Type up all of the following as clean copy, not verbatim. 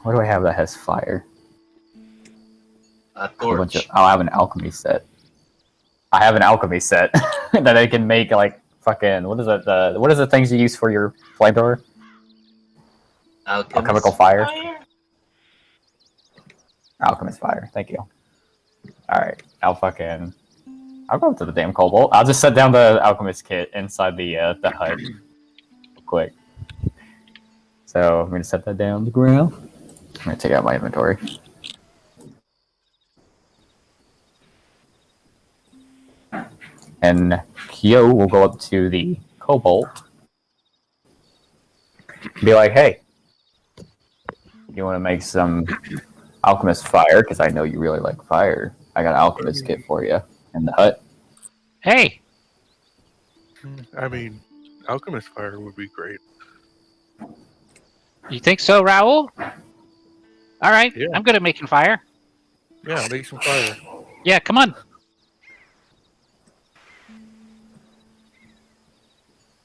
What do I have that has fire? A torch. I have an alchemy set. I have an alchemy set that I can make like fucking. What is it? What is the things you use for your flamethrower? Alchemical fire. Alchemist fire. Thank you. All right, I'll go to the damn cobalt. I'll just set down the alchemist kit inside the hut, real quick. So I'm gonna set that down on the ground. I'm gonna take out my inventory. And Kyo will go up to the cobalt. Be like, hey, you want to make some alchemist fire? Because I know you really like fire. I got an alchemist kit for you in the hut. Hey! I mean, alchemist fire would be great. You think so, Raoul? Alright, Yeah. I'm good at making fire. Yeah, make some fire. Yeah, come on.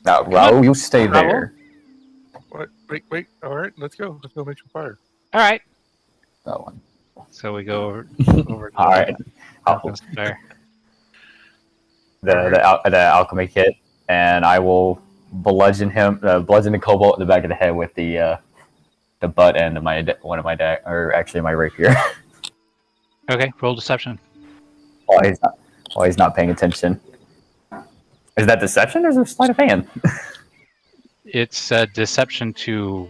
Now, Raoul, you stay there. What? Wait. All right, let's go. Let's go make some fire. Alright. That one. So we go over to All right. fire. The alchemy kit, and I will bludgeon the cobalt in the back of the head with the butt end of my my rapier. Okay, roll deception. while he's not paying attention. Is that deception or is there sleight of hand? It's a deception to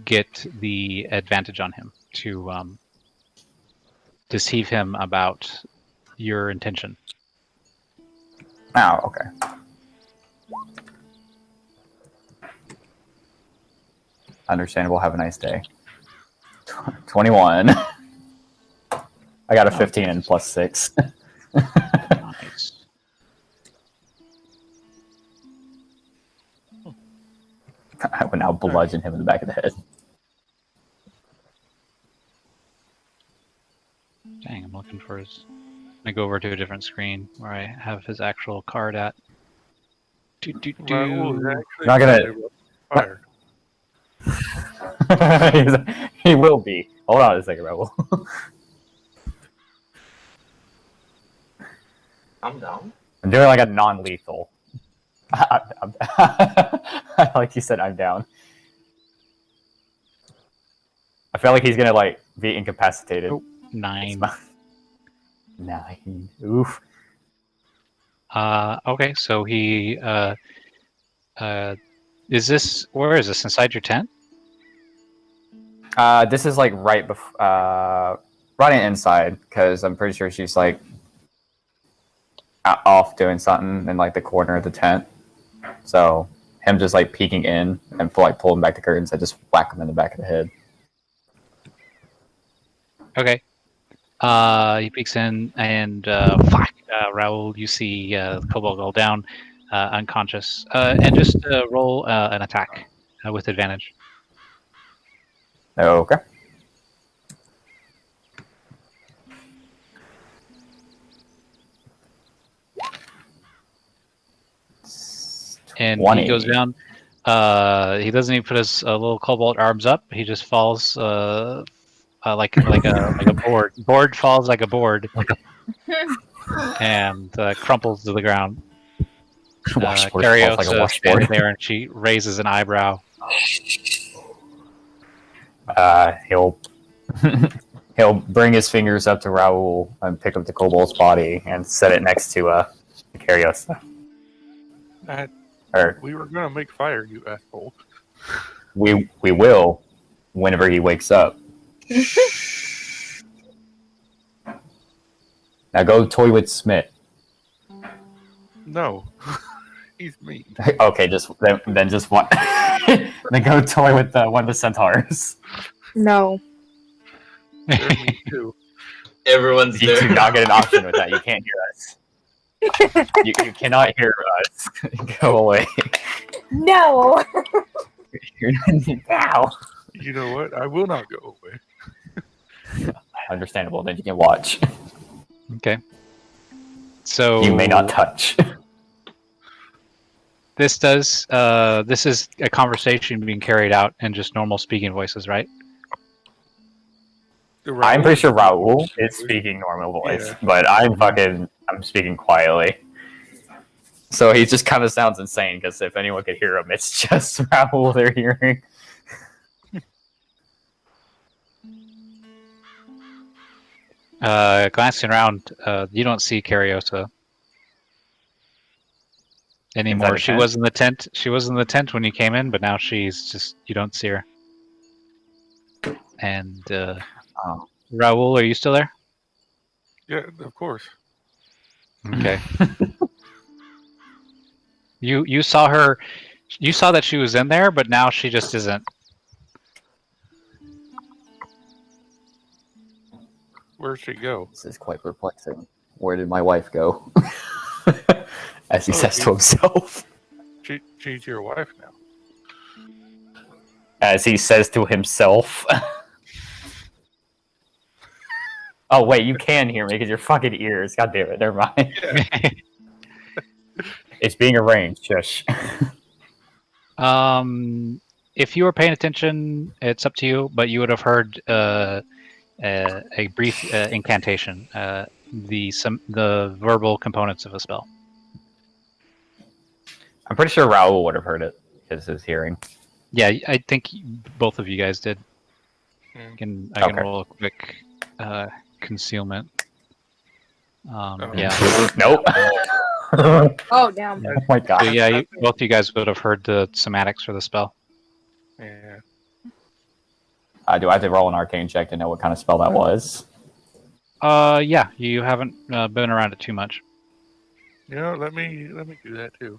get the advantage on him, to deceive him about your intention. Oh, okay. Understandable. Have a nice day. 21. I got a 15 and plus 6. Nice. I would now bludgeon him in the back of the head. Dang, I'm looking for his... I'm gonna go over to a different screen where I have his actual card at. Not gonna... Fire. He will be. Hold on a second, Rebel. I'm down. I'm doing like a non-lethal. Like you said, I'm down. I feel like he's gonna like be incapacitated. Oh, 9. 9. Oof. Okay, so he is this, where is this, inside your tent? This is like right before running inside, because I'm pretty sure she's like off doing something in like the corner of the tent. So him just like peeking in and like pulling back the curtains, I just whack him in the back of the head. Okay. He peeks in and Raoul, you see the kobold go down, unconscious, and just roll an attack with advantage. Okay. And 20. he goes down. He doesn't even put his little cobalt arms up. He just falls like a board. Board falls like a board, and crumples to the ground. Carios is standing there, and she raises an eyebrow. He'll bring his fingers up to Raoul and pick up the kobold's body and set it next to Carios. We were gonna make fire, you asshole. We will, whenever he wakes up. Now go toy with Smith. No, he's mean. Okay, just one. Then go toy with one of the centaurs. No. They're mean too. Everyone's You there. do not get an option with that. You can't hear us. You cannot hear us. Go away. No. Now. You know what? I will not go away. Understandable. Then you can watch. Okay. So You may not touch. This is a conversation being carried out in just normal speaking voices, right? I'm pretty sure Raul is speaking normal voice, but I'm speaking quietly. So he just kind of sounds insane, because if anyone could hear him, it's just Raul they're hearing. Glancing around, you don't see Cariosa anymore. the She tent? was in the tent. She was in the tent when you came in, but now she's just, you don't see her. And Oh. Raul, are you still there? Yeah, of course. Okay. You saw her. You saw that she was in there, but now she just isn't. Where'd she go? This is quite perplexing. Where did my wife go? As he Oh, says to himself. She's your wife now. As he says to himself. Oh, wait, you can hear me because your fucking ears. God damn it, never mind. Yeah. It's being arranged, shush. If you were paying attention, it's up to you. But you would have heard a brief incantation, the verbal components of a spell. I'm pretty sure Raul would have heard it because his hearing. Yeah, I think both of you guys did. Hmm. I can Okay. roll a quick concealment. Oh. Yeah. Nope. Oh, damn. Oh my god. So yeah, both of you guys would have heard the somatics for the spell. Yeah. Do I have to roll an arcane check to know what kind of spell that was? Yeah, you haven't been around it too much. You know, let me do that too.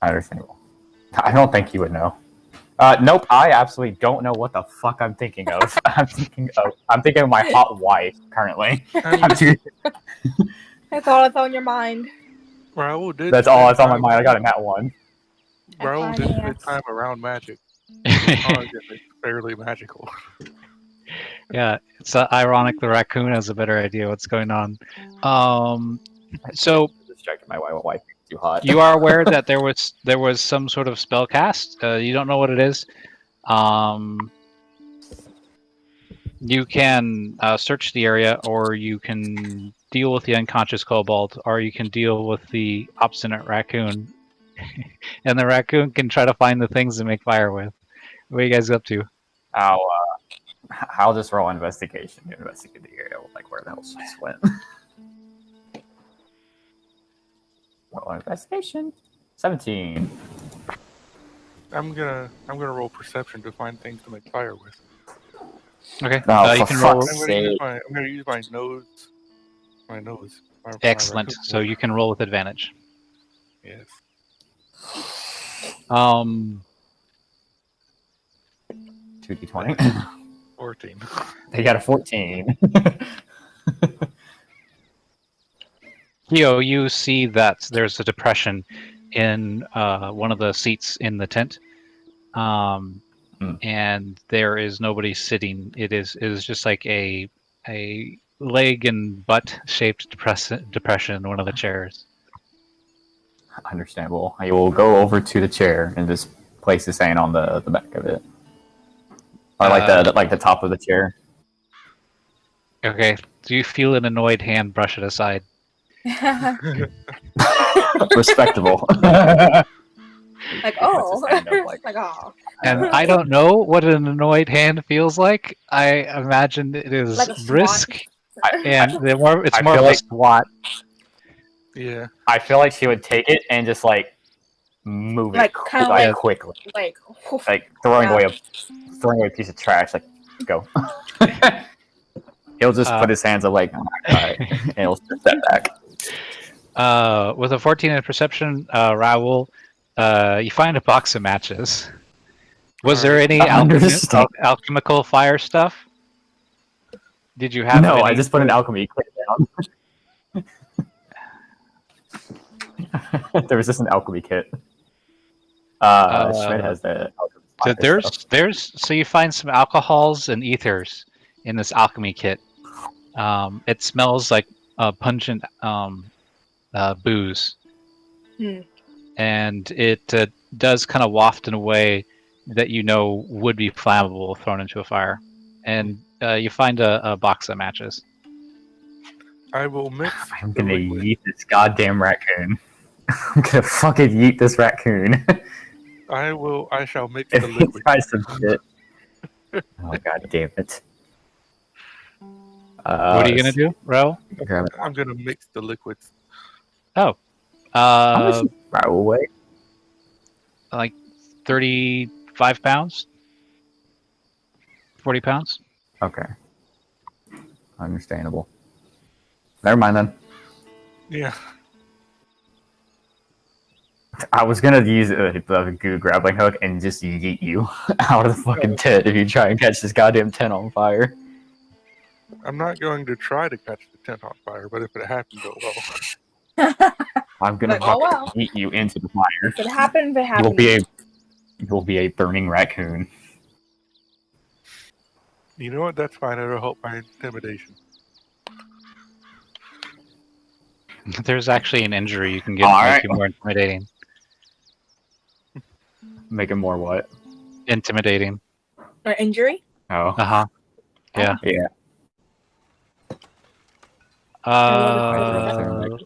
Understandable. I don't think you would know. Nope, I absolutely don't know what the fuck I'm thinking of. I'm thinking of my hot wife currently. I'm too- That's all that's on your mind. Raul did. That's all that's on my mind. I got in that one. Raul did spend time around magic. It's fairly magical. Yeah, it's ironic the raccoon has a better idea what's going on. So Distracted my wife too hot. you are aware that there was some sort of spell cast. You don't know what it is. You can search the area, or you can deal with the unconscious kobold, or you can deal with the obstinate raccoon. And the raccoon can try to find the things to make fire with. What are you guys up to? I'll just roll investigation to investigate the area, like where the hell she just went. Roll investigation. 17. I'm gonna roll perception to find things to make fire with. Okay, Oh, you for can roll. fuck's sake. I'm gonna use my nose. My nose. My Excellent. raccoon So nose. you can roll with advantage. Yes. 2d20. 14. They got a 14. Theo, you see that there's a depression in one of the seats in the tent, and there is nobody sitting. It is just like a leg and butt shaped depression in one of the chairs. Understandable. I will go over to the chair and just place his hand on the back of it, or like the top of the chair. Okay. Do you feel an annoyed hand brush it aside? Respectable. Like, oh. Puts his hand up, like, Like, oh. And I don't know what an annoyed hand feels like. I imagine it is Like a swat. brisk, and it's more I of feel a like- swat. Yeah. I feel like she would take it and just like move Like, it kinda like like- quickly, Like, like throwing Yeah. away a piece of trash. Like, go. He'll just put his hands up like, all right, and he'll step back. With a 14 in perception, Raul, you find a box of matches. Was there any Understand. alchemical fire stuff? Did you have No, any? I just put an alchemy kit down. There was just an alchemy kit. Schmidt has the alchemy So fire stuff. so you find some alcohols and ethers in this alchemy kit. It smells like pungent booze, and it does kind of waft in a way that you know would be flammable thrown into a fire. And You find a box that matches. I will mix. I'm the gonna liquid. yeet this goddamn raccoon. I'm gonna fucking yeet this raccoon. I shall mix if the he liquid. tries some shit. Oh god damn it. What are you gonna do, Raul? Grab it. I'm gonna mix the liquids. Oh, How much is Raoul weigh? like 35 pounds, 40 pounds. Okay. Understandable. Never mind then. Yeah. I was gonna use the goo grappling hook and just yeet you out of the fucking tent if you try and catch this goddamn tent on fire. I'm not going to try to catch the tent on fire, but if it happens, oh well. I'm gonna Like, fucking well. yeet you into the fire. If it happened, it You'll happened. be a burning raccoon. You know what? That's fine. It'll help my intimidation. There's actually an injury you can get to All make right. you more intimidating. Make it more what? Intimidating. Or injury? Oh. Uh-huh. Yeah. Yeah.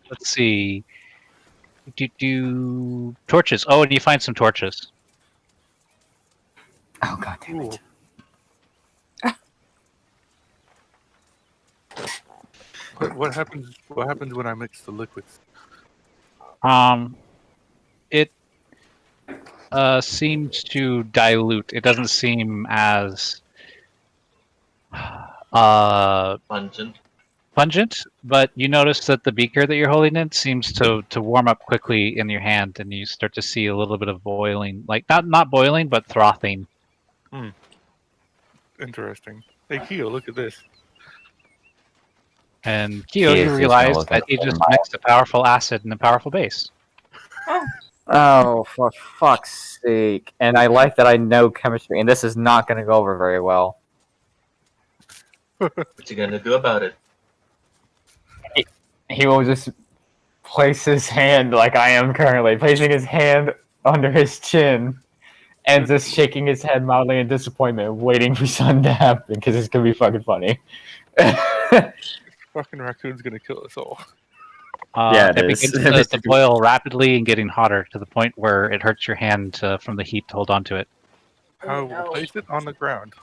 Let's see. Do torches. Oh, do you find some torches? Oh god damn it. What happens? What happens when I mix the liquids? It seems to dilute. It doesn't seem as pungent, but you notice that the beaker that you're holding in seems to warm up quickly in your hand, and you start to see a little bit of boiling, like not boiling, but frothing. Interesting. Hey, Keo, look at this. And Keo, He you is just realize gonna look that at he it just and mixed a powerful acid and a powerful base. Oh, for fuck's sake. And I like that I know chemistry, and this is not gonna go over very well. What you gonna do about it? He will just place his hand, like I am currently, placing his hand under his chin, and just shaking his head mildly in disappointment, waiting for something to happen, because it's gonna be fucking funny. Fucking raccoon's gonna kill us all. Yeah, it it is. begins to boil rapidly and getting hotter to the point where it hurts your hand from the heat to hold on to it. I will place it on the ground.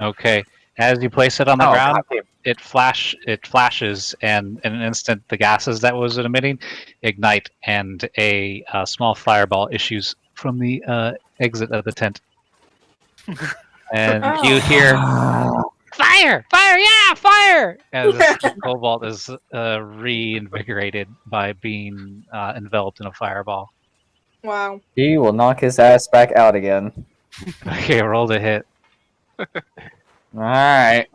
Okay. As you place it on the Oh, ground, goddamn. it flashes, and in an instant, the gases that was emitting ignite, and a small fireball issues from the exit of the tent. And you hear fire, fire, yeah, fire! As the cobalt is reinvigorated by being enveloped in a fireball. Wow. He will knock his ass back out again. Okay, roll to hit. Alright.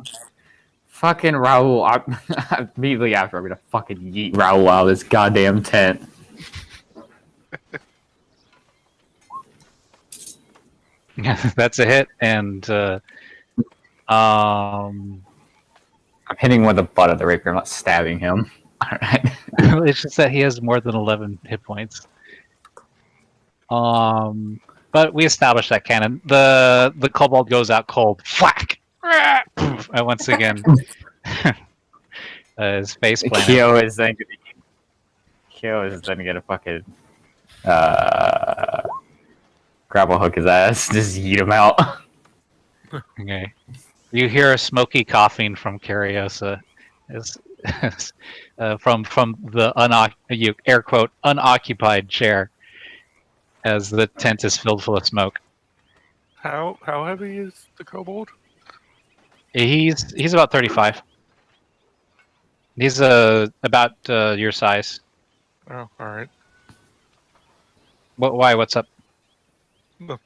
Fucking Raoul. Immediately after, I'm gonna fucking yeet Raoul out of this goddamn tent. That's a hit, and I'm hitting with the butt of the rapier, I'm not stabbing him. Alright. it's just that he has more than 11 hit points. But we established that canon. The kobold goes out cold. Whack! Poof, and once again, his face planted. Kyo is then gonna fucking grapple hook his ass, just yeet him out. Okay. You hear a smoky coughing from Cariosa, from the air quote unoccupied chair, as the tent is filled full of smoke. How heavy is the kobold? He's about 35. He's about your size. Oh, all right. Why? What's up? No,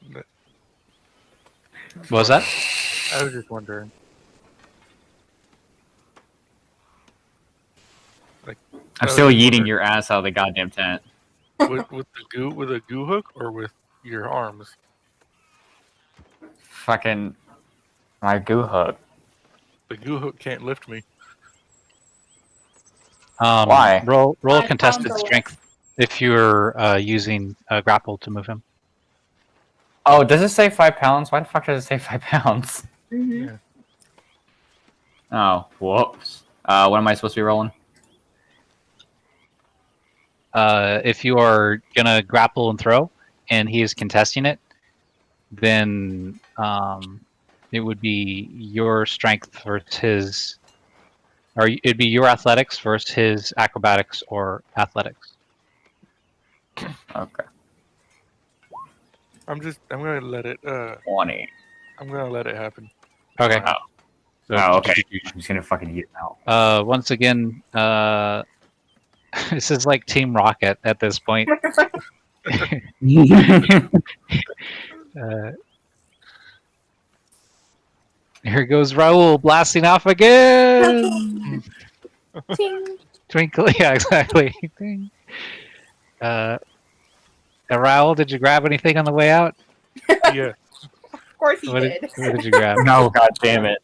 What was that? I was just wondering. I'm still yeeting your ass out of the goddamn tent. with a goo hook or with your arms? Fucking my goo hook. The goo hook can't lift me. Why? Roll a 5 contested pounds strength if you're using grapple to move him. Oh, does it say 5 pounds? Why the fuck does it say 5 pounds? Mm-hmm. Yeah. Oh, whoops. What am I supposed to be rolling? If you are gonna grapple and throw, and he is contesting it, then it would be your strength versus his, or it'd be your athletics versus his acrobatics or athletics. Okay. I'm gonna let it. 20. I'm gonna let it happen. Okay. Fine. So, Oh, okay. I'm just gonna fucking use it out. Once again, this is like Team Rocket at this point. Uh, here goes Raul blasting off again. Ting. Twinkle, yeah, exactly. Ding. Raul, did you grab anything on the way out? Yeah. Of course he What did. did you grab? No, god damn it.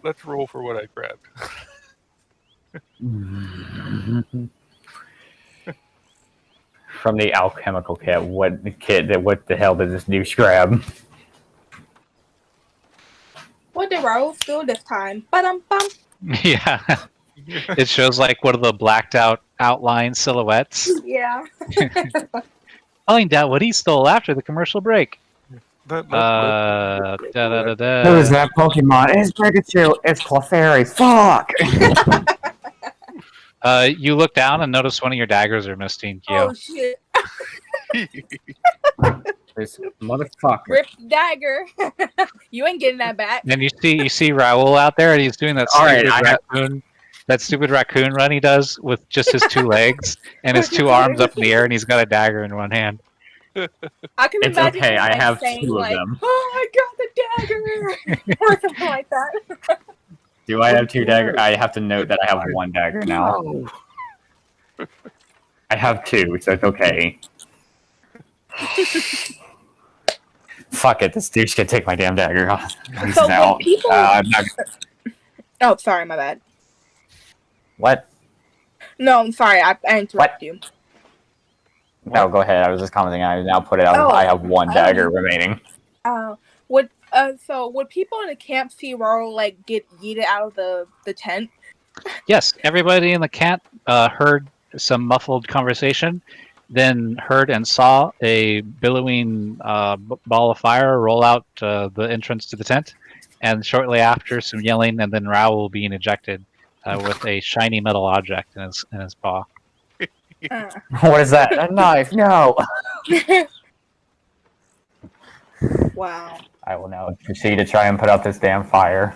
Let's roll for what I grabbed. From the alchemical kit, what the hell did this douche grab? What did Raul do this time? Ba-dum-bum. Yeah, it shows like one of the blacked out outline silhouettes. Yeah. Find out what he stole after the commercial break. Let- Da, da, da, da. Who is that Pokemon? It's Pikachu. It's Clefairy. Fuck! You look down and notice one of your daggers are missing, Kyo. Oh shit. This motherfucker. Rip dagger. You ain't getting that back. And you see Raul out there, and he's doing that All right, stupid raccoon run he does with just his two legs and his two arms up in the air, and he's got a dagger in one hand. I can It's imagine okay, him, I like, have saying, two of like, them. "Oh, I got the dagger," or something like that. Do I have two daggers? I have to note that I have one dagger now. I have two, so it's okay. Fuck it, this douche can take my damn dagger. So when people, I'm not... oh, sorry, my bad. What? No, I'm sorry, I interrupted you. No, go ahead. I was just commenting. I now put it out. Oh. I have one dagger remaining. Would people in the camp see Raul like get yeeted out of the tent? Yes, everybody in the camp heard some muffled conversation, then heard and saw a billowing ball of fire roll out the entrance to the tent, and shortly after, some yelling, and then Raul being ejected with a shiny metal object in his paw. What is that? A knife? No. Wow. I will now proceed to try and put out this damn fire.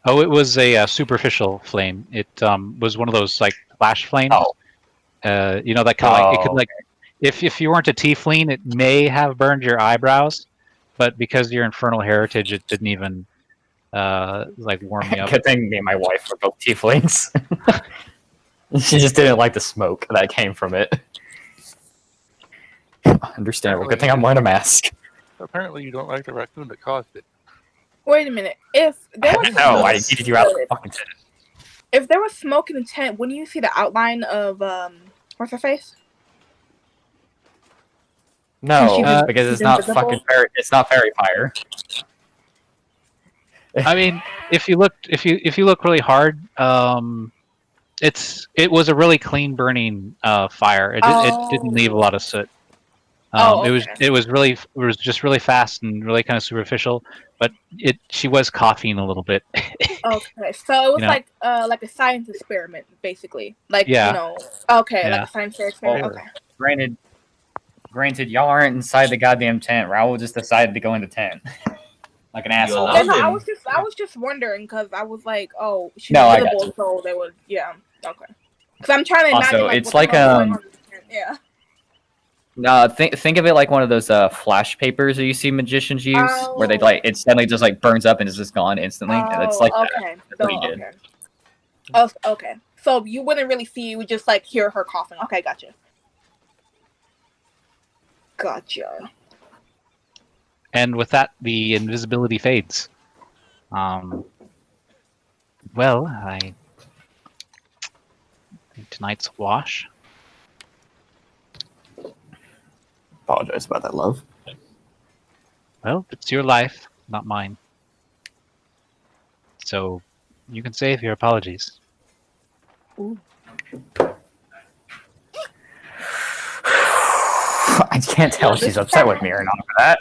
Oh, it was a superficial flame. It was one of those like flash flames. Oh. You know that kind of like it could like if you weren't a tiefling, it may have burned your eyebrows, but because you're infernal heritage, it didn't even like warm me up. Good thing me and my wife were both tieflings. She just didn't like the smoke that came from it. Understandable. Good thing I'm wearing a mask. Apparently, you don't like the raccoon that caused it. Wait a minute. If there was No, I smoke- needed you out of the fucking tent. if there was smoke in the tent, wouldn't you see the outline of what's her face? No, because it's she's not invisible? fucking fairy. It's not fairy fire. I mean, if you look really hard, it was a really clean burning fire. It didn't leave a lot of soot. It was just really fast and really kind of superficial, but she was coughing a little bit. Okay, so it was You know. like a science experiment, basically. Like Yeah. Okay, Yeah. like a science experiment. Oh. Okay. Granted, y'all aren't inside the goddamn tent. Raul just decided to go in the tent, like an asshole. allowed Yeah, no, I him. was just wondering because I was like, oh, she's No, I got invisible, so they would, yeah, okay. Because I'm trying to imagine Also, like it's what like, the hell's going on in the tent. Yeah. Think of it like one of those flash papers that you see magicians use, where they like it suddenly just like burns up and is just gone instantly. And it's like that. okay. That's what he did. Okay. Oh, okay. So you wouldn't really see, you would just like hear her coughing. Okay, gotcha. Gotcha. And with that, the invisibility fades. Well, I think tonight's wash. Apologize about that, love. Well, it's your life, not mine. So you can save your apologies. I can't tell if she's upset with me or not for that.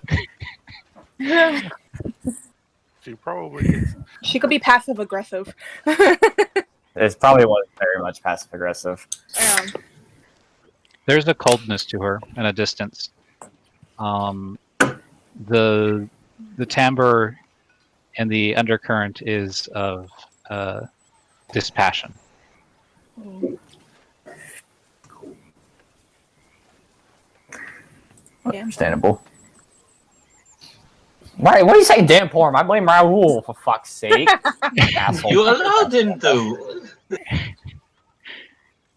She probably is. She could be passive aggressive. It probably was very much passive aggressive. There's a coldness to her and a distance. The timbre and the undercurrent is of dispassion. Yeah. Understandable. Why are you saying damn porn? I blame Raoul, for fuck's sake. Asshole. You allowed him to.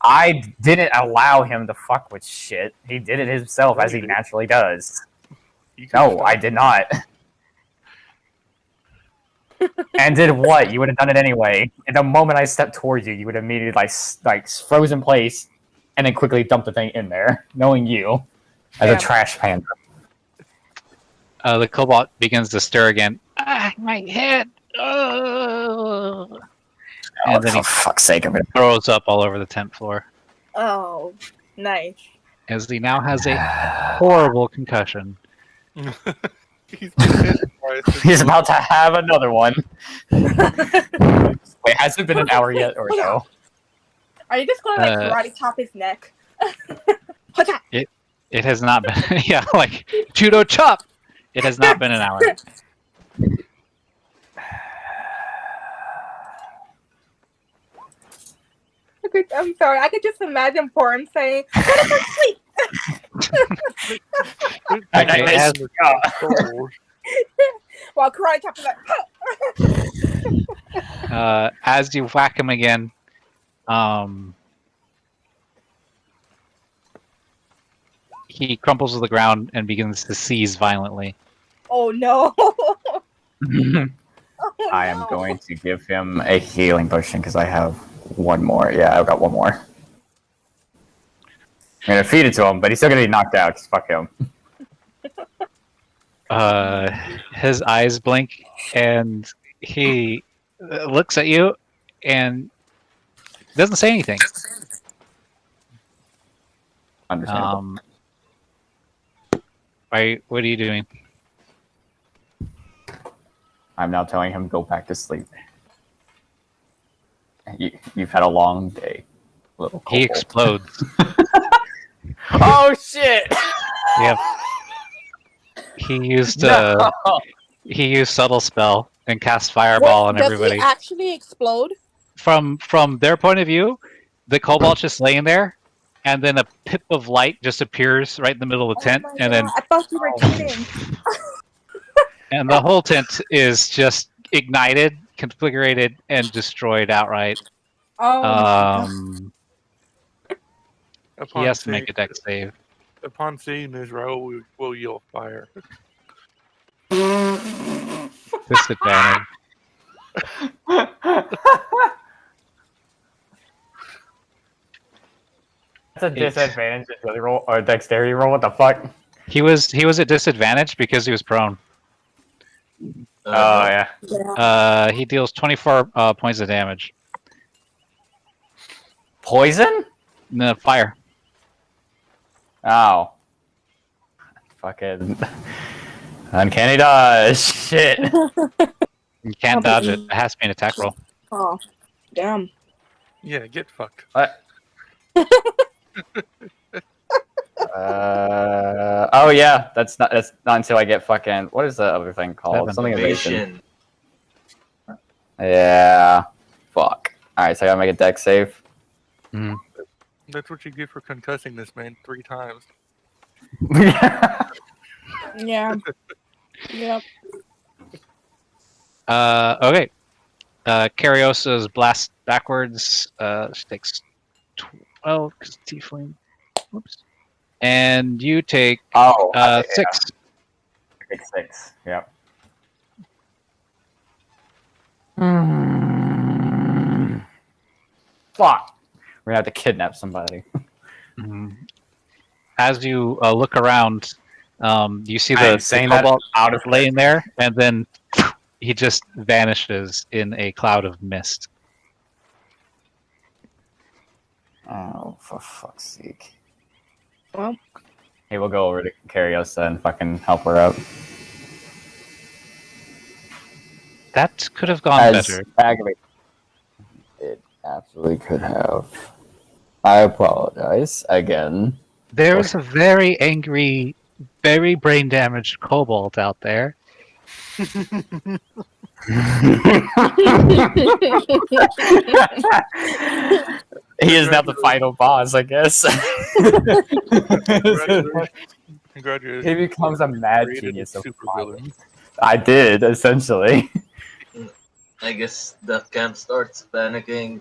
I didn't allow him to fuck with shit. He did it himself, as he naturally does. No, I did not. And did what? You would have done it anyway. And the moment I stepped towards you, you would immediately like froze in place, and then quickly dump the thing in there, knowing you as a trash panda. The cobalt begins to stir again. Ah, my head! Oh. And then for fuck's sake, I'm gonna throws up all over the tent floor. Oh, nice. As he now has a horrible concussion. He's about to have another one. Wait, has it been an hour yet, or no? Are you just going to karate chop his neck? It has not been. Yeah, like judo chop. It has not been an hour. I'm sorry. I could just imagine porn saying, "Let us sleep." While karate chop is like, as you whack him again, he crumples to the ground and begins to seize violently. oh no. I am going to give him a healing potion because I have one more. Yeah, I've got one more. I'm gonna feed it to him, but he's still gonna be knocked out. Cause fuck him. His eyes blink, and he looks at you, and doesn't say anything. Understandable. What are you doing? I'm now telling him go back to sleep. You've had a long day, little kobold. He explodes. Oh shit! Yep. He used he used subtle spell and cast fireball on everybody. Does he actually explode? From their point of view, the kobold's just laying there, and then a pip of light just appears right in the middle of the tent, and then I thought you were kidding. and the whole tent is just ignited, conflagrated, and destroyed outright. He has to make a dex save. Upon seeing this, Raoul will yell fire. Disadvantage. That's a disadvantage ability roll or dexterity roll. What the fuck? He was at disadvantage because he was prone. Oh yeah. He deals 24 points of damage. Poison? No, fire. Oh. Fucking uncanny dodge. Shit. You can't dodge it. It has to be an attack roll. Oh, damn. Yeah, get fucked. What? Oh yeah, that's not until I get fucking what is the other thing called? Something evasion. Yeah. Fuck. Alright, so I gotta make a dex save. Mm. That's what you get for concussing this man 3 times. Yeah. Yep. Okay. Cariosa's blast backwards. She takes 12 because tiefling. Whoops. And you take 6. Take 6. Yep. Fuck. We're gonna have to kidnap somebody. As you look around, you see the saying kobold out of laying there, and then he just vanishes in a cloud of mist. Oh, for fuck's sake. Well, Hey, we'll go over to Cariosa and fucking help her out. That could have gone As better. aggravating. It absolutely could have. I apologize again. There's a very angry, very brain damaged kobold out there. He is now the final boss, I guess. Congratulations. He becomes a mad Created genius a of supervillain. I did, essentially. I guess the camp starts panicking.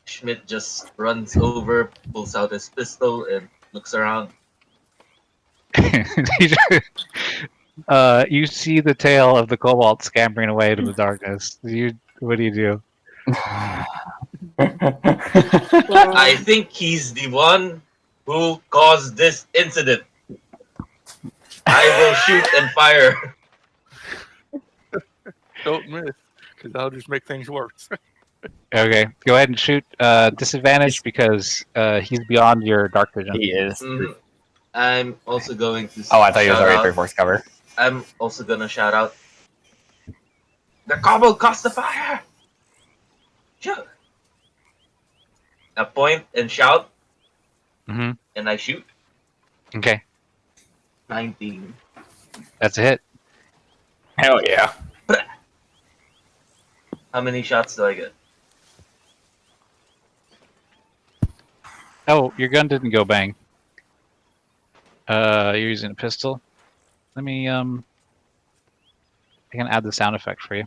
Schmidt just runs over, pulls out his pistol, and looks around. You see the tail of the kobold scampering away into the darkness. What do you do? I think he's the one who caused this incident. I will shoot and fire. Don't miss, because that'll just make things worse. Okay, go ahead and shoot. Disadvantage because he's beyond your dark vision. He is. Mhm. I'm also going to. Oh, I thought he was shout already out. 3/4 cover. I'm also gonna shout out. The kobold caused the fire. Shoot. I point and shout, Mm-hmm. and I shoot. Okay, 19. that's a hit. Hell yeah. How many shots do I get? Oh, your gun didn't go bang. You're using a pistol. Let me I can add the sound effect for you.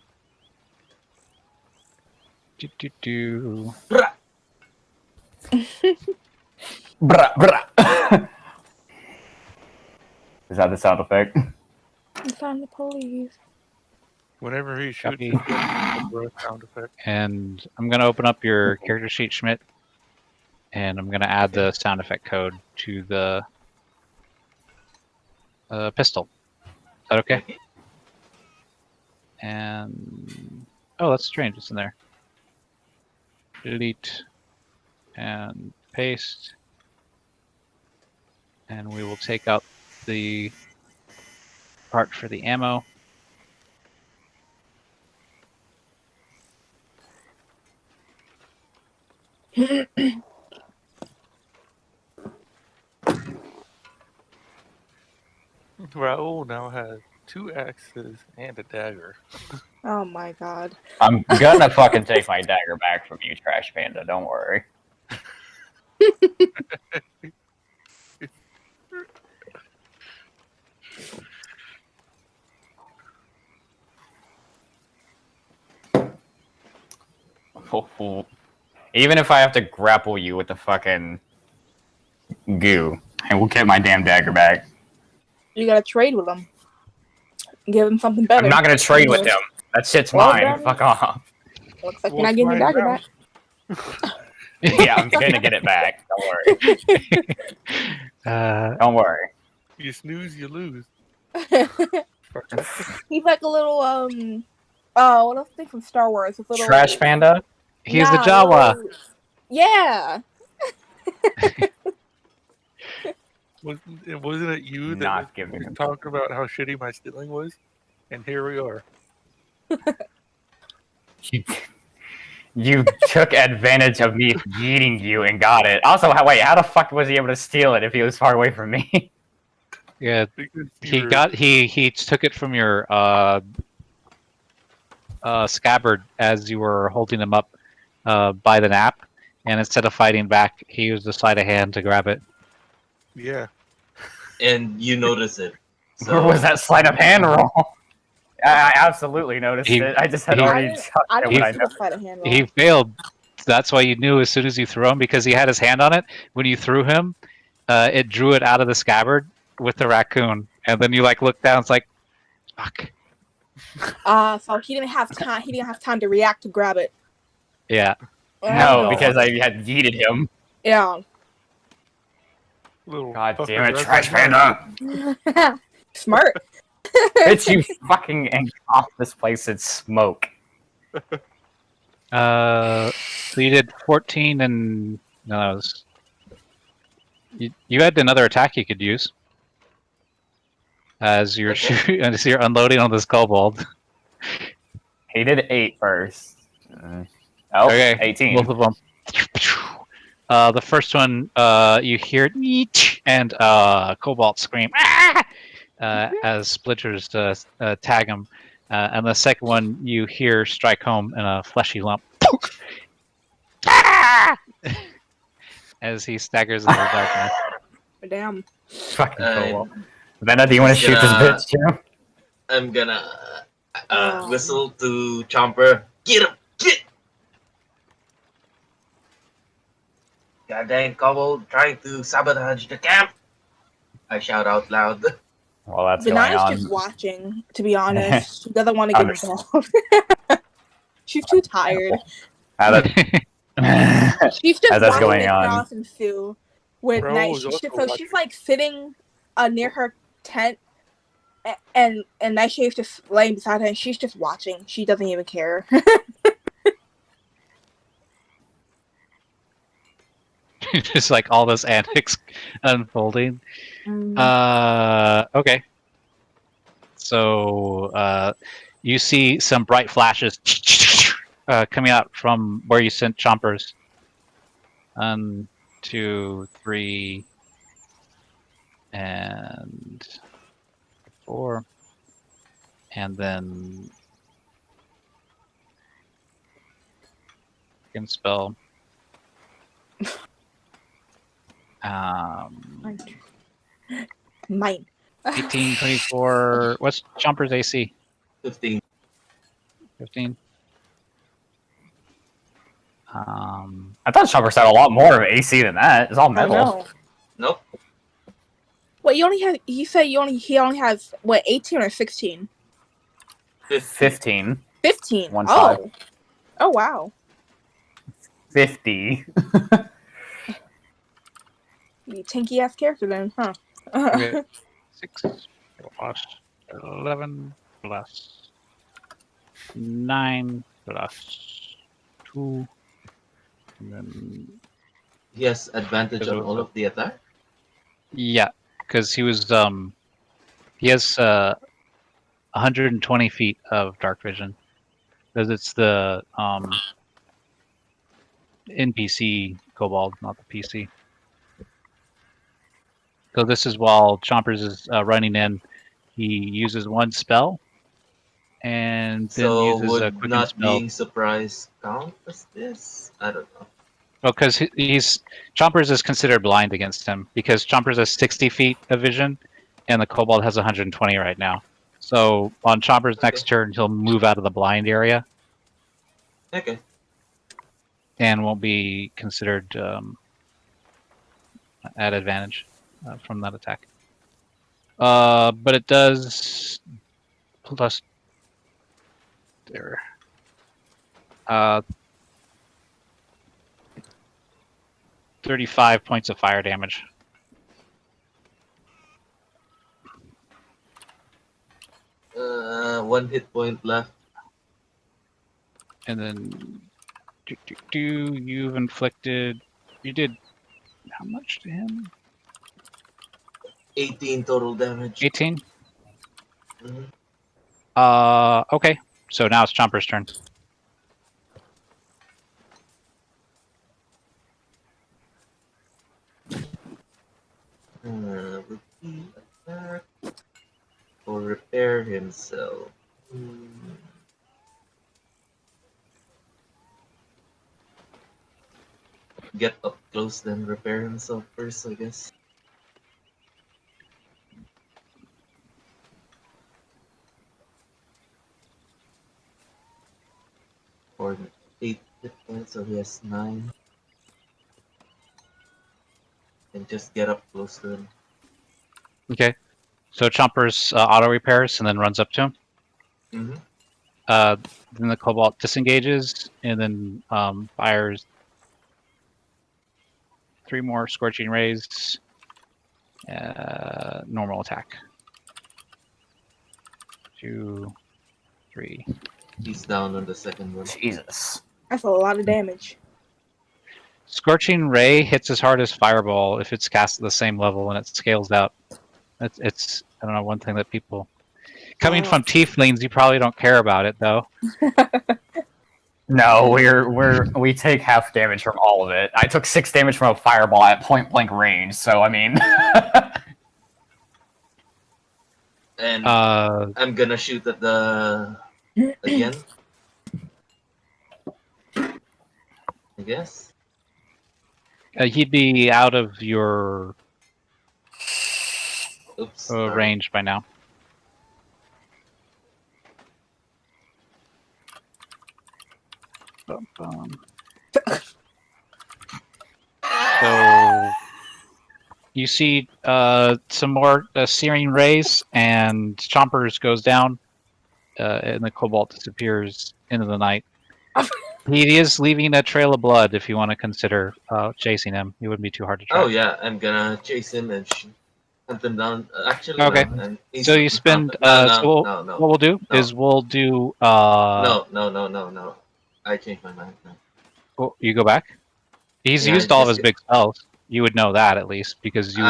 Do do do. Bruh, bruh. Is that the sound effect? it's on the police. Whenever he shoots, Copy. he gets a breath sound effect. And I'm gonna open up your character sheet, Schmidt, and I'm gonna add the sound effect code to the pistol. Is that okay? And oh, that's strange. It's in there. Delete and paste, and we will take out the part for the ammo. Raul now has 2 axes and a dagger. Oh my god. I'm gonna fucking take my dagger back from you, Trash Panda. Don't worry. Even if I have to grapple you with the fucking goo, I will get my damn dagger back. You gotta trade with him. Give him something better. I'm not gonna trade with him. That shit's Well, mine. then- Fuck off. Looks like Well, you're not it's getting your mine dagger now. back. Yeah, I'm gonna get it back. Don't worry. Don't worry. You snooze, you lose. He's like a little what else thing from Star Wars? It's a little Trash Panda? He's the Nah, Jawa. little- Yeah. Wasn't it you that Not was giving him. talking about how shitty my stealing was? And here we are. You took advantage of me yeeting you and got it. Also, wait, how the fuck was he able to steal it if he was far away from me? Yeah, Because he took it from your scabbard as you were holding him up by the nap, and instead of fighting back, he used the sleight of hand to grab it. Yeah. And you notice it. Where was that sleight of hand roll? I absolutely noticed He- it. I just had he- already I chucked I it didn't when I see know. the fight of hand roll. He failed. That's why you knew as soon as you threw him, because he had his hand on it. When you threw him, it drew it out of the scabbard with the raccoon, and then you like look down. It's like, fuck. So he didn't have time. He didn't have time to react to grab it. Yeah. No, Oh. because I had yeeted him. Yeah. Little God fucking damn it, red Trash light. Panda! Smart. Bitch, you fucking off this place in smoke. So you did 14 and no, that was you had another attack you could use as you're as you're unloading on this kobold. He did 8 first. Oh, Okay, 18. both of them. The first one, you hear "neet" and Cobalt scream "ah!" As splinters tag him, and the second one you hear strike home in a fleshy lump "Ah!" as he staggers into the darkness. Damn. Fucking Cobalt. I'm Vanna, do you want to just shoot this gonna- bitch too? I'm gonna whistle to Chomper. Get him! Get! Goddamn kobold trying to sabotage the camp! I shout out loud. Well, that's going Benaya's on. just watching, to be honest. She doesn't want to get Understand. involved. She's too tired. She's just As that's watching going it on. cross and Sue with Raoul night. is also So she's watching. like sitting near her tent, and Nightshade's just laying beside her, and she's just watching. She doesn't even care. Just like all this antics unfolding. Okay. So you see some bright flashes coming out from where you sent chompers. 1, 2, 3, and 4, and then you can spell. Mine. 18, 24. What's Chomper's AC? 15. 15. I thought Chopper's had a lot more of AC than that. It's all I metal. know. Nope. What you only have? You said he only has what 18 or 16? 15. 15. 1, Oh. 5. Oh wow. 50. You tanky ass character then, huh? Okay. 6 plus 11 plus 9 plus 2. And then, He has advantage on all of the attack. yeah, because he was he has 120 feet of dark vision because it's the NPC kobold, not the PC. So this is while Chompers is running in. He uses one spell, and then So uses a would quicken not spell. being surprised count as this? I don't know. Well, because he's Chompers is considered blind against him because Chompers has 60 feet of vision, and the kobold has 120 right now. So on Chompers' next turn, he'll move out of the blind area Okay. and won't be considered at advantage from that attack. But it does plus there. 35 points of fire damage. One hit point left. And then you've inflicted. You did how much to him? 18 total damage. 18. Mhm. Okay. So now it's Chomper's turn. Repeat attack or repair himself. Get up close, then repair himself first, I guess. Or 8 hit points, so he has 9. And just get up close to him. Okay. So Chomper's auto repairs and then runs up to him. Mm-hmm. Then the Cobalt disengages and then fires 3 more Scorching Rays. Normal attack. 2, 3. He's down on the second one. Jesus. That's a lot of damage. Scorching Ray hits as hard as Fireball if it's cast at the same level and it scales out. It's I don't know, one thing that people... Coming from Tieflings, you probably don't care about it, though. No, we take half damage from all of it. I took 6 damage from a fireball at point blank range, so I mean. And I'm gonna shoot at the again. I guess. He'd be out of your Oops. Sorry. range by now. Bum, bum. So you see some more searing rays, and Chompers goes down, and the Cobalt disappears into the night. He is leaving a trail of blood. If you want to consider chasing him, he wouldn't be too hard to track. Oh yeah, I'm gonna chase him and hunt him down. Actually, okay. no. And So you spend. no. What we'll do is we'll do. No. I changed my mind. No. Oh, you go back. He's Yeah, used all of his big spells. You would know that at least because you.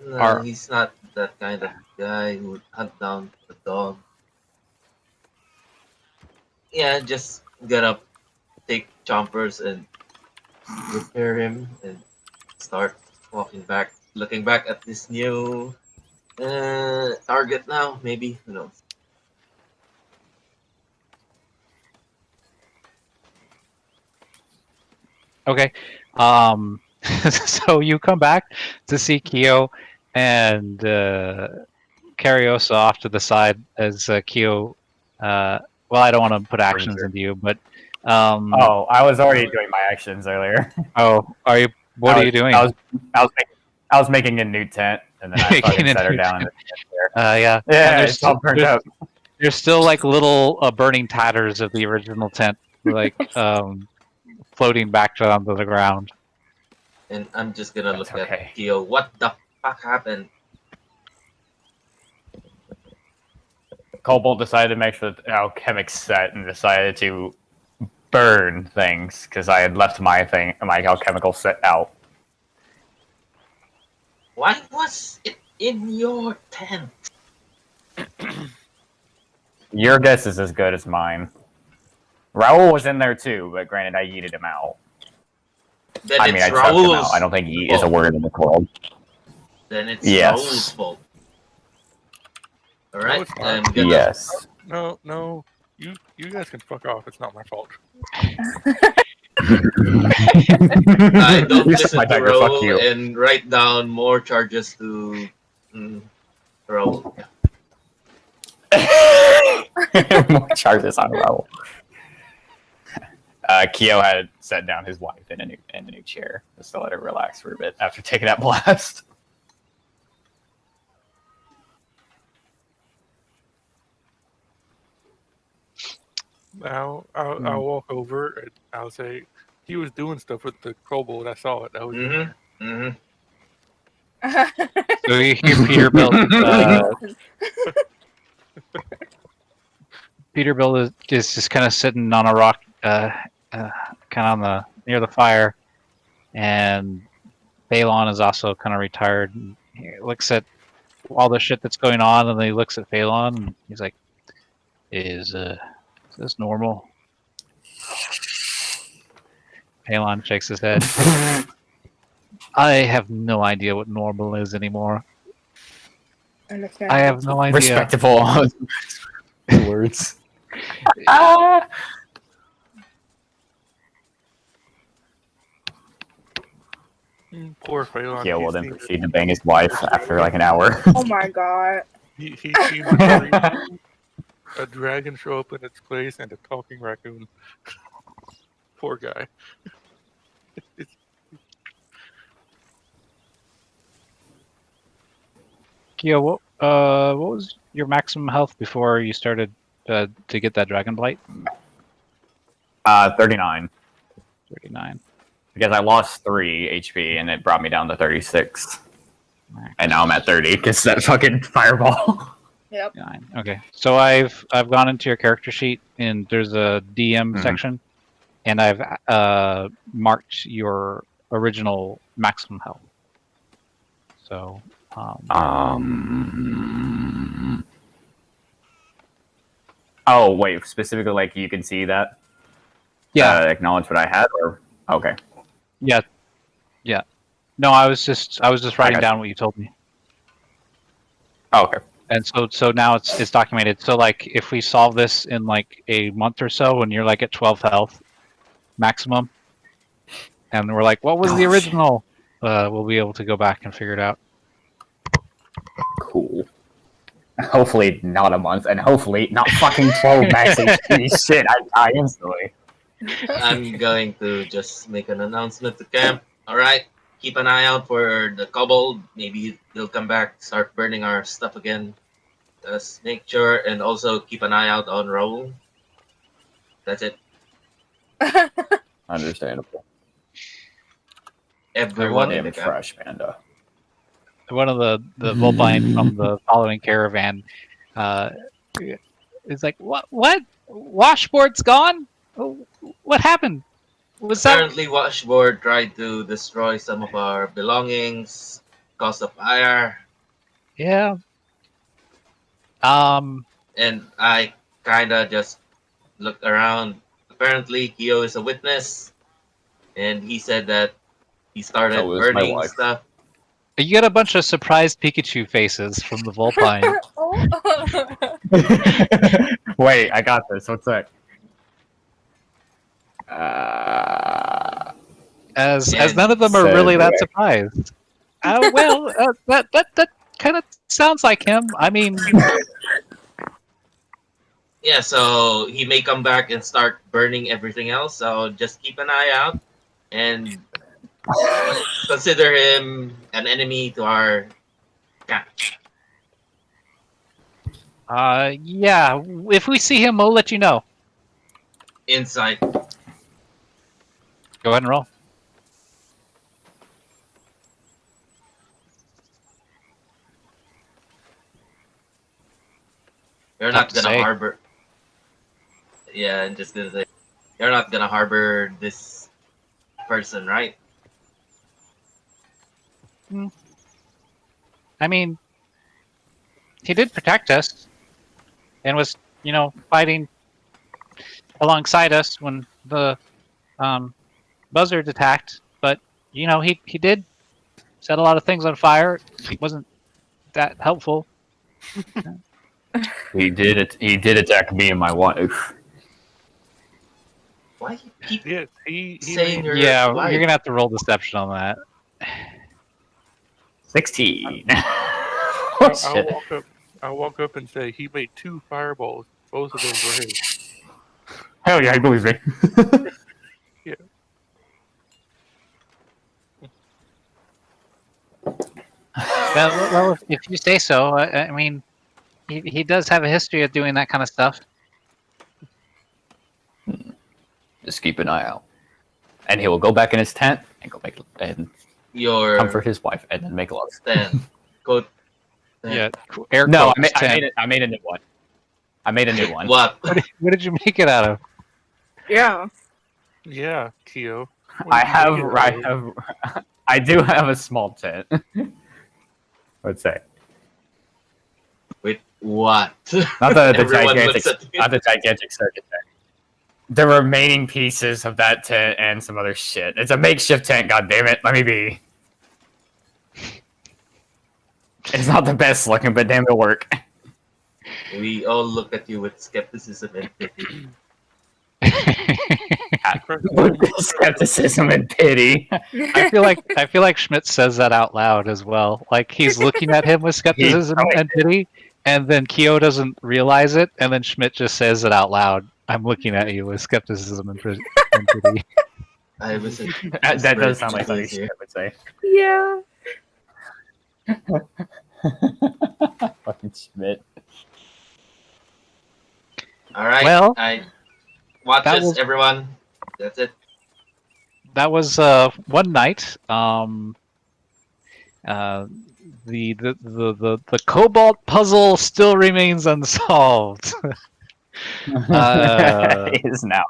No, he's not that kind of guy who would hunt down the dog. Yeah, just gotta take Chompers and repair him and start walking back, looking back at this new target now. Maybe, who knows? Okay. So you come back to see Kyo and Cariosa off to the side as Kyo. Well, I don't want to put actions into you, but. Oh, I was already doing my actions earlier. Oh, are you? What are you doing? I was making a new tent, and then I fucking set her down in the tent there. Yeah. Yeah, it's all burnt out. There's still like little burning tatters of the original tent, like floating back down to the ground. And I'm just gonna That's look okay. at Kyo. What the fuck happened? Cobalt decided to make sure that the alchemic set and decided to burn things because I had left my alchemical set out. Why was it in your tent? Your guess is as good as mine. Raoul was in there too, but granted, I yeeted him out. Then I mean, I chucked him out. I don't think yeet is a word in the world. Then it's Yes. Raoul's fault. Alright, it's not. I'm gonna... Yes. No. You guys can fuck off. It's not my fault. I don't You listen suck my to dagger, fuck Raoul you. and write down more charges to Raoul. More charges on Raoul. Kyo had set down his wife in a new chair just to let her relax for a bit after taking that blast. Now I'll walk over and I'll say he was doing stuff with the kobold. I saw it. That was So you hear Peterbilt is just kind of sitting on a rock, kind of near the fire, and Phalon is also kind of retired. And he looks at all the shit that's going on, and then he looks at Phalon, and he's like, "Is this normal?" Phalon shakes his head. I have no idea what normal is anymore. I have no idea. Respectable words. poor Phelan. Kyo will then proceed to bang his wife after like an hour. Oh my god. He seems to a dragon show up in its place and a talking raccoon. Poor guy. Kyo, what was your maximum health before you started to get that dragon blight? 39. 39. Because I lost 3 HP and it brought me down to 36. And now I'm at 30 because that fucking fireball. Yep. 9. Okay, so I've gone into your character sheet, and there's a DM Mhm. section, and I've marked your original maximum health. So, Oh wait, specifically like you can see that. yeah, Acknowledge what I had, or okay. yeah. No, I was just writing got down what you told me, Oh, okay. and so now it's documented. So like, if we solve this in like a month or so, when you're like at 12 health maximum, and we're like, what was the Oh, shit. original? We'll be able to go back and figure it out. Cool. Hopefully not a month, and hopefully not fucking 12 max HP. Shit, I die instantly. I'm going to just make an announcement to camp. All right, keep an eye out for the kobold. Maybe they'll come back, start burning our stuff again. Just make sure, and also keep an eye out on Raul. That's it. Understandable. Everyone in Damn the camp. fresh, Panda. One of the Volpine from the following caravan is like, what washboard's gone? What happened? Was that? Apparently, Washboard tried to destroy some of our belongings, caused a fire, Yeah. and I kinda just looked around. Apparently, Kyo is a witness, and he said that he started So is my burning wife. stuff. You get a bunch of surprised Pikachu faces from the Volpine. Oh. Wait, I got this. What's that? As Yeah, none of them are said really that way. surprised. That kind of sounds like him. I mean, Yeah, so he may come back and start burning everything else. So just keep an eye out and consider him an enemy to our camp. yeah. If we see him, we'll let you know. Insight. Go ahead and roll. You're Tough not to gonna say. harbor. Yeah, I'm just gonna say you're not gonna harbor this person, right? I mean, he did protect us, and was, fighting alongside us when the buzzard attacked. But he did set a lot of things on fire. It wasn't that helpful. He did it. He did attack me and my wife. Why you keep Yes, he saying made, your Yeah, wife? you're gonna have to roll deception on that. 16. I'll, Oh, shit. I'll walk up and say he made 2 fireballs. Both of those were his. Hell yeah, he believes me. Well, if you say so. I mean, he does have a history of doing that kind of stuff. Just keep an eye out. And he will go back in his tent and go make and Your comfort his wife and then make love. stand. Quote. Yeah, air No, quotes, I 10. made a new one. I made a new one. What? What did you make it out of? Yeah. Yeah, Kyo. I do have a small tent. Let's say. With what? Not the Everyone gigantic, looks at you. not the gigantic circuit tent. The remaining pieces of that tent and some other shit. It's a makeshift tent. God damn it! Let me be. It's not the best looking, but damn, it'll work. We all look at you with skepticism and pity. Skepticism and pity. I feel like Schmidt says that out loud as well. Like he's looking at him with skepticism and pity, and then Kyo doesn't realize it, and then Schmidt just says it out loud. I'm looking at you with skepticism and pity. I was. That does sound like something Schmidt would say. Yeah. Fucking Schmidt. All right. Well, I watch that this, was- everyone. That's it. That was one night. The cobalt puzzle still remains unsolved. Is now.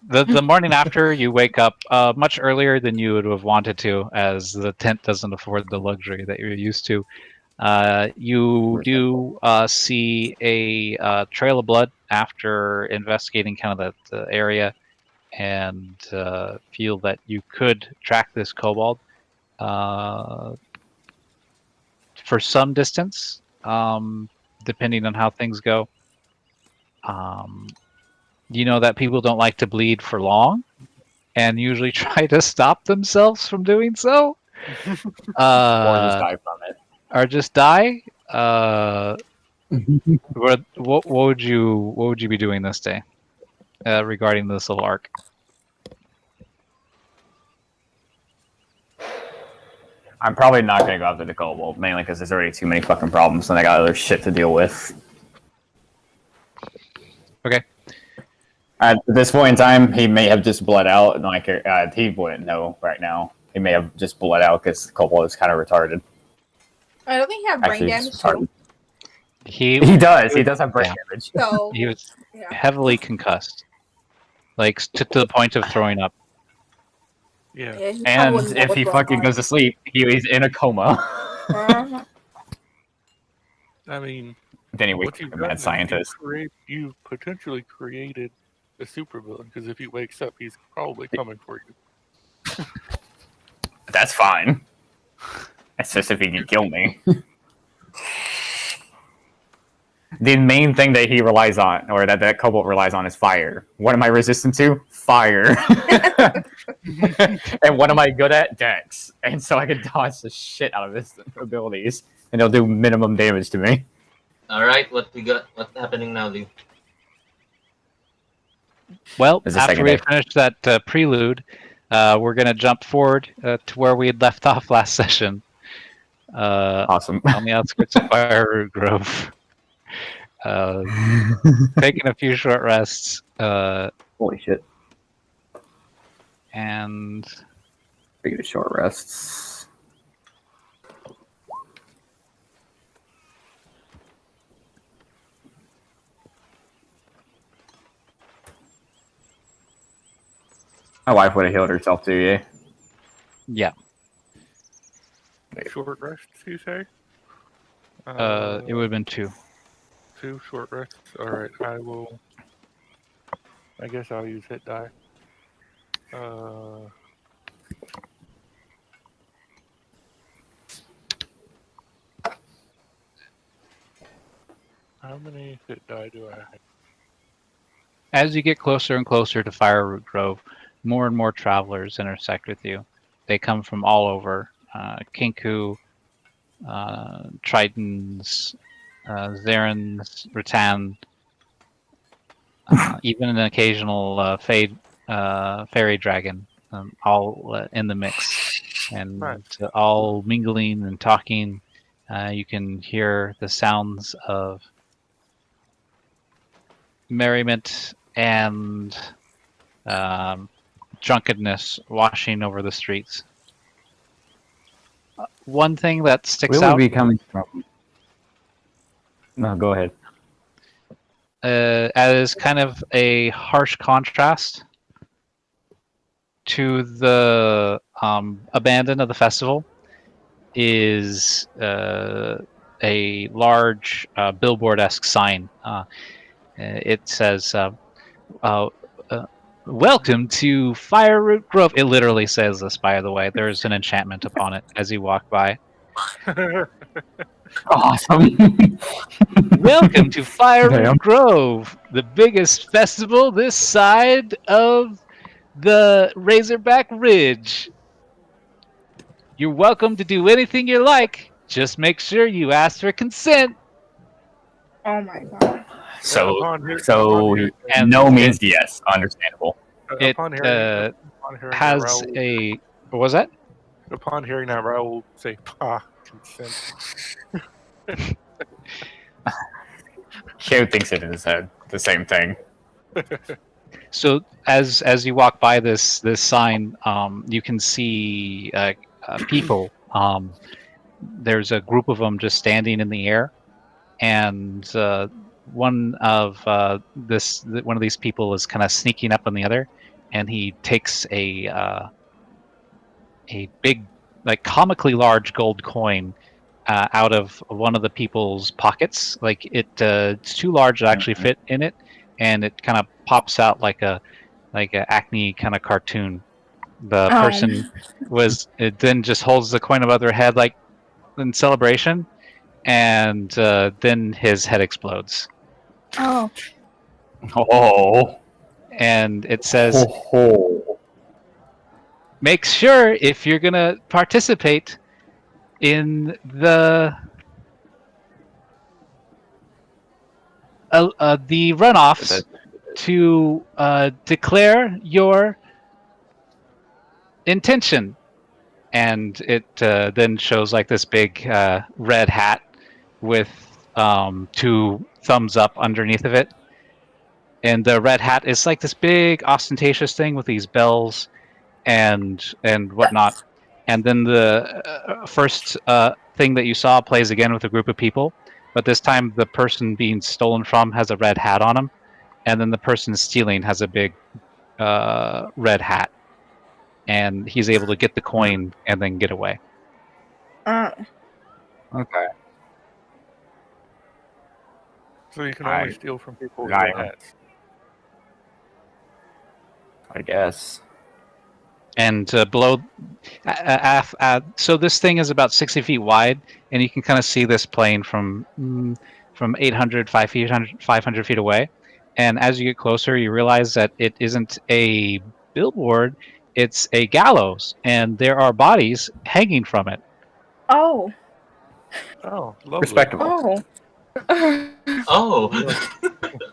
The morning after, you wake up much earlier than you would have wanted to, as the tent doesn't afford the luxury that you're used to. You do see a trail of blood after investigating kind of the area, and feel that you could track this kobold for some distance, depending on how things go. You know that people don't like to bleed for long, and usually try to stop themselves from doing so. Or just die from it. Or just die. What would you be doing this day regarding this little arc? I'm probably not going to go after the kobold, mainly because there's already too many fucking problems and I got other shit to deal with. Okay. At this point in time, he may have just bled out, and like he wouldn't know right now. He may have just bled out because the kobold is kind of retarded. I don't think he had brain Actually, damage he's retarded. too. He does. He does have brain damage. So He was yeah. heavily concussed, like to the point of throwing up. Yeah. Yeah, he probably And wouldn't know if what's he going fucking on. goes to sleep, he's in a coma. Uh-huh. I mean, Then he what wakes you've up a done mad is scientist. you potentially created a supervillain, because if he wakes up, he's probably coming for you. That's fine. It's just if he can kill me. The main thing that he relies on, or that kobold relies on, is fire. What am I resistant to? Fire. And what am I good at? Dex. And so I can dodge the shit out of his abilities, and he'll do minimum damage to me. All right, what we got? What's happening now, Lee? Well, There's a after second we day. finish that prelude, we're going to jump forward to where we had left off last session. Awesome. On the outskirts of Fireroot Grove. Taking a few short rests, Holy shit. and Take a short rests. My wife would have healed herself too, yeah. yeah, Short rests, you say? it would have been 2. 2 short rests. All right, I guess I'll use hit die. How many hit die do I have? As you get closer and closer to Fireroot Grove, more and more travelers intersect with you. They come from all over. Kinku, Tritons, Zarens, Rattan, even an occasional fairy dragon, all in the mix. And Right. all mingling and talking. You can hear the sounds of merriment and drunkenness washing over the streets. One thing that sticks Where would out be coming from? No, go ahead. as kind of a harsh contrast to the abandon of the festival is a large billboard-esque sign. It says, welcome to Fireroot Grove. It literally says this, by the way. There's an enchantment upon it as you walk by. Awesome. Welcome to Fireroot Damn. Grove, the biggest festival this side of the Razorback Ridge. You're welcome to do anything you like. Just make sure you ask for consent. Oh my god. So upon hearing And no means yes. Understandable. It upon hearing that, has Raoul, a... What was that? upon hearing that, Raoul will say, "Pa, consent." Kyo thinks it in his head. The same thing. So as you walk by this sign, you can see people there's a group of them just standing in the air, and one of these people is kind of sneaking up on the other, and he takes a big, like comically large gold coin out of one of the people's pockets. Like it's too large to actually fit in it, and it kind of pops out like a Acme kind of cartoon. The person was it then just holds the coin above their head like in celebration, and then his head explodes, Oh. Oh. and it says, Oh. "Make sure if you're gonna participate in the runoffs to declare your intention." And it then shows like this big red hat with two thumbs up underneath of it. And the red hat is like this big ostentatious thing with these bells and whatnot. And then the first thing that you saw plays again with a group of people, but this time the person being stolen from has a red hat on him, and then the person stealing has a big red hat, and he's able to get the coin and then get away. Okay. So you can only I- steal from people with I red am- hats. I guess. And below, so this thing is about 60 feet wide, and you can kind of see this plane from 800, 500 feet away. And as you get closer, you realize that it isn't a billboard; it's a gallows, and there are bodies hanging from it. Oh. Oh, lovely. Respectable. Oh. Oh.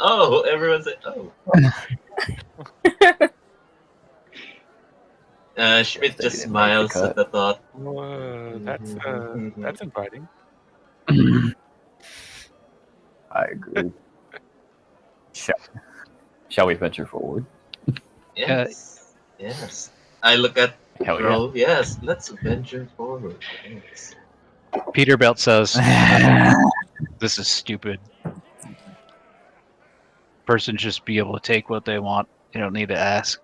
Oh, everyone said, oh. Schmidt They just didn't smiles make the at the thought. That's inviting. I agree. Shall we venture forward? Yes. Yes. I look at Hell yeah. Bro. Yes, let's venture forward. Yes. Peterbilt says, "This is stupid. Person just be able to take what they want. They don't need to ask."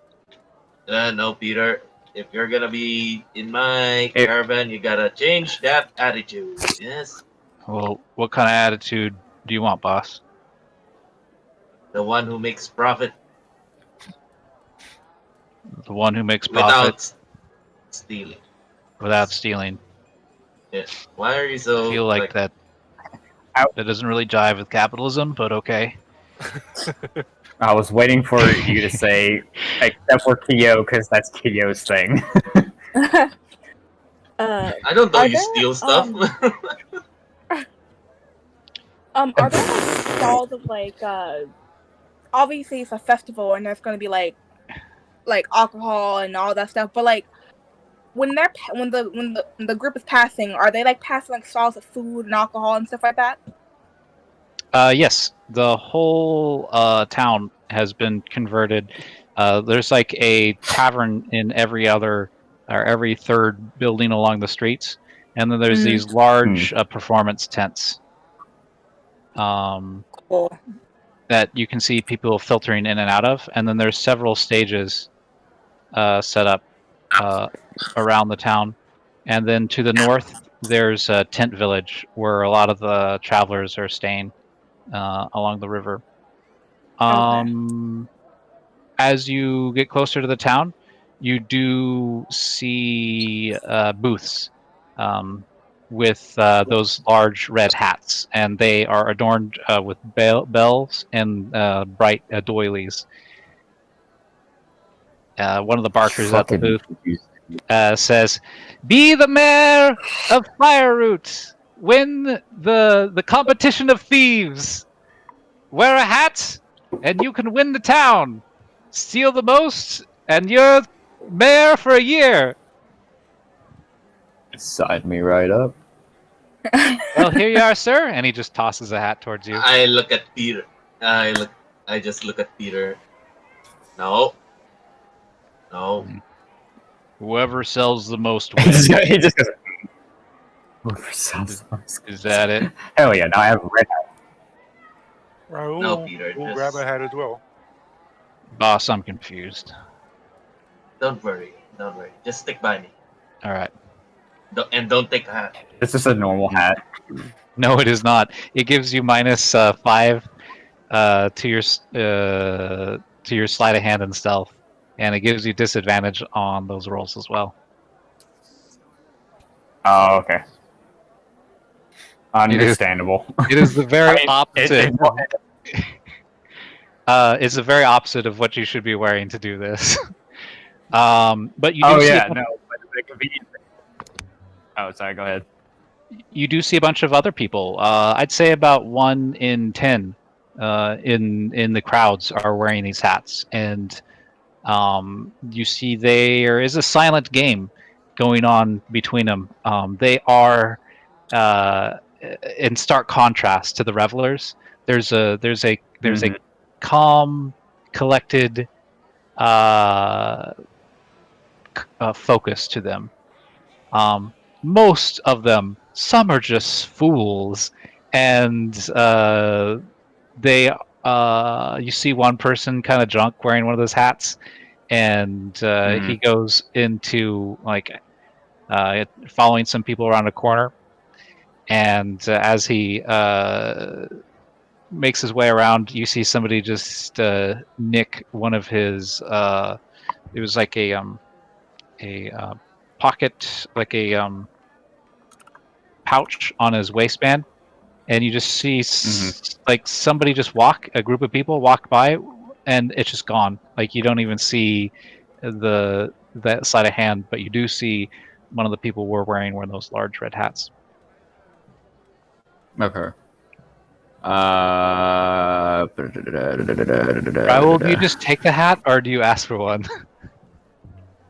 No, Peter. If you're gonna be in my If- caravan, you gotta change that attitude. Yes, Well, what kind of attitude do you want, boss? the one who makes profit The one who makes profit without stealing. without stealing. Yes. Why are you I so feel like that doesn't really jive with capitalism, but okay. I was waiting for you to say, except for Kyo, because that's Kyo's thing. I don't know Are you there, steal stuff. are there like stalls of like obviously it's a festival and there's gonna be like alcohol and all that stuff, but like when the group is passing, are they like passing like stalls of food and alcohol and stuff like that? Yes, the whole town has been converted. There's like a tavern in every other or every third building along the streets, and then there's these large performance tents Cool. that you can see people filtering in and out of, and then there's several stages set up around the town, and then to the north there's a tent village where a lot of the travelers are staying along the river. As you get closer to the town, you do see booths with those large red hats, and they are adorned with bells and bright doilies. One of the barkers at the booth says, "Be the mayor of Fireroot. Win the competition of thieves. Wear a hat, and you can win the town. Steal the most, and you're mayor for a year." Sign me right up. Well, here you are, sir. And he just tosses a hat towards you. I look at Peter. I just look at Peter. No. No. Whoever sells the most he wins. just goes, Is that it? Hell yeah! Now I have red hat. Raul No, Peter, will just grab a hat as well. Boss, I'm confused. don't worry. Don't worry. Just stick by me. All right. Don't take a hat. It's just a normal hat. No, it is not. It gives you minus 5 to your sleight of hand and stealth, and it gives you disadvantage on those rolls as well. Oh, okay. Understandable. It is the very I mean, opposite. It's the very opposite of what you should be wearing to do this. But you do Oh see yeah, no. But the convenient thing. Oh, sorry. Go ahead. you do see a bunch of other people. I'd say about 1 in 10 in the crowds are wearing these hats, and you see there is a silent game going on between them. They are in stark contrast to the revelers. There's a calm, collected focus to them. Most of them, some are just fools, and they you see one person kind of drunk wearing one of those hats, and he goes into like following some people around a corner, and as he makes his way around, you see somebody just nick one of his it was like a pocket, like a pouch on his waistband, and you just see like somebody just a group of people walk by, and it's just gone. Like you don't even see that sleight of hand, but you do see one of the people were wearing one of those large red hats. Okay. Raul, do you just take the hat, or do you ask for one?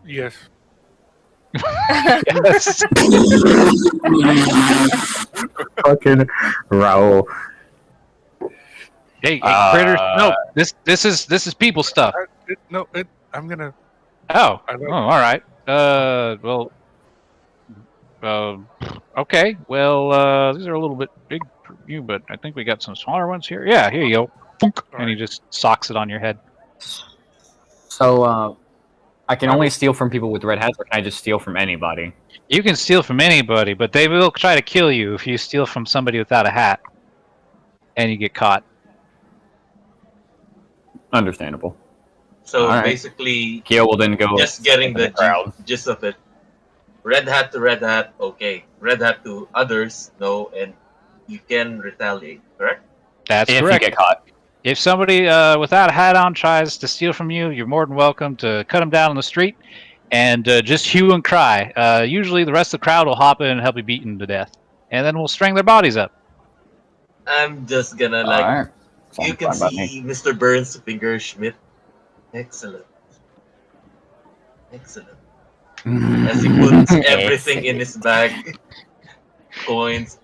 Yes. Yes. Fucking Raul. Hey, critters! No, this is people stuff. I'm gonna. Oh, I don't- all right. Well, okay. Well, these are a little bit big for you, but I think we got some smaller ones here. Yeah, here you go. Funk, and he just socks it on your head. So, I can only steal from people with red hats, or can I just steal from anybody? You can steal from anybody, but they will try to kill you if you steal from somebody without a hat, and you get caught. Understandable. So All right. basically, Kyo will then go just getting into the crowd. gist of it. Red hat to red hat, okay. Red hat to others, no, and you can retaliate, correct? That's If correct. you get caught. If somebody without a hat on tries to steal from you, you're more than welcome to cut them down on the street and just hue and cry. Usually, the rest of the crowd will hop in and help you beat them to death, and then we'll string their bodies up. I'm just gonna All like right. you Sounds can fine by me. see Mr. Burns' finger Schmidt. Excellent. Excellent. As he puts everything in his bag, coins,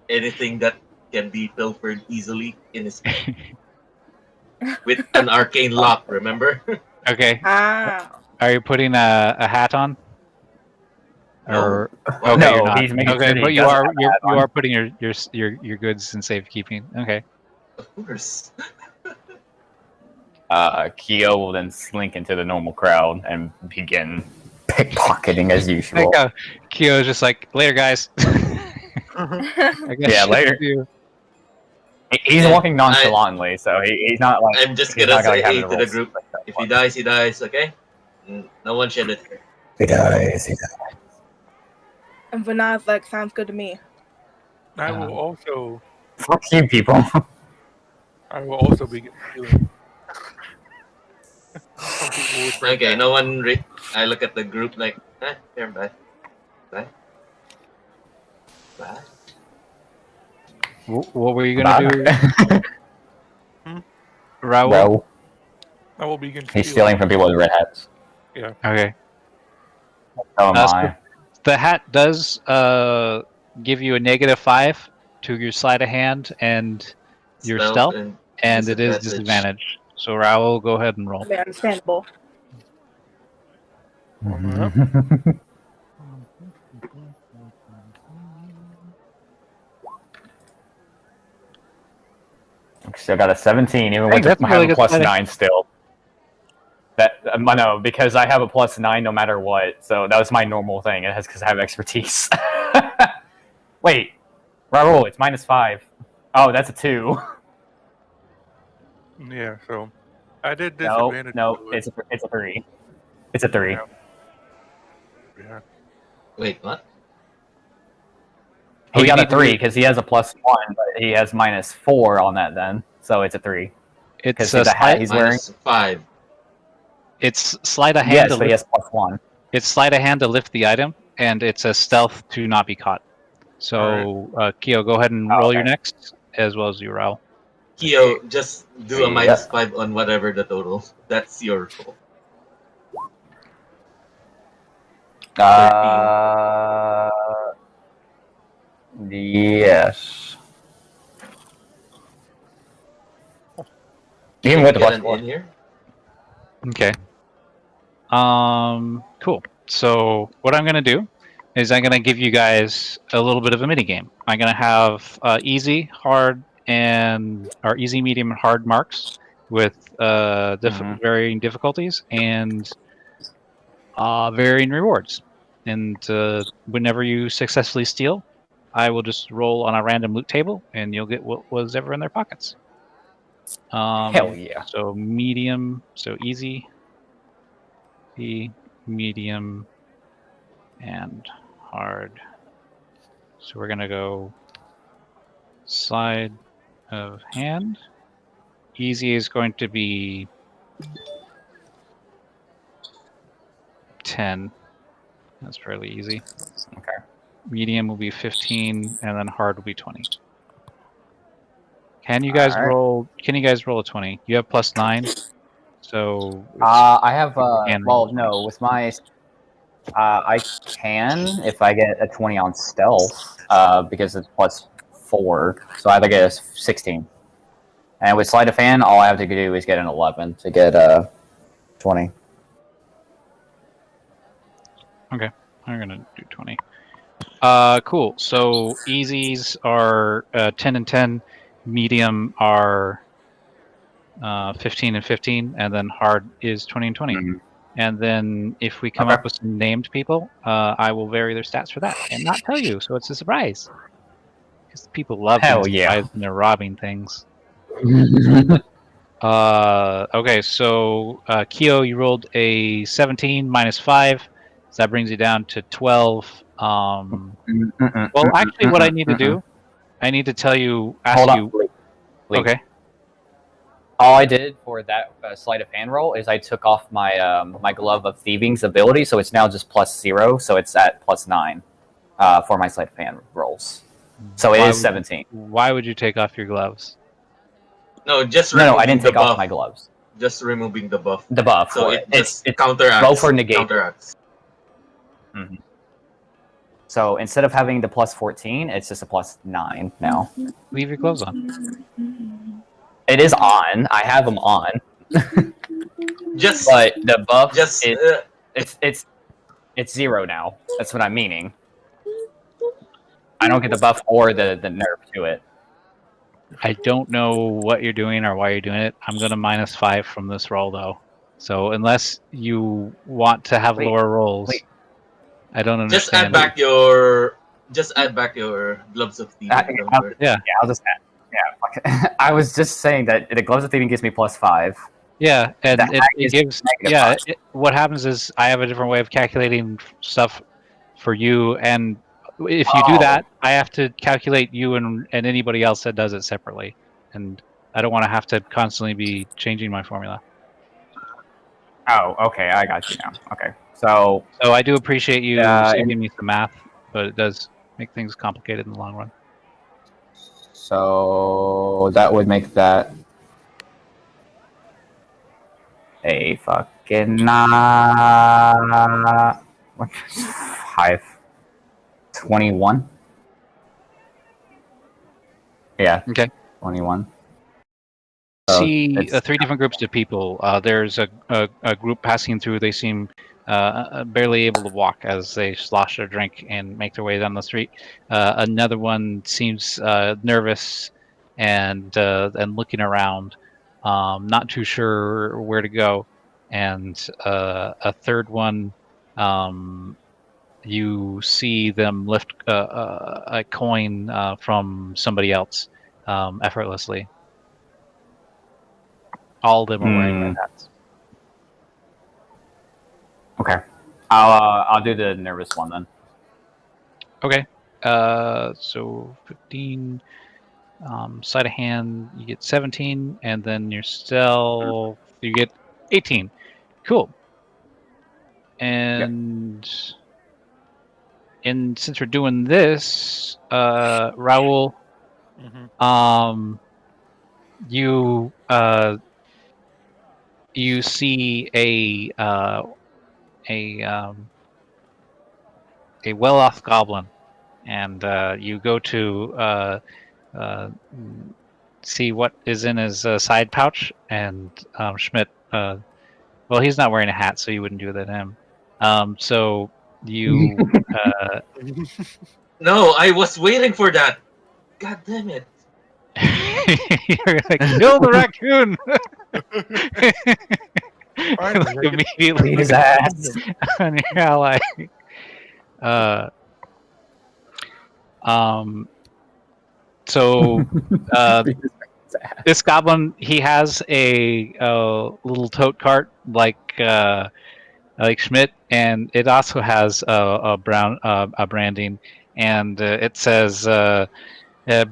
anything that can be pilfered easily in his bag. With an arcane lock, remember? Okay. Ah. Are you putting a hat on? No. Or Why okay, No, you're not. he's making Okay, sure that but he you doesn't are have a hat you on. are putting your goods in safekeeping. Okay. Of course. Kyo will then slink into the normal crowd and begin pickpocketing as usual. Like Kyo's just like later, guys. I guess Yeah, later. you. He's Yeah, walking nonchalantly, so he's not like. I'm just he's gonna not say like having hey to to roll the group. like that. If he dies, he dies, okay? No one shed a tear. He dies. And Vanad's like, sounds good to me. I will also. Fuck you, people. I will also begin stealing. From people with red Okay, hats. no one. I look at the group like, here, bye. Bye. Bye. What were you gonna do, Raul? Well, I will begin he's stealing from people with red hats. Yeah. Okay. Oh So my. the hat does give you a -5 to your sleight of hand and your stealth, and it is disadvantage. So Raul, go ahead and roll. Very understandable. Still got a 17, even Hey, with that's a really having good plus sleight of- 9 still. That I know because I have a plus 9 no matter what. So that was my normal thing. It has because I have expertise. Wait, Raul, it's -5. Oh, that's a 2. Yeah, so I did No, disadvantage. no, to it. it's a 3. It's a 3. Yeah. Wait, what? Oh, He you got a need to 3 do- because he has a plus 1, but he has -4 on that then. So it's a 3. It's Because a the hat sleight. he's wearing. -5. It's sleight of hand Yes, to but he lift. has plus 1. It's sleight of hand to lift the item, and it's a stealth to not be caught. So, Kyo, go ahead and Oh, roll your okay. next, as well as you, Raul. Kyo, just do a Yep. -5 on whatever the total. That's your roll. 13. Yes. Even Can with you the get plus an 4. in here? Okay. Cool. So what I'm gonna do is I'm gonna give you guys a little bit of a mini game. I'm gonna have easy, hard, or easy, medium, and hard marks with Mhm. varying difficulties and varying rewards. And whenever you successfully steal, I will just roll on a random loot table, and you'll get what was ever in their pockets. Hell yeah. So medium, so easy, medium, and hard. So we're gonna go sleight of hand. Easy is going to be 10. That's fairly easy. Okay. Medium will be 15, and then hard will be 20. Can you guys Alright. roll? Can you guys roll a 20? You have plus 9, so it's, I have can roll well, a 20. no, with my I can if I get a 20 on stealth, because it's plus 4, so I have to get a 16. And with sleight of hand, all I have to do is get an 11 to get 20. Okay, I'm gonna do 20. Cool. So easies are 10 and 10, medium are 15 and 15, and then hard is 20 and 20. Mhm. And then if we come Okay. up with some named people, I will vary their stats for that and not tell you, so it's a surprise. Because people love being Hell yeah. surprised when they're robbing things. Okay, so Kyo, you rolled a 17 minus 5, so that brings you down to 12. Well, actually, what I need to do, I need to tell you, Hold ask on. you. Lee. Okay. All I did for that sleight of hand roll is I took off my my glove of thieving's ability, so it's now just +0, so it's at +9 for my sleight of hand rolls. So it is 17. Why would you take off your gloves? No, just No, removing I didn't the take buff. off my gloves. Just removing the buff. The buff So for it it. just It's counteracts. roll for negate. Counteracts. Mhm. So instead of having the +14, it's just a +9 now. Leave your gloves on. It is on. I have them on, Just, but the buff just. it's 0 now. That's what I'm meaning. I don't get the buff or the nerf to it. I don't know what you're doing or why you're doing it. I'm gonna -5 from this roll though. So unless you want to have Wait, lower rolls, wait. Just I don't add understand. back your. Just add back your gloves of thieving number. Yeah, I'll just add. Yeah, fuck it. I was just saying that the gloves of thieving gives me +5. Yeah, and The hack it is gives. -5. Yeah, what happens is I have a different way of calculating stuff for you, and if you do that, I have to calculate you and anybody else that does it separately, and I don't want to have to constantly be changing my formula. Oh, okay, I got you now. Okay, so So I do appreciate you and- saving me some math, but it does make things complicated in the long run. so that would make that a fucking 21. Yeah. Okay. 21. See it's- 3 different groups of people. There's a group passing through. They seem barely able to walk as they slosh their drink and make their way down the street. Another one seems nervous and looking around, not too sure where to go. And a third one, you see them lift a coin from somebody else effortlessly. All of them are wearing red hats. Okay. I'll do the nervous one then. Okay. So 15. Sleight of hand, you get 17, and then yourself, you get 18. Cool. And since we're doing this, Raul, Mm-hmm. you you see a well-off goblin, and you go to see what is in his side pouch, and Schmidt. Well, he's not wearing a hat, so you wouldn't do that to him. So you No, I was waiting for that. God damn it. you're like, kill the raccoon. Finally, Like, I get immediately Beat his ass. on your ally. So Beat his ass. this goblin, he has a little tote cart like Schmidt, and it also has a brown a branding, and it says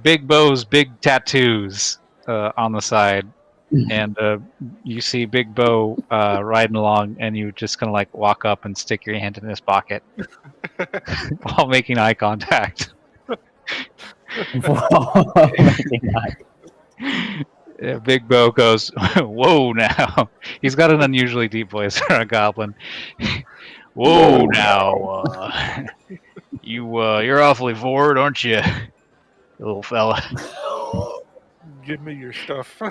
"Big Bo's Big Tattoos" on the side, and you see Big Bo riding along, and you just kind of like walk up and stick your hand in his pocket while making eye contact. Big Bo goes, "Whoa, now!" He's got an unusually deep voice for a goblin. Whoa, now! You're awfully forward, aren't you, little fella? give me your stuff.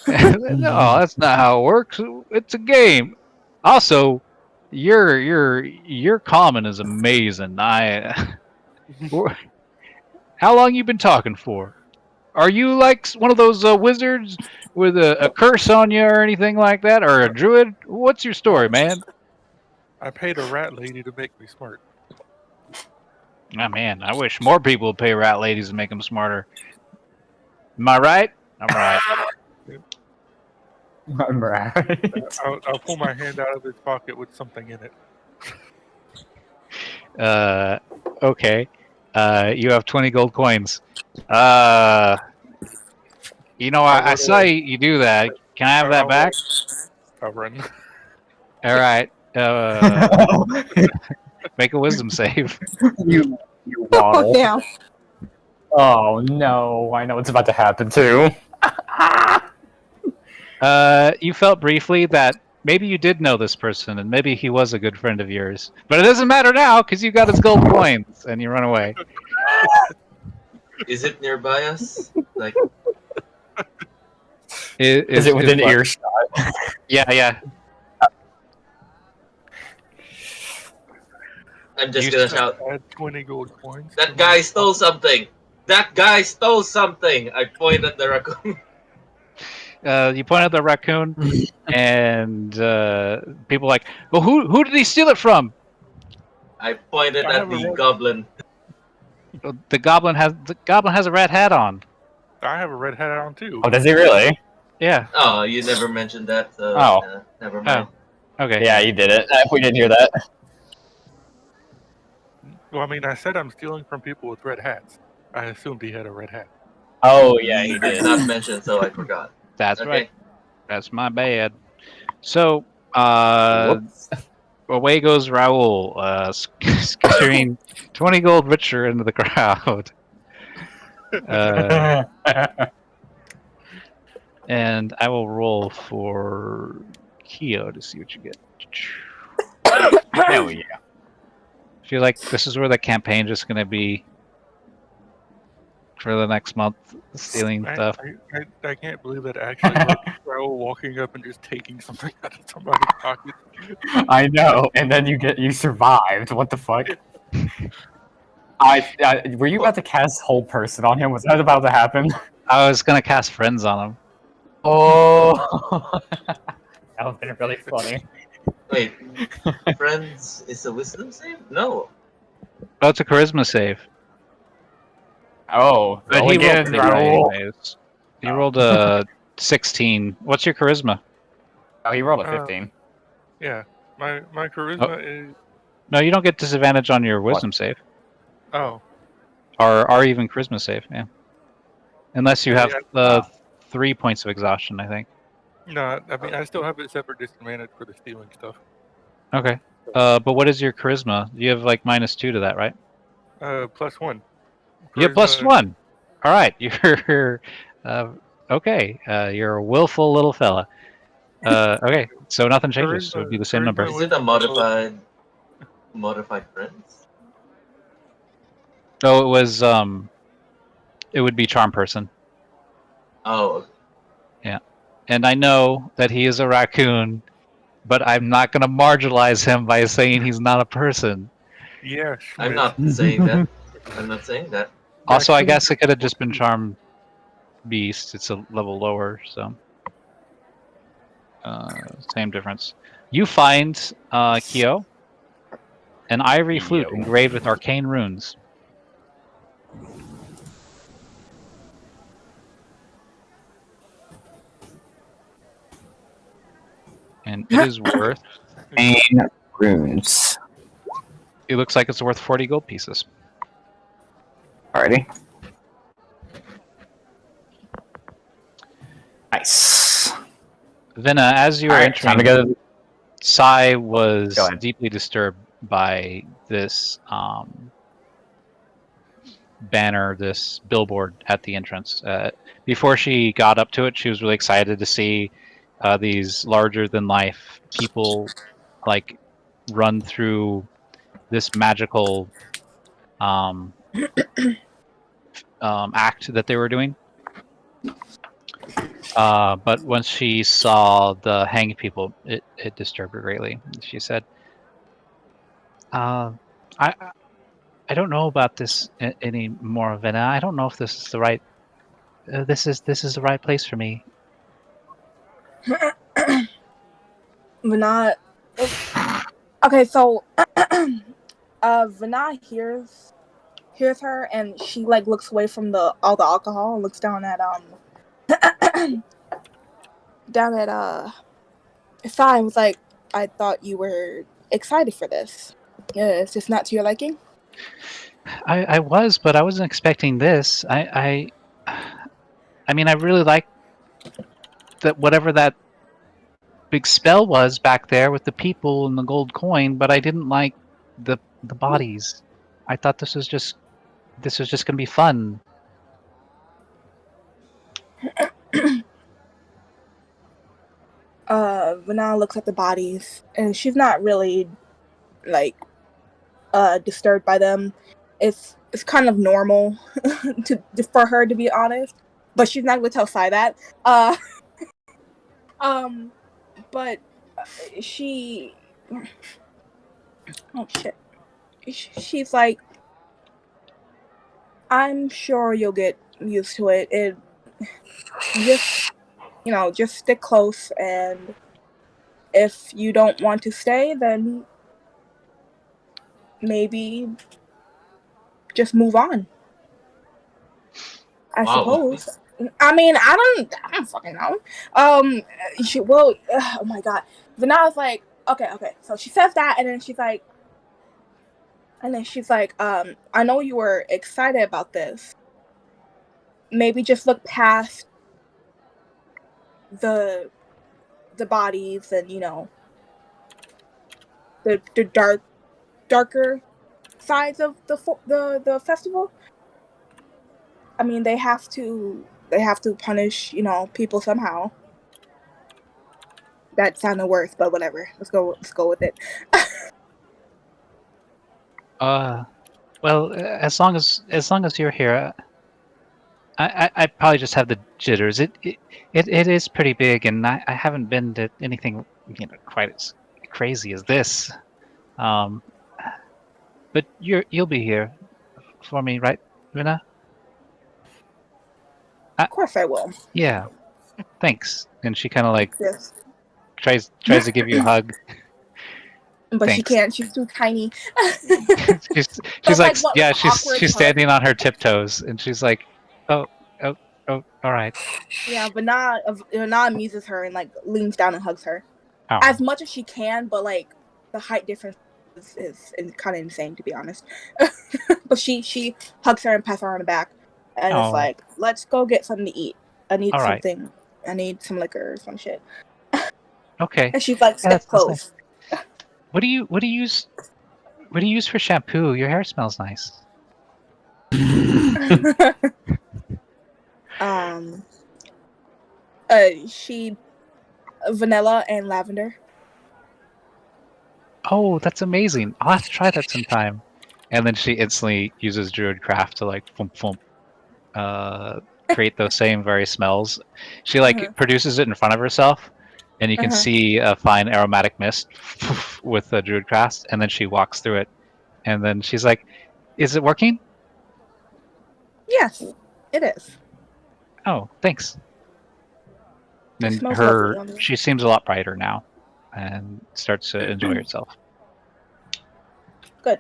No, that's not how it works. It's a game. Also, your common is amazing. How long you been talking for? Are you like one of those wizards with a curse on you or anything like that, or a druid? What's your story, man? I paid a rat lady to make me smart. Oh, man, I wish more people would pay rat ladies and make them smarter. Am I right? I'm right. I'm right. I'll pull my hand out of his pocket with something in it. Okay. You have 20 gold coins. I saw you do that. Can I have that back? I'll run. All right. Make a wisdom save. you Oh, waddle. damn. Oh no, I know what's about to happen too. You felt briefly that maybe you did know this person, and maybe he was a good friend of yours. But it doesn't matter now because you got his gold coins, and you run away. Is it nearby us? Like, Is it within what? earshot? Yeah. I'm just You gonna said- shout, I had 20 gold coins. that guy stole something! That guy stole something! I point at the raccoon. You point out the raccoon, and people are like, well, who did he steal it from? I pointed I at have a the red- goblin. The goblin has a red hat on. I have a red hat on too. Oh, does he really? Yeah. Oh, you never mentioned that, so Oh. never mind. Okay. Yeah, you did it. We didn't hear that. Well, I mean, I said I'm stealing from people with red hats. I assumed he had a red hat. Oh yeah, he You did. did not mention, so I forgot. That's Okay. right. That's my bad. So, Whoops. away goes Raul, scattering 20 gold richer into the crowd. And I will roll for Keo to see what you get. Hell yeah. I feel like this is where the campaign just going to be for the next month, stealing stuff. I can't believe that actually worked. Raul walking up and just taking something out of somebody's pocket. I know, and then you survived. What the fuck? Were you about to cast whole person on him? Was that about to happen? I was gonna cast friends on him. Oh, that would have been really funny. Wait, friends is a wisdom save? No. Oh, it's a charisma save. Oh, But roll he rolled again, pretty high Raul. anyways. He Oh. rolled a 16. What's your charisma? Oh, he rolled a 15. Yeah, my charisma is. No, you don't get disadvantage on your wisdom save. Oh, Or even charisma save, yeah. Unless you I have mean, 3 points of exhaustion, I think. no, I mean I still have it separate disadvantage for the stealing stuff. Okay. But what is your charisma? You have like -2 to that, right? +1. You have Charisma- +1. All right, you're okay. You're a willful little fella. Okay, so nothing changes. So it would be the same number. Is it a modified friends? So it would be charm person. Oh, And I know that he is a raccoon, but I'm not going to marginalize him by saying he's not a person. Yeah, I'm Schmidt. not saying that. I'm not saying that. Also, I Raccoon- guess it could have just been charm beast. It's a level lower, so same difference. You find Kyo, an ivory flute Yo. engraved with arcane runes. And it is worth. And runes. It looks like it's worth 40 gold pieces. Alrighty. Nice. Vina, as you were Alright, time entering, to go. Sai Go was ahead. deeply disturbed by this banner, this billboard at the entrance. Before she got up to it, she was really excited to see these larger-than-life people like run through this magical act that they were doing. But once she saw the hanged people, it disturbed her greatly. She said, "I don't know about this anymore, Vena. I don't know if this is the right this is the right place for me." Vana. Okay, so Vana hears her, and she like looks away from all the alcohol and looks down at Sai and was like, "I thought you were excited for this. It's just not to your liking." I was, but I wasn't expecting this. I mean, I really like that whatever that big spell was back there with the people and the gold coin, but I didn't like the bodies. I thought this was just gonna be fun. Vana looks at the bodies, and she's not really like disturbed by them. It's kind of normal for her, to be honest, but she's not gonna tell Sai that. But she, oh shit, she's like, I'm sure you'll get used to it. It just, just stick close, and if you don't want to stay, then maybe just move on. I wow. suppose. I mean, I don't fucking know. Oh my god. Vana's like, okay. So she says that, and then she's like, I know you were excited about this. Maybe just look past the bodies and the darker sides of the festival. I mean, they have to punish people somehow. That sounded worse, but whatever. Let's go with it. Well, as long as you're here, I probably just have the jitters. It is pretty big, and I haven't been to anything quite as crazy as this. But you'll be here for me, right, Rina? Of course I will. Yeah. Thanks. And she kind of like Yes. tries to give you a hug. But she Thanks. can't. She's too tiny. she's That's like, like what, like yeah, an awkward she's hug. standing on her tiptoes, and she's like, oh, oh, oh, all right. Yeah, but Vana amuses her and like leans down and hugs her Oh, as much as she can. But like the height difference is kind of insane, to be honest. But she hugs her and pats her on the back, and it's oh, like, let's go get something to eat. I need all right. something. I need some liquor or some shit. Okay. And she's like, Yeah, step that sounds nice. close. What do you use for shampoo? Your hair smells nice. She vanilla and lavender. Oh, that's amazing. I'll have to try that sometime. And then she instantly uses Druidcraft to like thump thump, create those same very smells. She like produces it in front of herself, and you can see a fine aromatic mist with the Druidcraft, and then she walks through it, and then she's like, "Is it working?" Yes, it is. Oh, thanks. It And smells lovely on you. she seems a lot brighter now, and starts to enjoy herself. Good.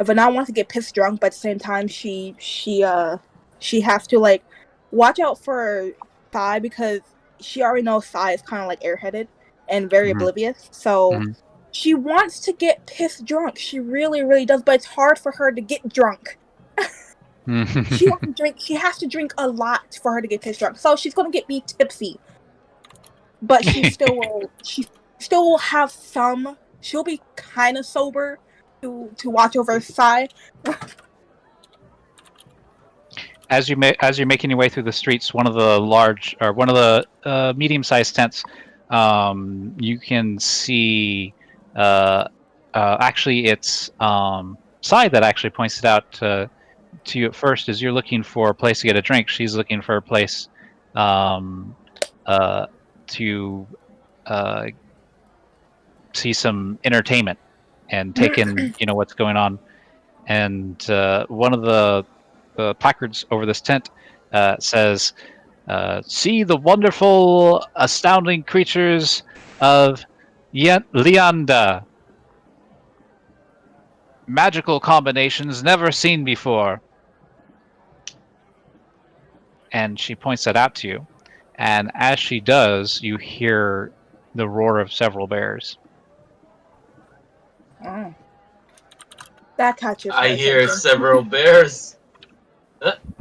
Vana wants to get pissed drunk, but at the same time, she has to like watch out for Sai because she already knows Sai is kind of like airheaded and very Mhm. oblivious. So Mhm. she wants to get pissed drunk. She really, really does, but it's hard for her to get drunk. She wants to drink. She has to drink a lot for her to get pissed drunk. So she's gonna be tipsy, but she still will. She still will have some. She'll be kind of sober to watch over Sai. As you're making your way through the streets, one of the medium-sized tents, you can see. Actually, it's Sai that actually points it out to you at first. As you're looking for a place to get a drink, she's looking for a place um, to see some entertainment and take in what's going on. And one of the placards over this tent says, "See the wonderful, astounding creatures of Leanda. Magical combinations never seen before." And she points that out to you. And as she does, you hear the roar of several bears. Oh. That catches her I hear attention. several bears.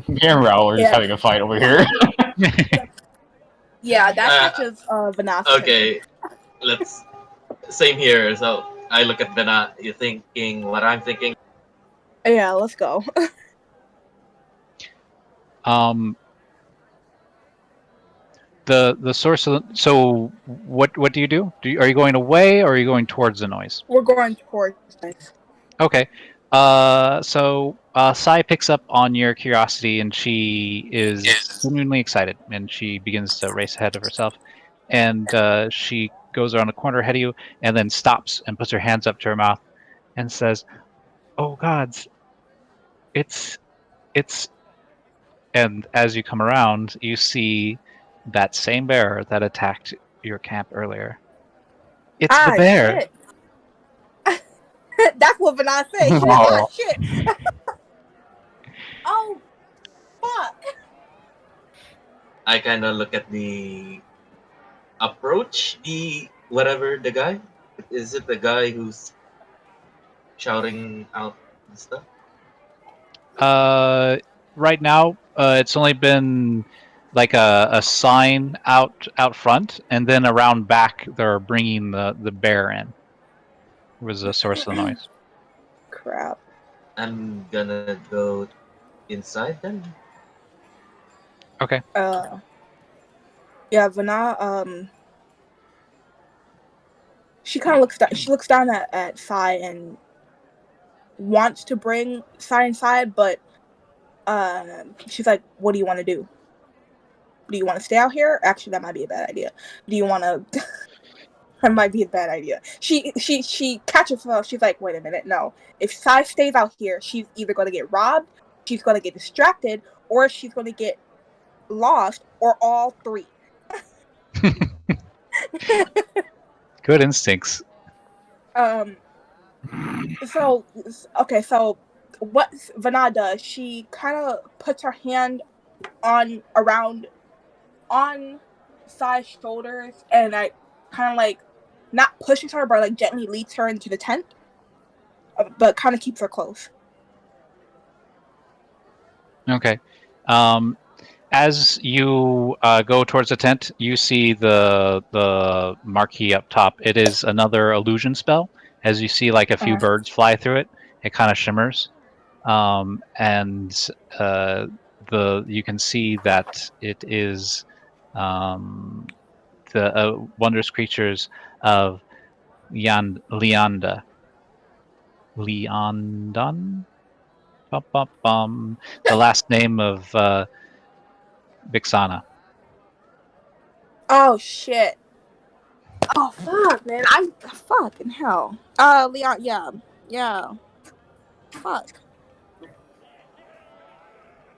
Me and Raul are just having a fight over here. Yeah, that catches Vana's Okay, let's. Same here. So I look at Bena. You thinking what I'm thinking? Yeah, let's go. The source of so what do you do? Are you going away or are you going towards the noise? We're going towards this. Okay. So Sai picks up on your curiosity and she is genuinely excited and she begins to race ahead of herself. And she goes around a corner ahead of you and then stops and puts her hands up to her mouth and says, "Oh gods, it's." And as you come around, you see that same bear that attacked your camp earlier. It's the bear. Shit. That's what Vana said. She said, Oh. shit. Oh, fuck. I kind of look at the approach. The guy. Is it the guy who's shouting out the stuff? Right now, it's only been like a sign out front, and then around back, they're bringing the bear in. Was the source of the noise. Crap. I'm gonna go inside then. Okay. Yeah, Vana, she kind of looks down at Sai and wants to bring Sai inside, but she's like, what do you want to do? Do you want to stay out here? Actually, that might be a bad idea. Do you want to That might be a bad idea. She catches herself. She's like, wait a minute, no. If Sai stays out here, she's either going to get robbed, she's going to get distracted, or she's going to get lost, or all three. Good instincts. So okay, so what Vana does, she kind of puts her hand around on Sai's shoulders and like kind of like not pushes her but like gently leads her into the tent, but kind of keeps her close. Okay. As you go towards the tent, you see the marquee up top. It is another illusion spell. As you see, like a few birds fly through it, it kind of shimmers, and you can see that it is the wondrous creatures of Leondan. Bum, bum, bum. The last name of Vixana. Oh shit. Oh fuck, man. I fucking hell. Leon, yeah. Fuck.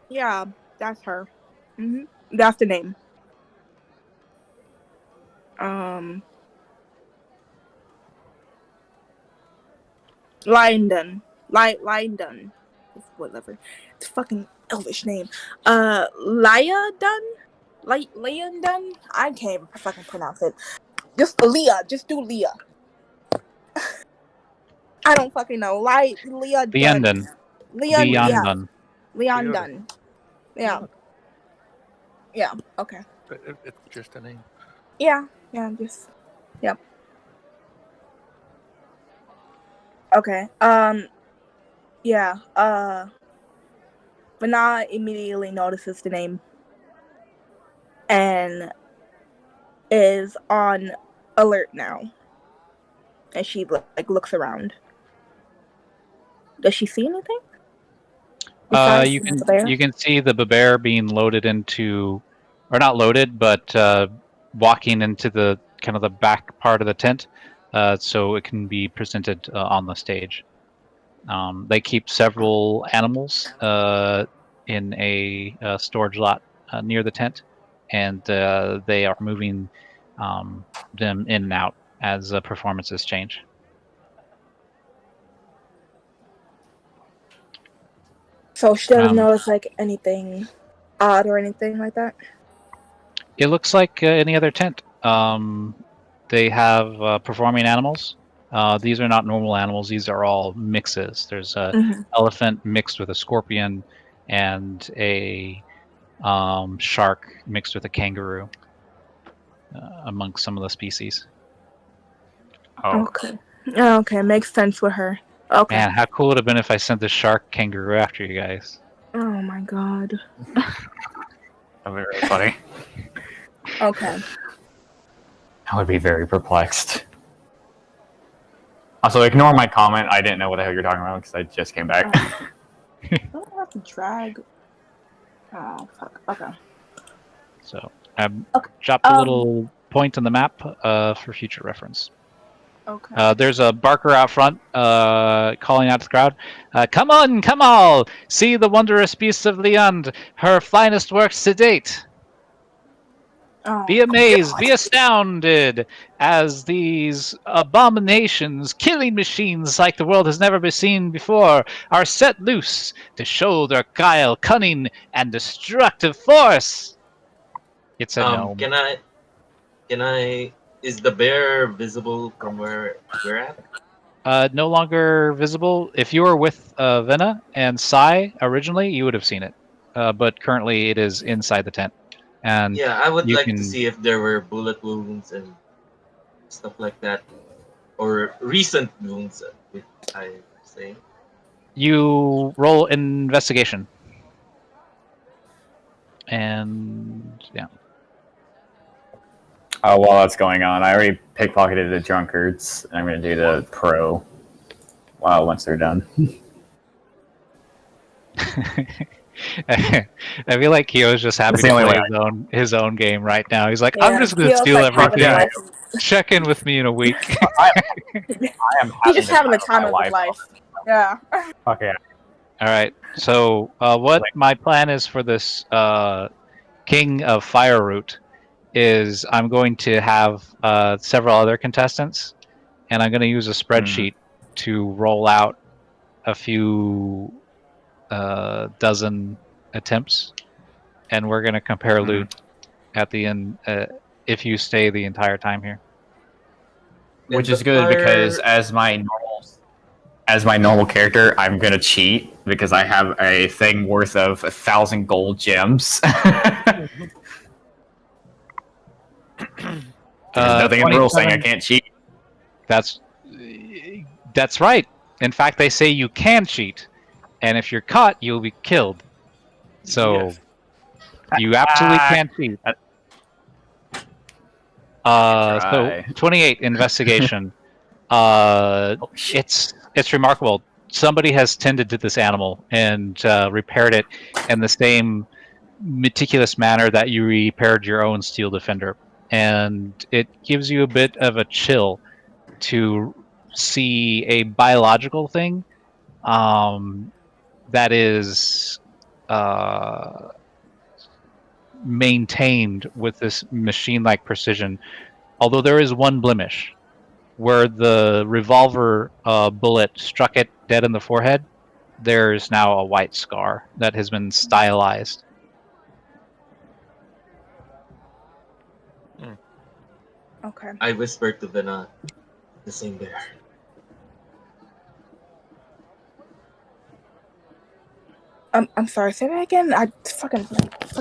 Yeah, that's her. That's the name. Lyndon. Lyndon. Whatever. It's a fucking elvish name. Lyndon? Lyndon? I can't even fucking pronounce it. Just Leah. Just do Leah. I don't fucking know. Leah Dunn. Leon, yeah. Leon Dunn. Yeah. Yeah, okay. It's just a name. Yeah, just... Yep. Okay, yeah, Vana immediately notices the name and is on alert now. And she like looks around. Does she see anything? You can see the bear being loaded into, or not loaded, but walking into the kind of the back part of the tent, so it can be presented on the stage. They keep several animals in a storage lot near the tent, and they are moving them in and out as performances change. So she doesn't notice like anything odd or anything like that? It looks like any other tent. They have performing animals. These are not normal animals. These are all mixes. There's an elephant mixed with a scorpion and a shark mixed with a kangaroo amongst some of the species. Oh. Okay, makes sense with her. Okay. Man, how cool would it have been if I sent the shark kangaroo after you guys? Oh my god. That'd be really funny. Okay. I would be very perplexed. Also, ignore my comment. I didn't know what the hell you're talking about because I just came back. I don't have to drag. Oh, fuck. Okay. So I dropped a little point on the map for future reference. Okay. There's a barker out front calling out to the crowd. Come on, come all! See the wondrous beasts of Leond, her finest works to date. Be amazed, be astounded, as these abominations, killing machines like the world has never seen before, are set loose to show their guile, cunning, and destructive force. It's a gnome. Can I? Is the bear visible from where we're at? No longer visible. If you were with Vena and Sai originally, you would have seen it. But currently, it is inside the tent. And yeah, I would like to see if there were bullet wounds and stuff like that, or recent wounds, I say. You roll investigation. And yeah. While that's going on, I already pickpocketed the drunkards, and I'm going to do the pro once they're done. I feel like Kyo's just happy That's the to only play way his own game right now. He's like, I'm Yeah, just gonna Keo's steal like having the everything. life. Check in with me in a week. I am He's having just having the time my of his life. Yeah. Fuck yeah. All right. So, what my plan is for this King of Fire Root is I'm going to have several other contestants, and I'm going to use a spreadsheet to roll out a few dozen attempts, and we're going to compare loot at the end if you stay the entire time here. Which And the is good because fire- as my normal character, I'm gonna cheat because I have a thing worth of 1,000 gold gems. There's nothing in the rule saying I 27 can't cheat. That's right. In fact, they say you can cheat, and if you're caught, you'll be killed. So Yes. you absolutely can cheat. So Try. 28 investigation. Oh, shit. It's remarkable. Somebody has tended to this animal and repaired it in the same meticulous manner that you repaired your own Steel Defender, and it gives you a bit of a chill to see a biological thing that is maintained with this machine-like precision. Although there is one blemish, where the revolver bullet struck it dead in the forehead, there's now a white scar that has been stylized. Okay. I whispered to Vena, the same bear. I'm sorry. Say that again. I fucking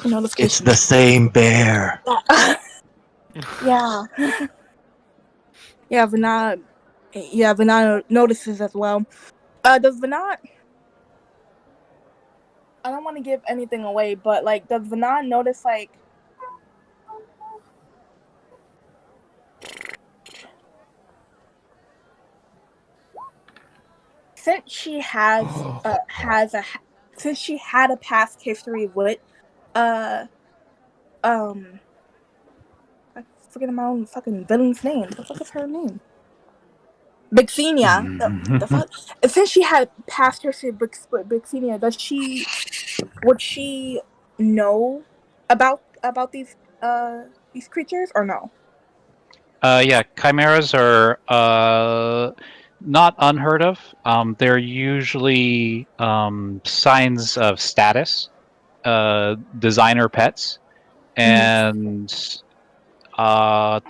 notification. It's the same bear. Yeah. Yeah, Vana. Yeah, Vana notices as well. Does Vana? I don't want to give anything away, but like, does Vana notice like? Since she since she had a past history with uh um I forget my own fucking villain's name. The fuck is her name? Bixenia. The fuck? Since she had past history with Bixenia, would she know about these creatures or no? Yeah, chimeras are not unheard of. They're usually signs of status, designer pets, and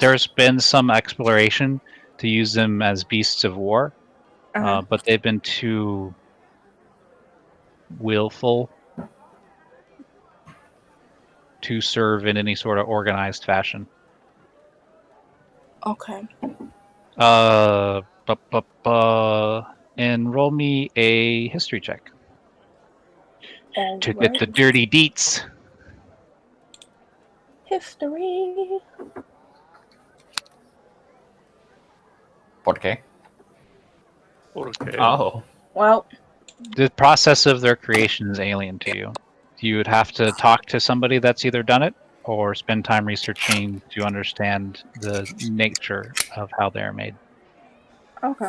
there's been some exploration to use them as beasts of war, but they've been too willful to serve in any sort of organized fashion. Okay. And roll me a history check to get Alright. the dirty deets. History. ¿Por qué? Okay. Oh. Well, The process of their creation is alien to you. You would have to talk to somebody that's either done it or spend time researching to understand the nature of how they're made. okay.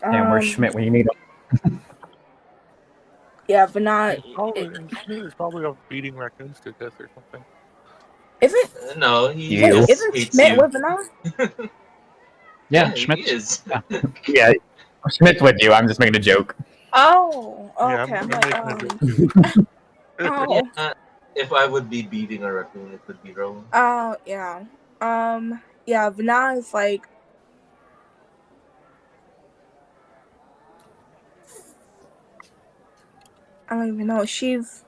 Damn, where's Schmidt when you need him? Yeah, Vana. And Schmidt is probably off beating raccoons to death or something. Isn't No, he You. just isn't hates Schmidt you. with Vana? Yeah, Schmitz. he is. Yeah. Yeah, Schmidt's with you. I'm just making a joke. Oh, Yeah, okay. I'm I'm like, making a joke too. oh, If I would be beating a raccoon, it would be Rowan. oh, yeah. Yeah, Vana is like, I don't even know. She's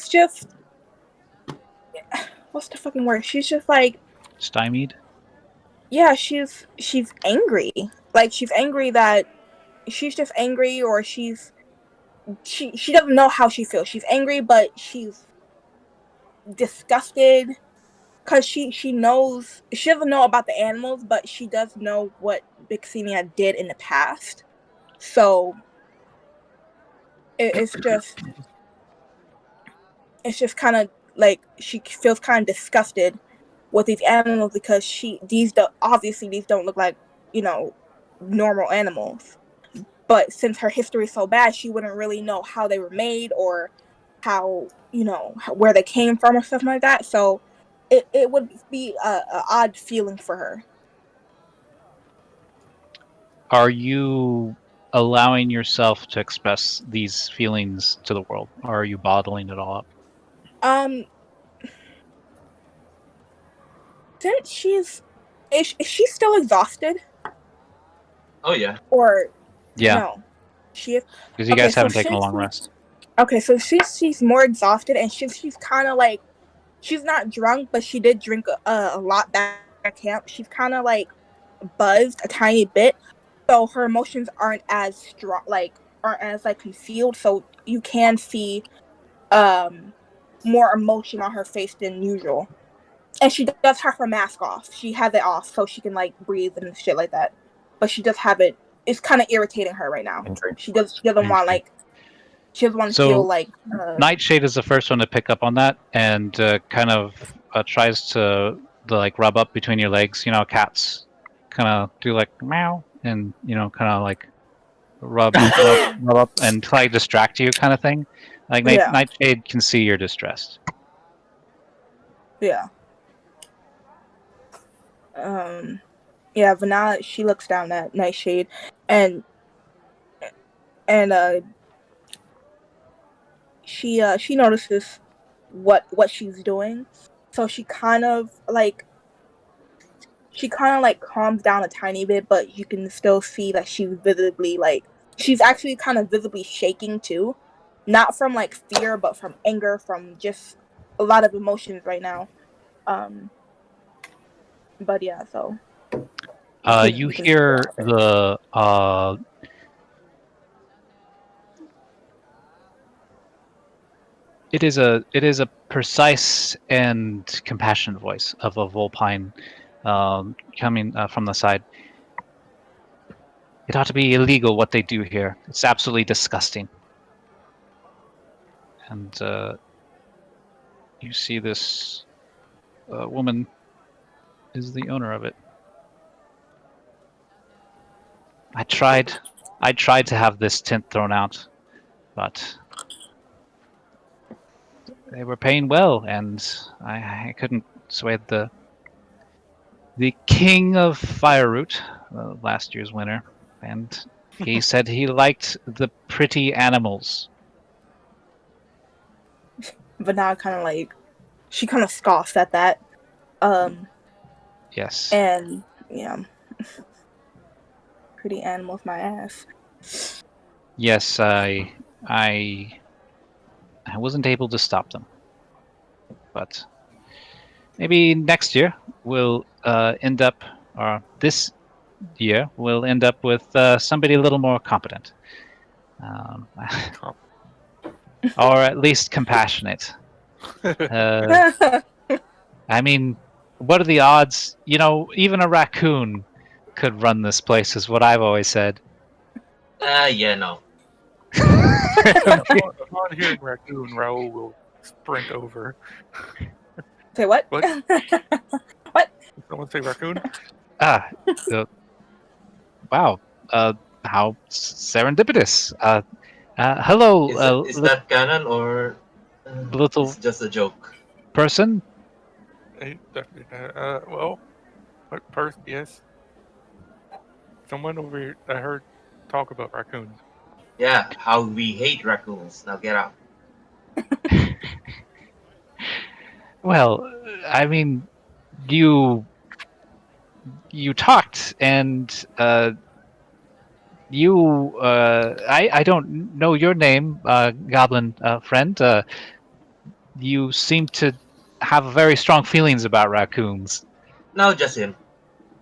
just, what's the fucking word? She's just like, Stymied? yeah, she's angry. Like she's angry that she's just angry, or she doesn't know how she feels. She's angry, but she's disgusted, because she knows, she doesn't know about the animals, but she does know what Bixenia did in the past. So it's kind of like she feels kind of disgusted with these animals because obviously these don't look like, normal animals. But since her history is so bad, she wouldn't really know how they were made or how, where they came from or stuff like that. So it would be a odd feeling for her. Are you allowing yourself to express these feelings to the world, or are you bottling it all up? Um, since is she still exhausted Oh yeah. or Yeah, no? She is. because you Okay, guys so haven't taken a long rest. she's more exhausted, and she's kind of like, she's not drunk, but she did drink a lot back at camp. She's kind of like buzzed a tiny bit, so her emotions aren't as strong, aren't as like concealed. So you can see um more emotion on her face than usual. And she does have her mask off. She has it off so she can like breathe and shit like that. But she does have it. It's kind of irritating her right now. And drink. She doesn't want Okay. she doesn't want to So, feel like Nightshade is the first one to pick up on that and kind of tries to like rub up between your legs. You know, cats kind of do like meow and kind of like rub up and try to distract you, kind of thing. Like yeah. Nightshade can see you're distressed. Yeah. Yeah, Vanilla, she looks down at Nightshade and and she notices what she's doing. So she kind of like calms down a tiny bit, but you can still see that she's actually kind of visibly shaking too. Not from like fear, but from anger, from just a lot of emotions right now. Um but yeah, so You you can see hear that. the it is a precise and compassionate voice of a Volpine coming from the side. It ought to be illegal what they do here. It's absolutely disgusting. And you see this woman is the owner of it. I tried to have this tent thrown out, but they were paying well, and I couldn't sway the king of Fireroot, last year's winner, and he said he liked the pretty animals. Vanilla she kind of scoffs at that. Yes. And yeah, pretty animals, my ass. Yes, I wasn't able to stop them, but maybe next year we'll end up, or this year we'll end up with somebody a little more competent, um, or at least compassionate. I mean, what are the odds? Even a raccoon could run this place, is what I've always said. Yeah, no. Upon hearing raccoon, Raoul will sprint over. Say what? What? What? Did someone say raccoon? Ah, wow. How serendipitous. Hello, Is that canon or little it's just a joke? person. Hey, definitely. Well, first, yes. Someone over here I heard talk about raccoons. Yeah, how we hate raccoons. Now get out. Well, I mean, you talked, and I don't know your name, goblin friend. You seem to have very strong feelings about raccoons. No, just him.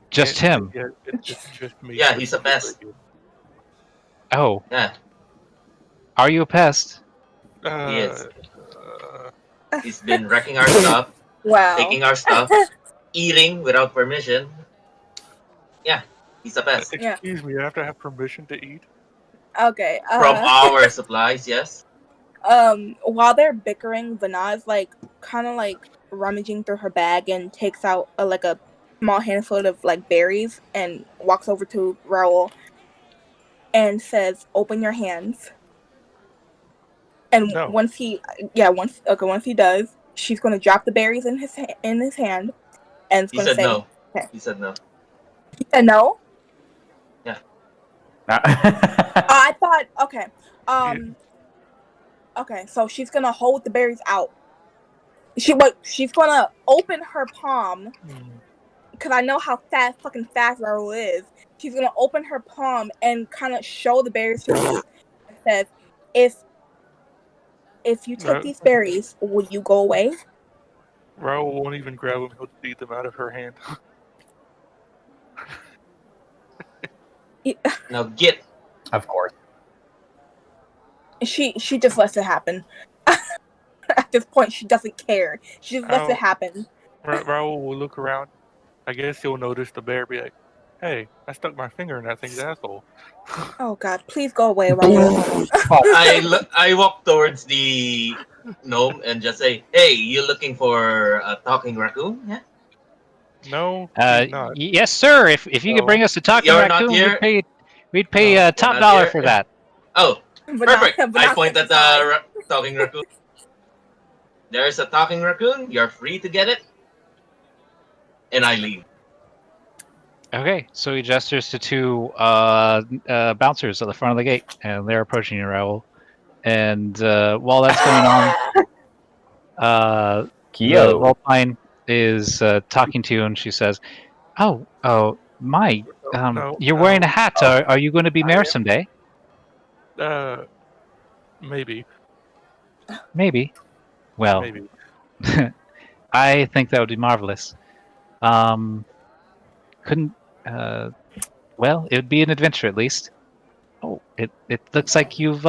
Just him. Yeah, it's just me. Yeah, For he's a the pest. radio. Oh, Yeah, are you a pest? he is. Uh, He's been wrecking our stuff. Wow. taking our stuff, eating without permission. Yeah, he's the best. Yeah. Excuse me, I have to have permission to eat. Okay. From our supplies, yes. While they're bickering, Vanna's like kind of like rummaging through her bag and takes out like a small handful of like berries and walks over to Raoul and says, "Open your hands." And No. once he does, she's gonna drop the berries in his hand and it's He gonna said say, no. "Okay." He said no. He said no. I thought okay. Okay, so she's gonna hold the berries out. She's gonna open her palm Mm, because I know how fucking fast Raoul is. She's gonna open her palm and kind of show the berries to him and says, "If you take no, these berries, will you go away?" Raoul won't even grab them. He'll just eat them out of her hand. Now get. Of course. She just lets it happen. At this point, she doesn't care. She just lets it Raoul, happen. Raoul will look around. I guess he'll notice the bear be like, hey, I stuck my finger in that thing's asshole. Oh God, please go away, Raoul. Fuck. I walk towards the gnome and just say, "Hey, you looking for a talking raccoon? Yeah. No, he's not. Yes, sir. If you could bring No. us a talking You're not raccoon, here. we'd pay No. top Not dollar here. for that. Oh, But perfect. not I point at aside. the talking raccoon. There's a talking raccoon. You're free to get it." And I leave. Okay, so he gestures to two bouncers at the front of the gate, and they're approaching you, Raoul. And while that's going on, the Kyo. Volpine is talking to you, and she says, "Oh, my! No. You're wearing a hat. Oh. Are you going to be I mayor am. someday? Maybe. Maybe. Well, Maybe. I think that would be marvelous. Couldn't. Uh, well, it would be an adventure at least. Oh, it looks like you've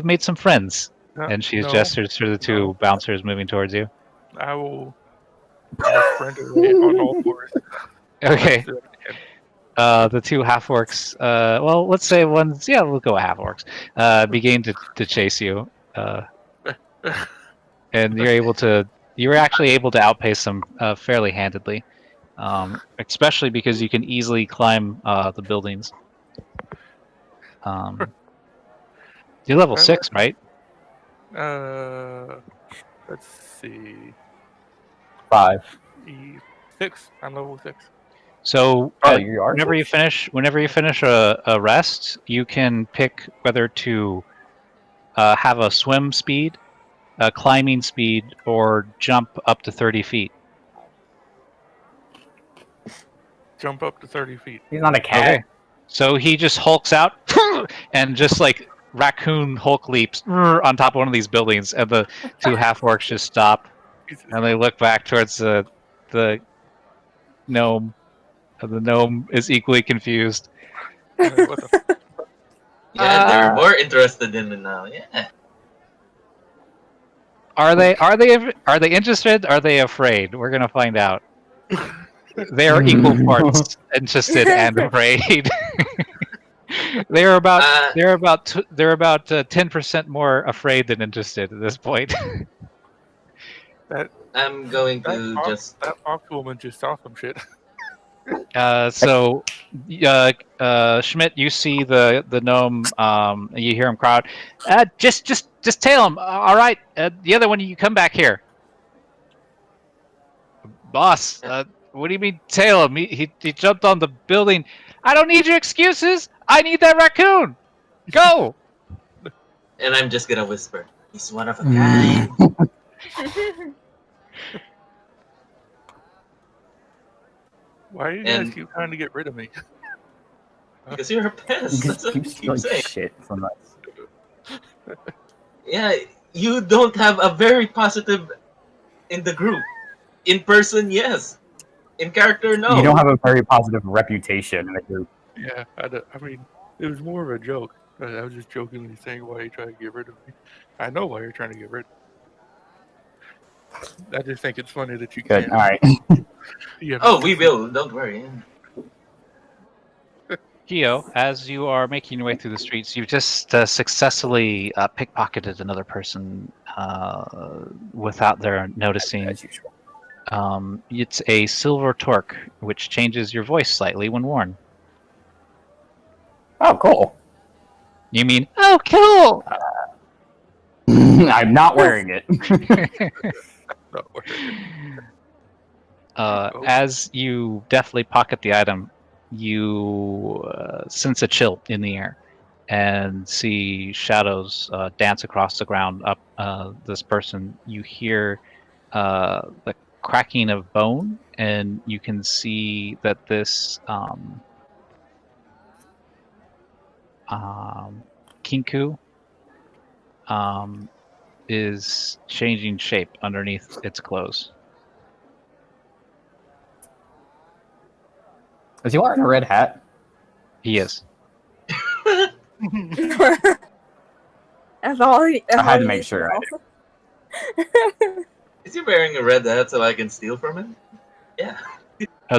made some friends." And she No. gestures to the two No. bouncers moving towards you. I will sprint away on all fours. Okay. Do it again. The two half orcs. Well, let's say one's. Yeah, we'll go half orcs. Begin to chase you, and You're actually able to outpace them fairly handedly, especially because you can easily climb the buildings. You're level Right, 6, right? let's see. 5. 6. I'm level 6. So Oh, you are whenever you finish a rest, you can pick whether to have a swim speed, a climbing speed, or jump up to 30 feet. Jump up to 30 feet. He's not a cat. Okay. So he just hulks out and just like raccoon Hulk leaps on top of one of these buildings, and the two half orcs just stop Jesus. and they look back towards the gnome. And the gnome is equally confused. What the Yeah, they're more interested in it now. Yeah. Are they interested? Are they afraid? We're gonna find out. They are equal parts interested and afraid. they're about Uh, they're about 10% more afraid than interested at this point. I'm going to just. that fox woman just saw some shit. So, Schmidt, you see the gnome. You hear him cry out, just tail him. All right, the other one, you come back here, boss. What do you mean tail him? He jumped on the building. I don't need your excuses. I need that raccoon. Go. And I'm just gonna whisper, "He's one of a kind." Why do you guys And keep trying to get rid of me? because you're a pest. That's what Keep you keep stealing saying. shit from us. Yeah, you don't have a very positive in the group. In person, yes. In character, no. You don't have a very positive reputation in the group. Yeah, I mean, it was more of a joke. I was just jokingly saying why you trying to get rid of me. I know why you're trying to get rid of I just think it's funny that you Good. can't. All right. You haven't Oh, we succeeded. will. Don't worry. Gio, as you are making your way through the streets, you've just successfully pickpocketed another person without their noticing. As usual. It's a silver torque, which changes your voice slightly when worn. Oh, cool. You mean, oh, cool! I'm not wearing it. Not worried. As you deftly pocket the item, you sense a chill in the air and see shadows dance across the ground up this person. You hear the cracking of bone, and you can see that this kinku is changing shape underneath its clothes. Is he wearing a red hat? He is. That's all. I had to make sure. Is he wearing a red hat so I can steal from him? Yeah.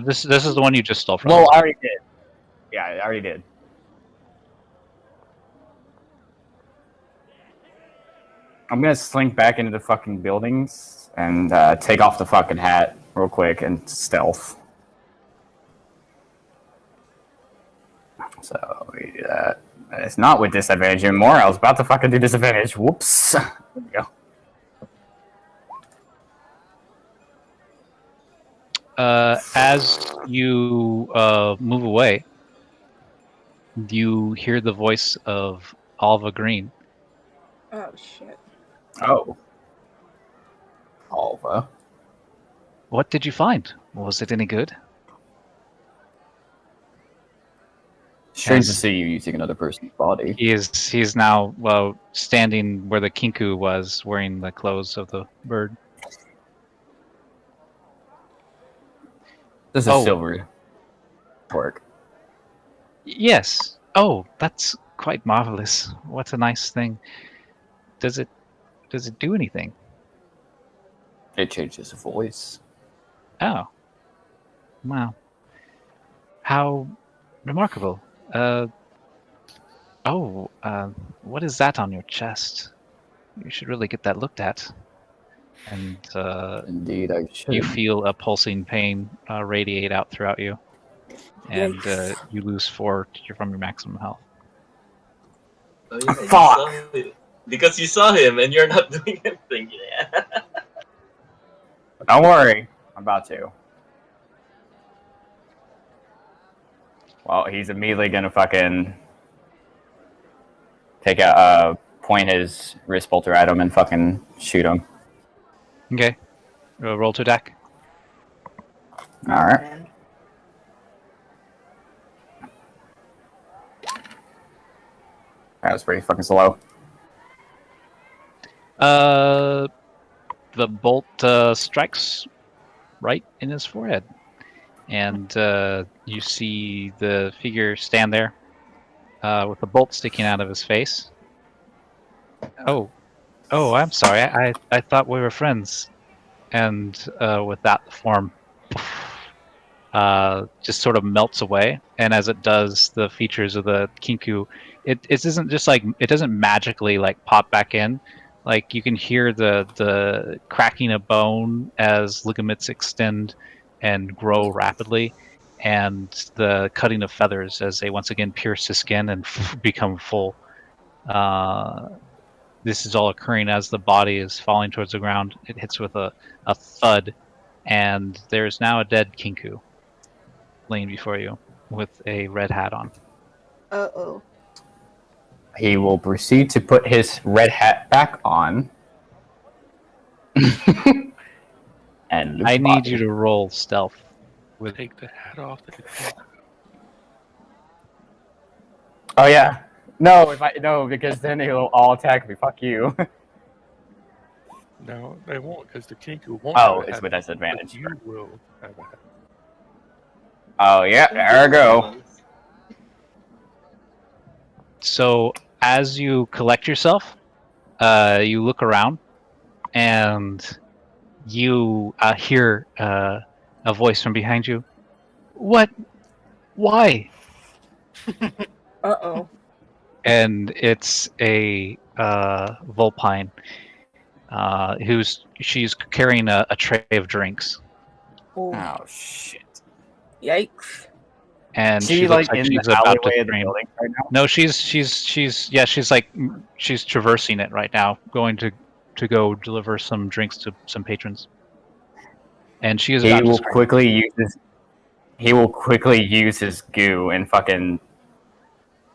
This is the one you just stole from. Well, I already did. Yeah, I already did. I'm gonna slink back into the fucking buildings and take off the fucking hat real quick and stealth. So we do that. It's not with disadvantage anymore. I was about to fucking do disadvantage. Whoops. There we go. As you move away, you hear the voice of Alva Green. Oh shit. Oh. Alva. What did you find? Was it any good? Strange to Yes. see you using another person's body. He is now standing where the kinku was, wearing the clothes of the bird. This is Oh. silver torque. Yes. Oh, that's quite marvelous. What a nice thing. Does it do anything? It changes the voice. Oh. Wow. How remarkable. What is that on your chest? You should really get that looked at. And Indeed, I should. you feel a pulsing pain radiate out throughout you. And Yikes. you lose 4 from your maximum health. Oh yeah. Fuck. You saw it. Because you saw him and you're not doing anything. Yeah. Don't worry. I'm about to. Well, he's immediately gonna fucking take a point his wrist bolter at him and fucking shoot him. Okay. Roll to attack. All right. Man. That was pretty fucking slow. The bolt strikes right in his forehead. And you see the figure stand there with a bolt sticking out of his face. Oh, I'm sorry. I thought we were friends. And with that, the form just sort of melts away. And as it does, the features of the kinku, it isn't just like, it doesn't magically like pop back in. Like you can hear the cracking of bone as ligaments extend and grow rapidly, and the cutting of feathers as they once again pierce the skin and become full. This is all occurring as the body is falling towards the ground. It hits with a thud, and there's now a dead kinku laying before you with a red hat on. Uh-oh. He will proceed to put his red hat back on. And I need you to roll stealth. With Take the hat off. The hat. Oh yeah. No, because then he'll all attack me. Fuck you. No, they won't, because the kinku won't. Oh, have a it's hat with on, disadvantage. but you will have a hat. Oh yeah, there we go. So as you collect yourself, you look around, and you hear a voice from behind you. What? Why? Uh-oh. And it's a Vulpine she's carrying a tray of drinks, Oh, Oh shit. yikes. and She she looks like like in the she's about to alleyway of the scream. building right now. No, she's like she's traversing it right now, going to go deliver some drinks to some patrons, and she is He about to will scream. quickly use his. He will quickly use his goo and fucking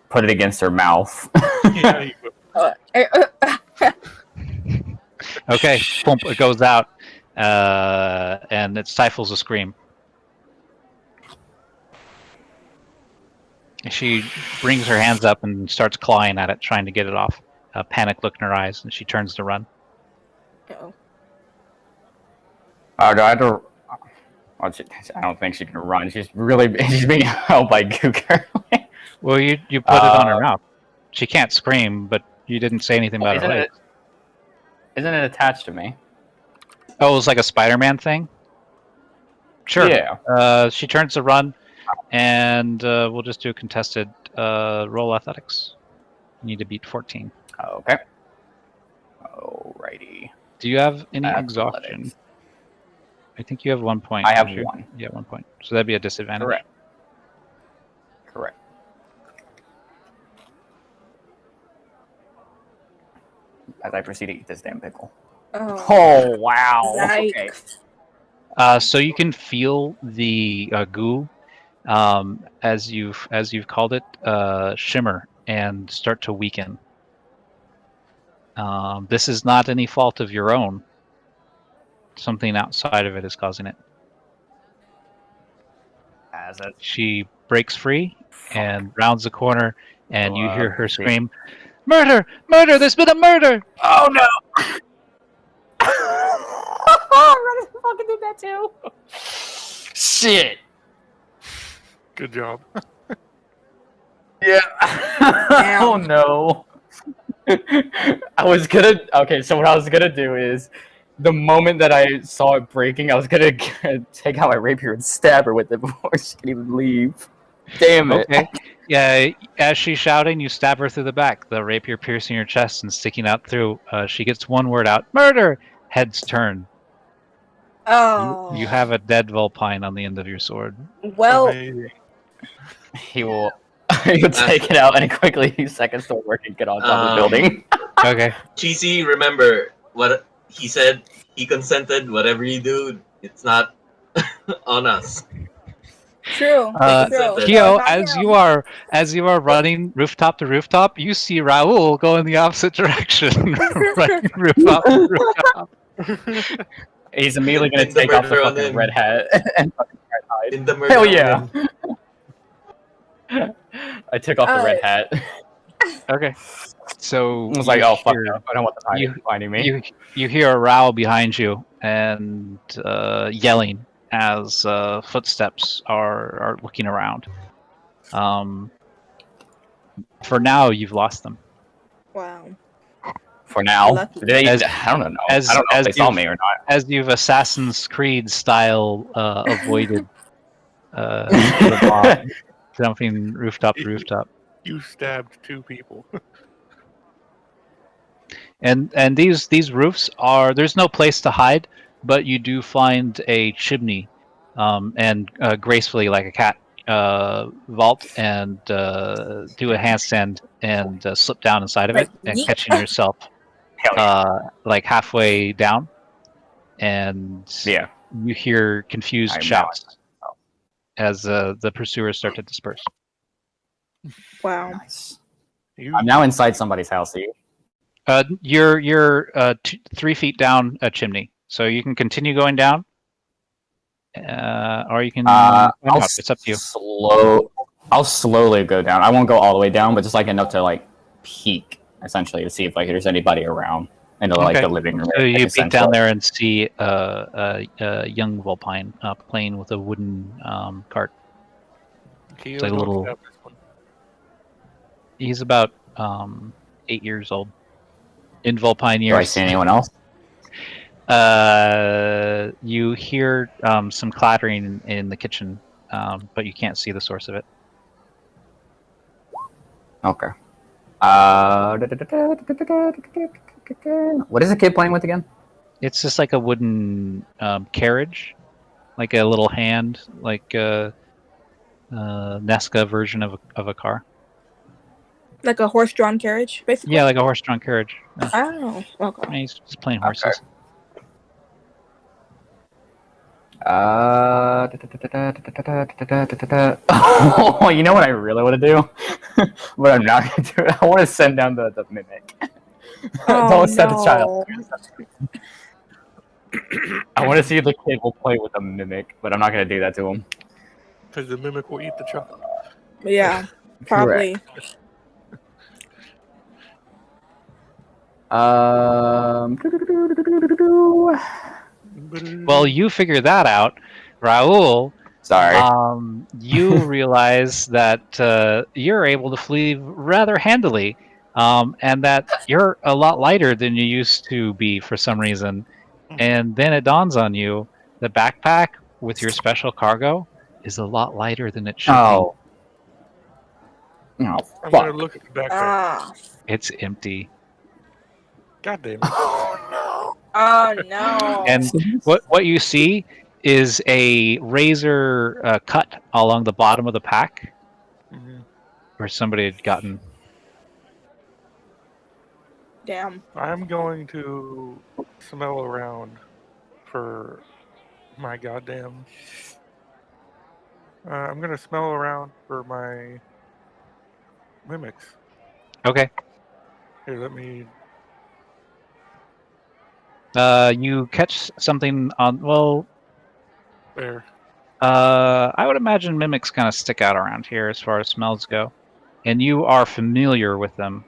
put it against her mouth. Yeah, you will. Okay, boom, it goes out, and it stifles a scream. She brings her hands up and starts clawing at it, trying to get it off. A panic look in her eyes, and she turns to run. Uh-oh. Oh, do I have to? Well, I don't think she can run. She's being held by goo currently. Well, you put it on her mouth. She can't scream, but you didn't say anything about her legs. Isn't it attached to me? Oh, it was like a Spider-Man thing? Sure. Yeah. She turns to run, and we'll just do a contested roll athletics. You need to beat 14. Okay. Alrighty. Do you have any Athletics. exhaustion? I think you have 1 point. I have don't you? 1. Yeah, 1 point. So that'd be a disadvantage. Correct. As I proceed to eat this damn pickle. Oh. Oh wow. Okay. Yikes. So you can feel the goo, as you've called it, shimmer and start to weaken. This is not any fault of your own. Something outside of it is causing it. As a She breaks free and rounds the corner, and you hear her let's see. scream, "Murder! Murder! There's been a murder!" Oh no! I fucking did that too. Shit. Good job. Yeah. Damn. Oh no. I was gonna. Okay, so what I was gonna do is, the moment that I saw it breaking, I was gonna take out my rapier and stab her with it before she could even leave. Damn it. Okay. Yeah, as she's shouting, you stab her through the back, the rapier piercing her chest and sticking out through. She gets one word out, "Murder!" Heads turn. Oh. You have a dead Vulpine on the end of your sword. Well, Amazing. He will. He'll take it out and quickly use seconds to work and get on top of the building. Okay. Cheesy, remember what he said? He consented. Whatever you do, it's not on us. true. True. Kyo, Not as him. you are running rooftop to rooftop, you see Raul go in the opposite direction, running rooftop to rooftop. He's immediately gonna In the take off the murder on fucking him. red hat and fucking hide. In the murder. Hell on yeah! him. I took off the red hat. Okay. So I was like, you oh fuck hear- no, I don't want the you- pirate finding me. You hear a Raul behind you and yelling as footsteps are looking around. For now, you've lost them. Wow. For now, Lucky. I As- don't know. as- I don't know if as they saw you've- me or not. As you've Assassin's Creed style avoided the mob, jumping rooftop to rooftop. You stabbed 2 people. And these roofs are, there's no place to hide, but you do find a chimney, and gracefully like a cat vault and do a handstand and slip down inside of Like, it and yeet. catching yourself Hell yeah. like halfway down, and Yeah. you hear confused I'm shouts as the pursuers start to disperse. Wow. Nice. You, I'm now inside somebody's house. See? You're 3 feet down a chimney, so you can continue going down, or you can. I'll it's up to you. I'll slowly go down. I won't go all the way down, but just like enough to like peek essentially to see if like there's anybody around into like Okay. the living room. So you peek essentially. down there and see a young Vulpine playing with a wooden cart. Keo, It's like a don't little- stab this one. He's about 8 years old. In Vulpine Do I years. see anyone else? You hear some clattering in the kitchen, but you can't see the source of it. Okay. What is the kid playing with again? It's just like a wooden carriage, like a little hand, like a Neska version of a car. Like a horse-drawn carriage, basically. Yeah, like a horse-drawn carriage. Yeah. Oh, okay. And he's just playing horses. Oh, you know what I really want to do? But I'm not going to do it. I want to send down the mimic. Oh, Don't set the child. no. I want to see if the kid will play with the mimic, but I'm not going to do that to him. Because the mimic will eat the child. Yeah, probably. Well, you figure that out, Raul. Sorry. You realize that you're able to flee rather handily, and that you're a lot lighter than you used to be for some reason. And then it dawns on you, the backpack with your special cargo is a lot lighter than it should Oh. Oh, I'm fuck. gonna look at the backpack. Ah. be. It's empty. God damn it. Oh, no. And what you see is a razor cut along the bottom of the pack Mhm. where somebody had gotten. Damn. I'm going to smell around for my goddamn. I'm gonna smell around for my mimics. Okay. Here, let me. You catch something on. Well, There. I would imagine mimics kind of stick out around here as far as smells go, and you are familiar with them.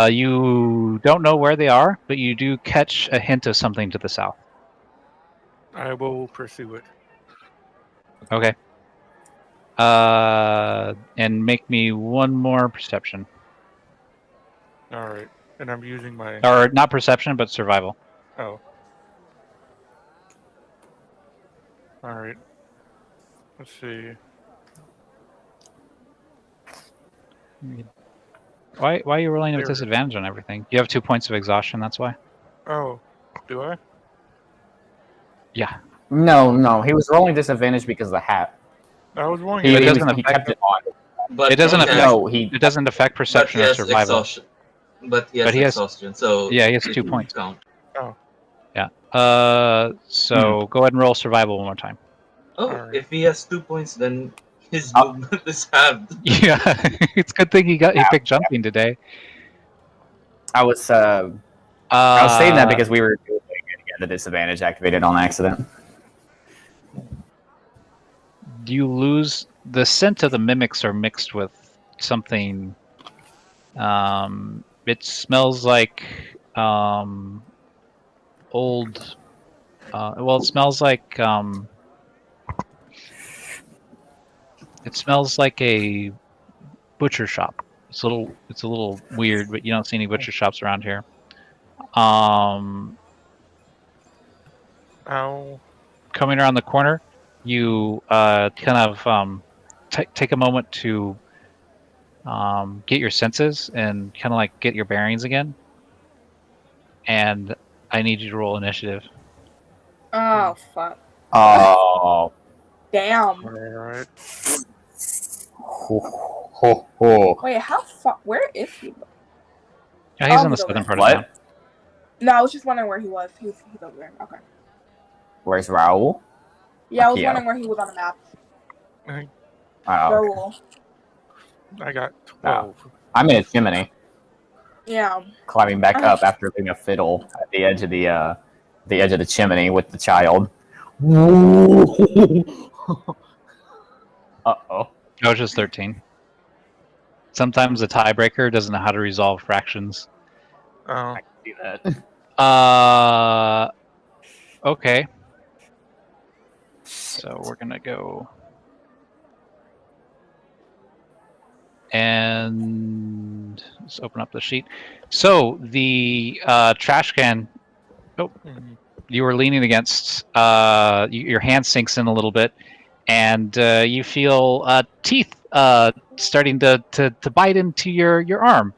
You don't know where they are, but you do catch a hint of something to the south. I will pursue it. Okay. And make me one more perception, All right, and I'm using my. or not perception, but survival. Oh. All right. Let's see. Why are you rolling with There. disadvantage on everything? You have 2 points of exhaustion. That's why. Oh, do I? Yeah. No, he was rolling disadvantage because of the hat. I was rolling. It it. doesn't He kept it on. But It doesn't he affect. has, No, he. It doesn't affect but perception he or has survival. exhaustion. But he has But he has- exhaustion, so Yeah, he has it 2 won't points. count. Yeah. So go ahead and roll survival one more time. Oh, Alright. if he has 2 points, then his Oh. movement is halved. Yeah, it's a good thing he picked jumping today. I was saying that because we were doing the disadvantage activated on accident. You lose the scent of the mimics are mixed with something. It smells like old. Well, it smells like it smells like a butcher shop. It's a little weird, but you don't see any butcher shops around here. Ow. Coming around the corner, you kind of take a moment to get your senses and kind of like get your bearings again. And I need you to roll initiative. Oh, fuck. Oh. Damn. Alright. Wait, how far? Where is he? Yeah, he's Oh, in the he's over southern there. part of What? town. No, I was just wondering where he was. He's over there. Okay. Where's Raul? Yeah, I was Akio. wondering where he was on the map. Oh, okay. Raul. I got 12. I'm in a chimney, Yeah. climbing back up after leaving a fiddle at the edge of the chimney with the child. Uh-oh. I was just 13. Sometimes the tiebreaker doesn't know how to resolve fractions. Oh. I can see that. Okay. So we're gonna go and let's open up the sheet. So the trash can. Oh, Mhm. you were leaning against. Your hand sinks in a little bit, and you feel teeth starting to bite into your arm.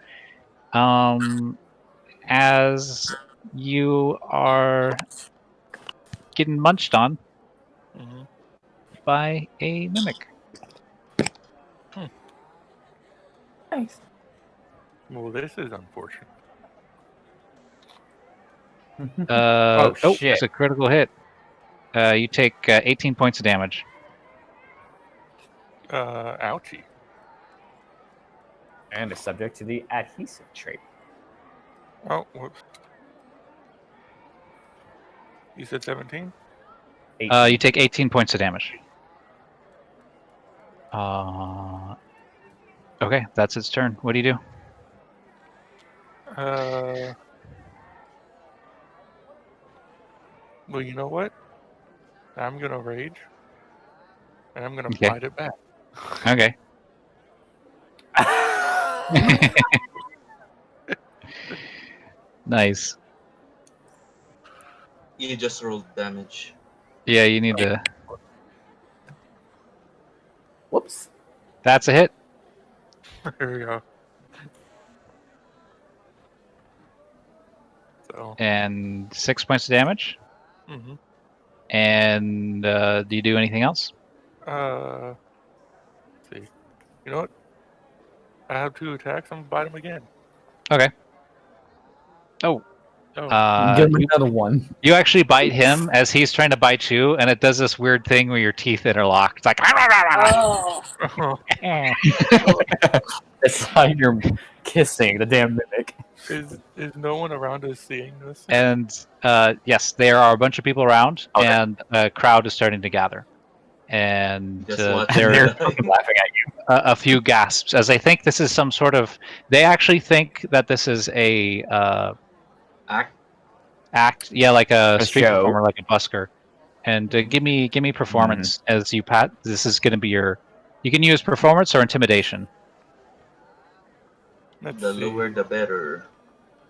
As you are getting munched on Hmm. by a mimic. Nice. Well, this is unfortunate. Oh, shit. It's a critical hit. You take 18 points of damage. Ouchie. And is subject to the adhesive trait. Oh, whoops. You said 17? 18. You take 18 points of damage. Okay, that's its turn. What do you do? Well, you know what? I'm gonna rage, and I'm gonna Okay. bite it back. Okay. Nice. You just rolled damage. Yeah, you need to. Whoops. That's a hit. There we go. So, And 6 points of damage. hmm And do you do anything else? let's see. You know what? I have 2 attacks. I'm gonna bite him again. Okay. Oh. Oh, Give him another one. You actually bite him as he's trying to bite you, and it does this weird thing where your teeth interlock. It's like. Oh. It's like you're kissing the damn mimic. is no one around us seeing this? And yes, there are a bunch of people around, Okay. and a crowd is starting to gather. And Just watch there They're are fucking laughing at you. a few gasps as they think this is some sort of. They actually think that this is a Act. act, yeah, like a A street show. performer, like a busker. And give me performance as you pat. This is going to be your. You can use performance or intimidation. Let's The see. lower the better.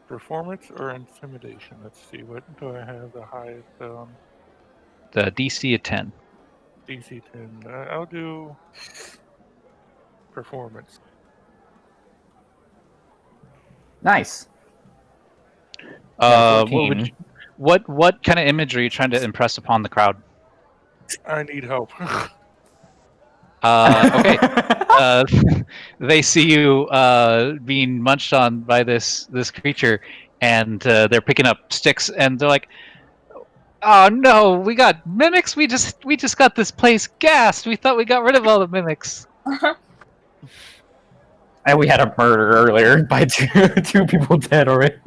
Performance or intimidation? Let's see. What do I have the highest? The DC of 10. DC 10. I'll do performance. Nice. Got a What kind of image are you trying to impress upon the crowd? I need help. Okay. They see you being munched on by this creature, and they're picking up sticks, and they're like, "Oh no, we got mimics! We just got this place gassed. We thought we got rid of all the mimics." And we had a murder earlier by two people dead already.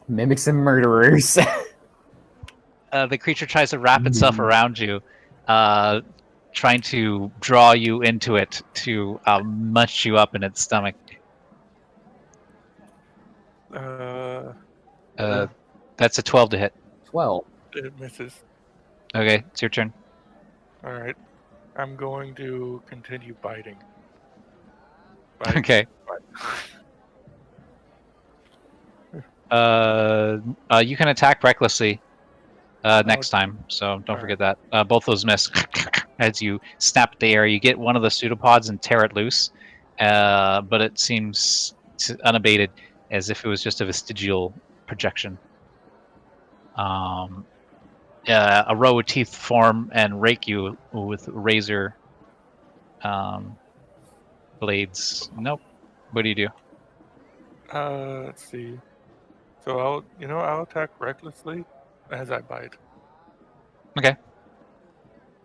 Mimics and murderers. The creature tries to wrap itself around you, trying to draw you into it to munch you up in its stomach. That's a 12 to hit. 12. It misses. Okay, it's your turn. All right. I'm going to continue biting. Bite. Okay. You can attack recklessly next time, so don't forget that. Both those miss. As you snap at the air, you get one of the pseudopods and tear it loose, but it seems unabated, as if it was just a vestigial projection. A row of teeth form and rake you with razor blades. Nope. What do you do? Let's see. So I'll attack recklessly as I bite. Okay.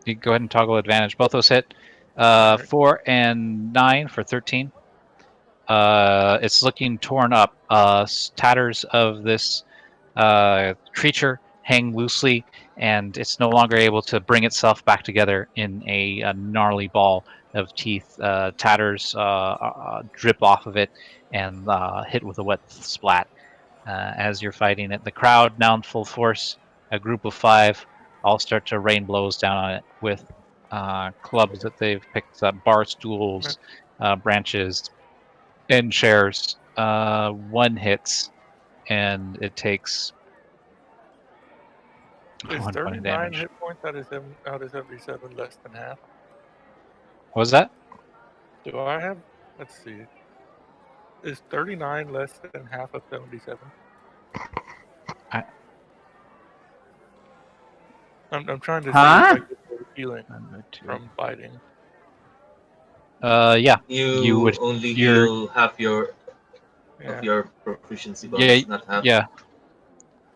You go ahead and toggle advantage. Both those hit. Right. 4 and 9 for 13. It's looking torn up. Tatters of this creature hang loosely, and it's no longer able to bring itself back together in a gnarly ball of teeth. Tatters drip off of it and hit with a wet splat as you're fighting it. The crowd, now in full force, a group of 5, all start to rain blows down on it with clubs that they've picked up, bar stools, branches, and shares. One hits, and it takes Is 1 point of 39 damage. hit points out of 77 less than half? What was that? Do I have? Let's see. Is 39 less than half of 77? I'm trying to see if I Huh? get more healing from biting. Yeah. You You would. only You're. heal half of Yeah. your proficiency Yeah. bonus, not half. Yeah.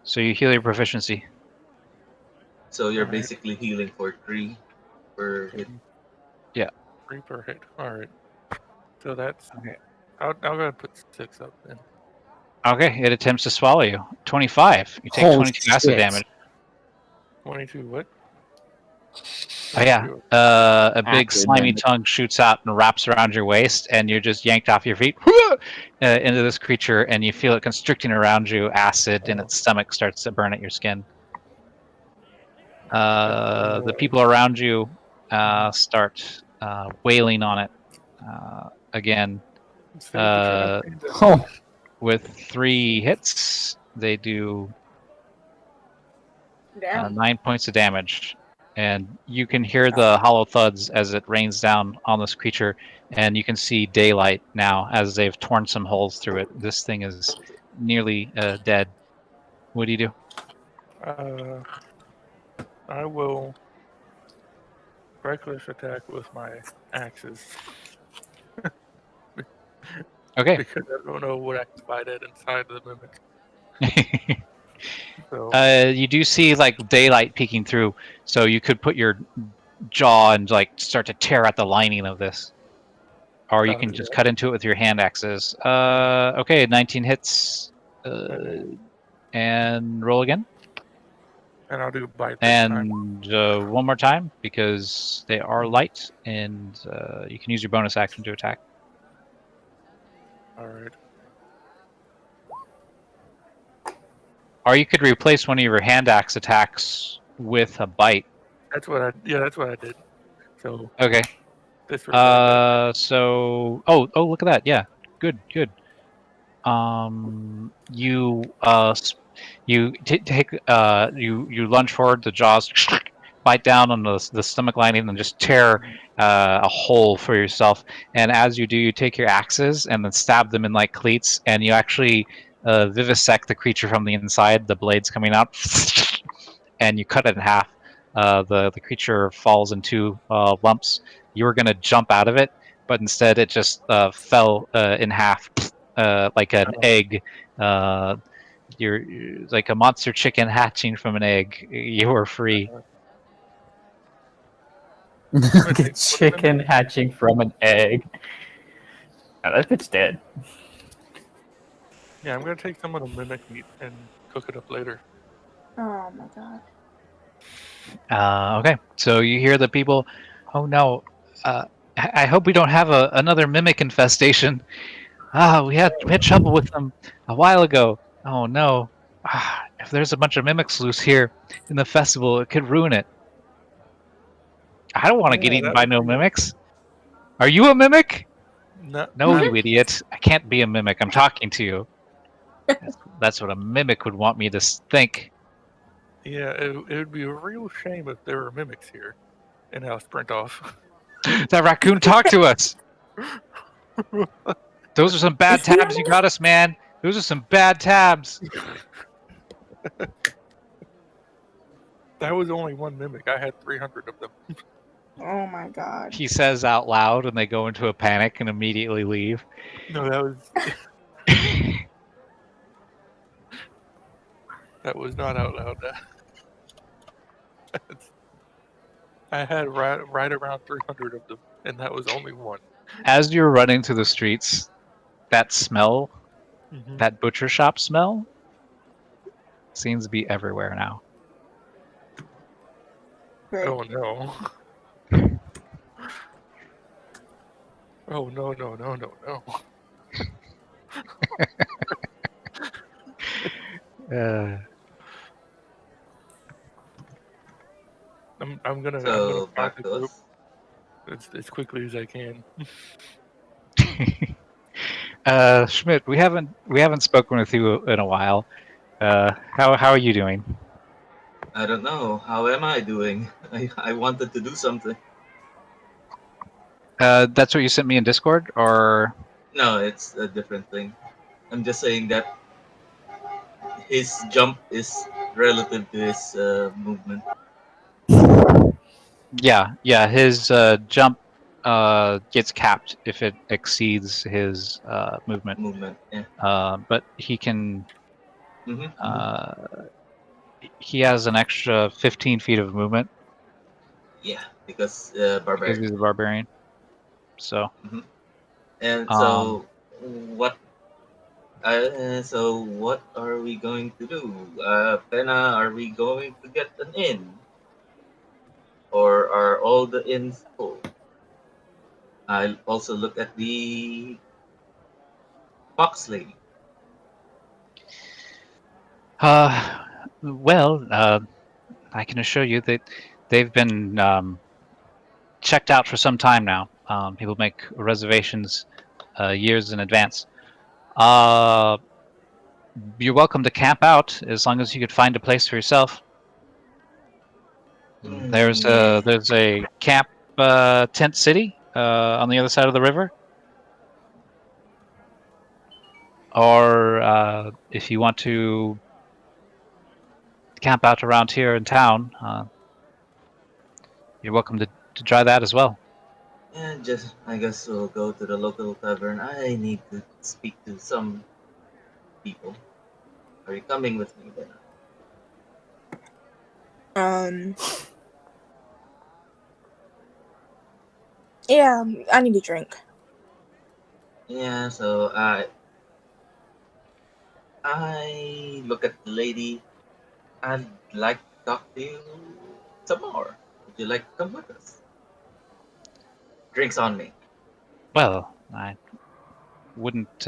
So you heal your proficiency. So you're Alright. basically healing for 3 per hit. Yeah. 3 per hit. Alright. So that's. Okay. I'll go ahead and put 6 up then. Okay. It attempts to swallow you. 25. You take Holy 22 acid shit. damage. 22 what? Oh yeah. 22. A big Acid slimy damage. tongue shoots out and wraps around your waist, and you're just yanked off your feet into this creature, and you feel it constricting around you. Acid in its stomach starts to burn at your skin. The people around you start wailing on it again. Save the trampoline. Oh, With 3 hits, they do Damn. 9 points of damage. And you can hear the hollow thuds as it rains down on this creature, and you can see daylight now as they've torn some holes through it. This thing is nearly dead. What do you do? I will reckless attack with my axes Okay. because I don't know what I can bite at inside the mimic. So You do see like daylight peeking through, so you could put your jaw and like start to tear at the lining of this, or you I'll can do just that. cut into it with your hand axes. Okay, 19 hits, and roll again, And I'll do bite this time. and one more time because they are light, and you can use your bonus action to attack. All right. Or you could replace one of your hand axe attacks with a bite. That's what I did. So Okay. disregard that. Look at that. Yeah. Good. You take you lunge forward, the jaws bite down on the stomach lining and just tear a hole for yourself. And as you do, you take your axes and then stab them in like cleats, and you actually vivisect the creature from the inside. The blades coming out, and you cut it in half. The creature falls in 2 lumps. You were gonna jump out of it, but instead it just fell in half like an egg. You're like a monster chicken hatching from an egg. You are free. like a chicken hatching from an egg. Oh, that bitch dead. Yeah, I'm gonna take some of the mimic meat and cook it up later. Oh my god. Okay, so you hear the people. Oh no! I hope we don't have another mimic infestation. We had trouble with them a while ago. Oh no! If there's a bunch of mimics loose here in the festival, it could ruin it. I don't want to Yeah, get eaten that by would no be it. mimics. Are you a mimic? No, Not you idiot! I can't be a mimic. I'm talking to you. That's what a mimic would want me to think. yeah. It would be a real shame if there were mimics here, and I'll sprint off. That raccoon talked to us. Those are some bad Is he tabs you got us, man. Those are some bad tabs. That was only one mimic. I had 300 of them. Oh my god. He says out loud, and they go into a panic and immediately leave. No, that was not out loud. I had right around 300 of them, and that was only one. As you're running through the streets, that smell, Mm-hmm. that butcher shop smell, seems to be everywhere now. Great. Oh no. Oh no. Uh, I'm gonna So find back the to group us. as quickly as I can. Schmidt, we haven't spoken with you in a while. How are you doing? I don't know. How am I doing? I wanted to do something. That's what you sent me in Discord, or No, it's a different thing. I'm just saying that his jump is relative to his movement. yeah, his jump gets capped if it exceeds his movement. Movement. Yeah. But he can. Mm-hmm. Uh, he has an extra 15 feet of movement Yeah, because because barbarian. he's a barbarian. So, Mm-hmm. And um, so what? So what are we going to do, Pena? Are we going to get an inn, or are all the inns full? I'll also look at the fox lady. uh, well, I can assure you that they've been checked out for some time now. People make reservations years in advance. Uh, you're welcome to camp out as long as you could find a place for yourself. Yeah. There's a camp tent city on the other side of the river, or if you want to camp out around here in town, you're welcome to try that as well. And just, I guess we'll go to the local tavern. I need to speak to some people. Are you coming with me, Pena? Um. Yeah, I need a drink. Yeah. So I look at the lady. I'd like to talk to you some more. Would you like to come with us? Drinks on me. Well, I wouldn't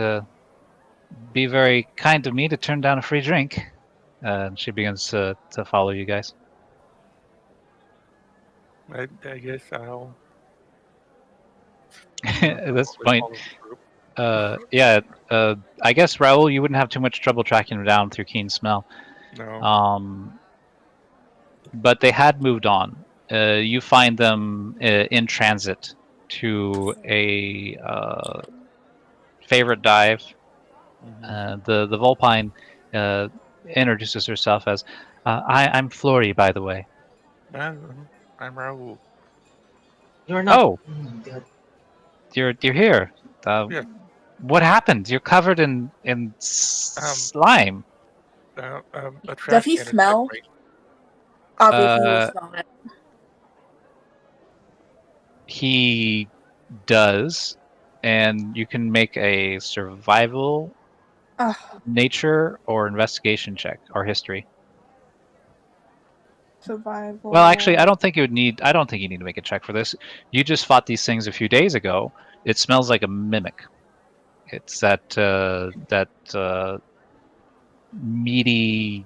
be very kind of me to turn down a free drink. She begins to follow you guys. I guess I'll At this probably point, follow the group. yeah, I guess Raul, you wouldn't have too much trouble tracking them down through keen smell. No. But they had moved on. You find them in transit to a favorite dive. The Volpine introduces herself as, I'm Flory, by the way. I'm Raul. You're not. Oh, God. you're here. Uh, Yeah. what happened? You're covered in Um. slime. A Does trash he can attacked smell? me. Obviously, he will Uh, smell it. he does, and you can make a survival, Ugh, nature, or investigation check, or history. Well, actually, survival. I don't think you need to make a check for this. You just fought these things a few days ago. It smells like a mimic. It's that meaty,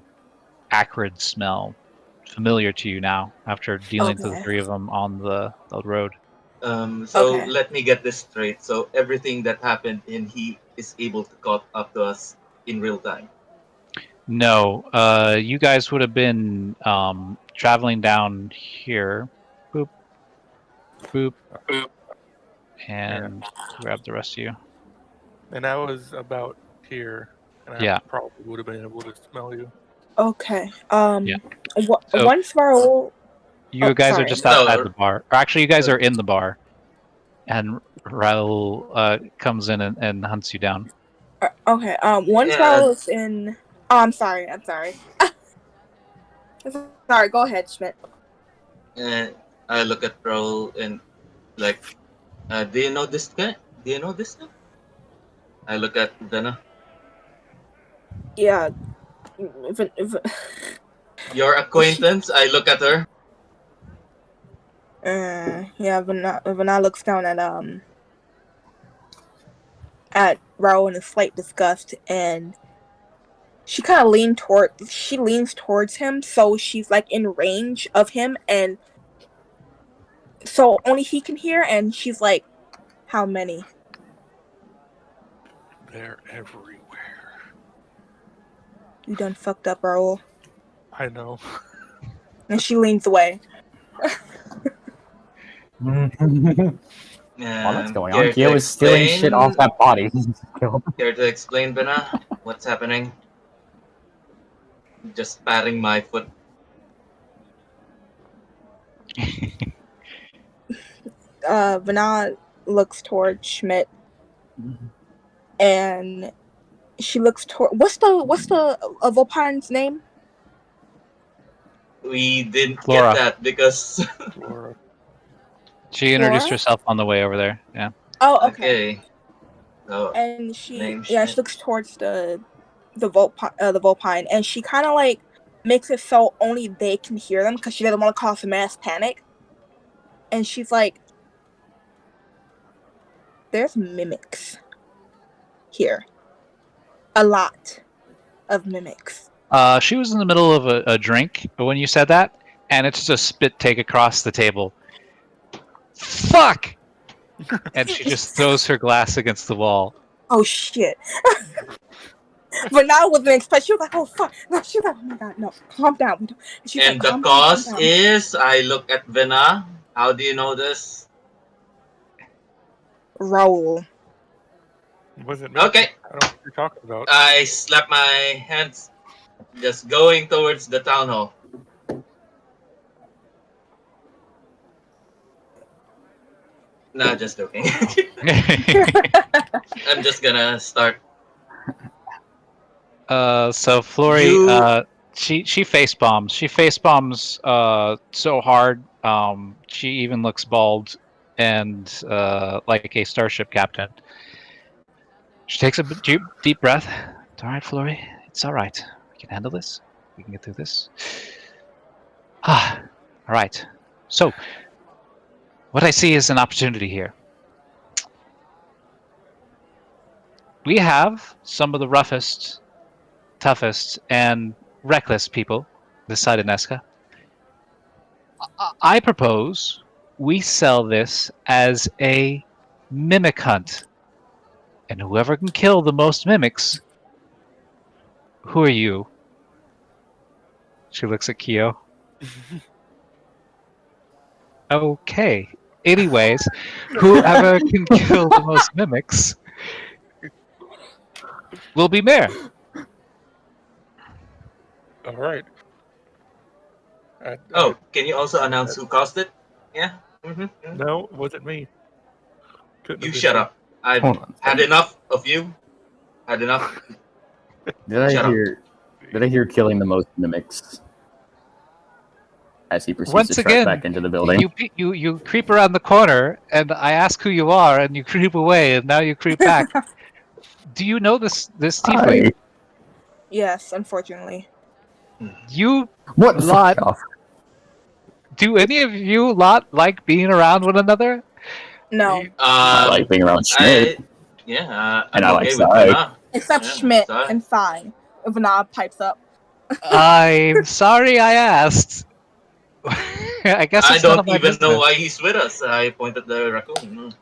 acrid smell, familiar to you now after dealing with the Okay. three of them on the road. So Okay. let me get this straight. So everything that happened in he is able to caught up to us in real time. No, you guys would have been traveling down here. Boop, boop, Uh, yeah. and grab the rest of you. And I was about here, and I Yeah, probably would have been able to smell you. Okay. yeah. So Once Raul. you Oh, guys are sorry. just outside No, the bar. Or actually, you guys uh, are in the bar, and Raul comes in and hunts you down. Okay. Once yeah. Raul is in. Oh, I'm sorry. I'm sorry. Sorry. Go ahead, Schmidt. And I look at Raul and like, do you know this guy? Do you know this guy? I look at Dana. Yeah. If Your she. acquaintance. I look at her. Yeah. Vana looks down at Raul in a slight disgust, and she leans towards him, so she's like in range of him, and so only he can hear. And she's like, "How many?" They're everywhere. You done fucked up, Raul. I know. And she leans away. While that's going on, Care Kyo to is stealing shit off explain? that body. Care to explain, Bena? What's happening? Just patting my foot. Vanna looks toward Schmidt, and she looks toward what's the Vulpine's name? We didn't Flora. get that because. Laura. She introduced Flora? herself on the way over there. Yeah. Oh, okay. Okay. So, And she name she Schmidt. looks towards the Vulpine, and she kind of like makes it so only they can hear them because she doesn't want to cause a mass panic. And she's like, "There's mimics here, a lot of mimics." She was in the middle of a drink when you said that, and it's just a spit take across the table. Fuck! And she just throws her glass against the wall. Oh shit! But now with the expect, she was like, "Oh fuck!" No, she was like, "Oh my god, no, calm down." She's like, And the "Calm down, calm cause down." is, I look at Vena. How do you know this? Raul. It wasn't me. Okay. I don't know what you're talking about. I slap my hands, just going towards the town hall. Nah, just joking. I'm just gonna start. So Flory, You- she face bombs. She face bombs so hard. She even looks bald and like a starship captain. She takes a deep breath. It's all right, Flory. It's all right. We can handle this. We can get through this. Ah, all right. So, what I see is an opportunity here. We have some of the roughest, toughest, and reckless people this side of Neska. I propose we sell this as a mimic hunt. And whoever can kill the most mimics. Who are you? She looks at Kyo. Okay. Anyways, whoever can kill the most mimics will be mayor. All right. Oh, can you also announce who caused it? Yeah. Mm-hmm. No, it wasn't me. Couldn't You have been shut me. up. I've Hold on. had enough of you. Had enough. Did I Shut up. hear? Did I hear killing the most mimics? As he proceeds Once to track again, back into the building. you creep around the corner, and I ask who you are, and you creep away, and now you creep back. Do you know this tiefling? Hi. Yes, unfortunately. You What? lot. Fuck off. Do any of you lot like being around one another? No, I like being around Schmidt. I'm And I like okay with Sai. Vena. except Yeah, Schmidt Sai. and Sai. Vanna pipes up. I'm sorry I asked. I guess I it's none of don't my even know business. why he's with us. I pointed the raccoon.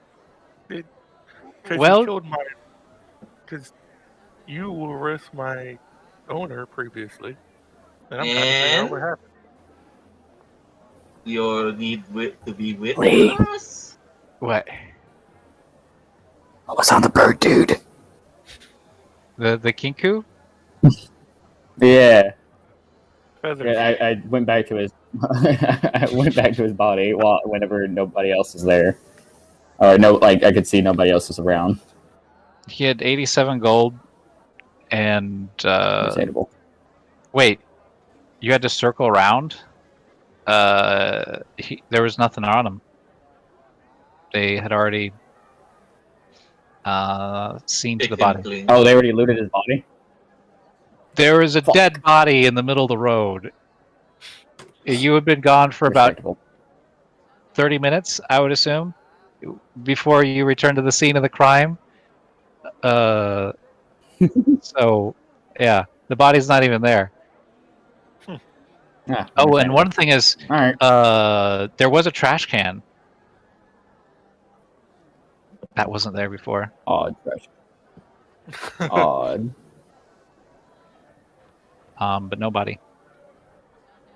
Because Well- you killed my. Because you were with my owner previously, and I'm trying to figure out what And happened. you need to be with Lee. us. What? I was on the bird, dude. The kinku? Yeah. Feathers. I went back to his. I went back to his body whenever nobody else was there, or no, like I could see nobody else was around. He had 87 gold, and Understandable. wait, you had to circle around. There was nothing on him. They had already seen to Pick the him body. clean. Oh, they already looted his body. There is a Fuck. dead body in the middle of the road. You had been gone for about Respectable. 30 minutes, I would assume, before you returned to the scene of the crime. So, yeah, the body's not even there. Ah, Oh, and understandable. one thing is, All right. there was a trash can that wasn't there before. Oh, trash. Odd. But nobody.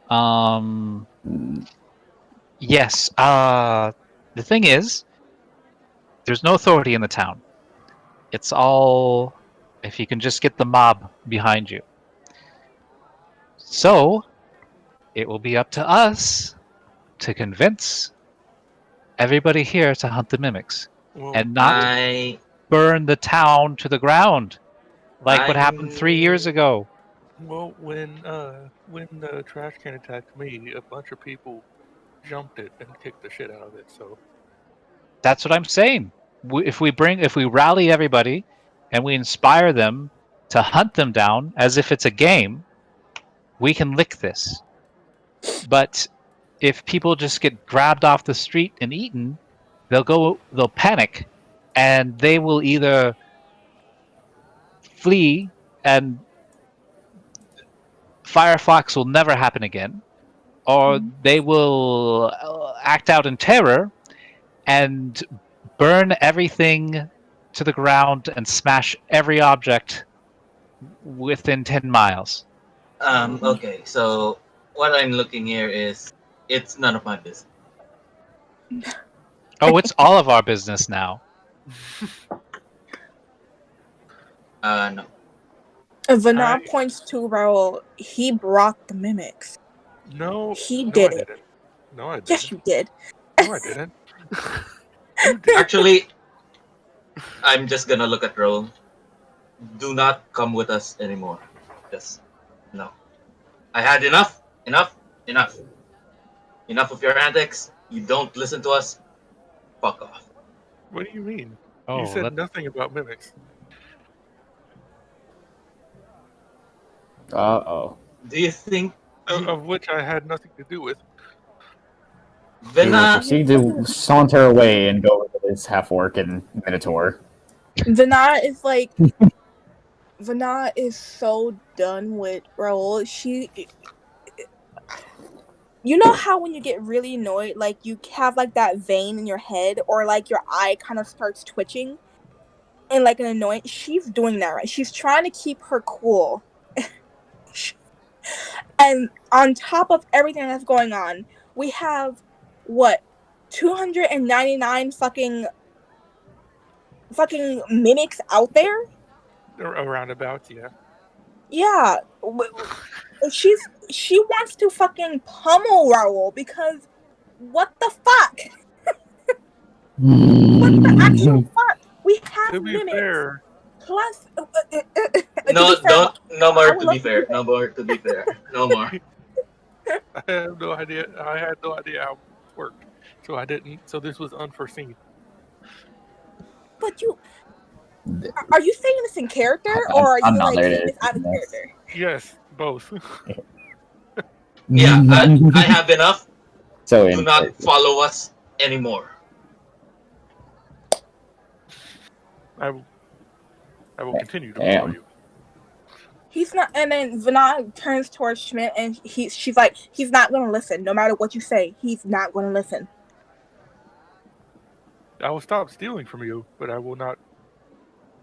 Mm, Yes. The thing is, there's no authority in the town. It's all if you can just get the mob behind you. So it will be up to us to convince everybody here to hunt the mimics Well, and not I burn the town to the ground like what happened 3 years I'm ago. well, when the trash can attacked me, a bunch of people jumped it and kicked the shit out of it. So That's what I'm saying. If we rally everybody and we inspire them to hunt them down as if it's a game, we can lick this. But if people just get grabbed off the street and eaten, they'll panic and they will either flee and Firefox will never happen again, or they will act out in terror and burn everything to the ground and smash every object within 10 miles. okay. So what I'm looking here is it's none of my business. Oh, it's all of our business now. No. Vana I points to Raoul. He brought the mimics. no He no I did it. didn't. No I Yes, didn't. you did. No I didn't. You did. Actually, I'm just gonna look at Roll. Do not come with us anymore. Just no. I had enough. Enough. Enough. Enough of your antics. You don't listen to us. Fuck off. What do you mean? You Oh, said that, nothing about mimics. Uh-oh. Do you think Of which I had nothing to do with. He will Vena? proceed to saunter away and go with his half-orc and minotaur. Vana is like Vana is so done with Raoul. You know how when you get really annoyed, like you have like that vein in your head, or like your eye kind of starts twitching, and like an annoyance. She's doing that right. She's trying to keep her cool, and on top of everything that's going on, we have what 299 fucking mimics out there. Around about, yeah. Yeah, she wants to fucking pummel Raoul because what the fuck? What the actual fuck? We have To be mimics. fair, Plus, to be No, fair, don't. No I more would to be love to do fair. No it. more to be fair. No more. I have no idea. I had no idea how it worked, so I didn't. So this was unforeseen. But are you saying this in character or are I'm you not like there saying to this out of this. character? Yes, both. Yeah, I have enough. So Do in not follow us anymore. I will. I will continue to follow damn. you. He's not, and then Vana turns towards Schmidt and she's like, he's not gonna listen. No matter what you say, he's not gonna listen. I will stop stealing from you, but I will not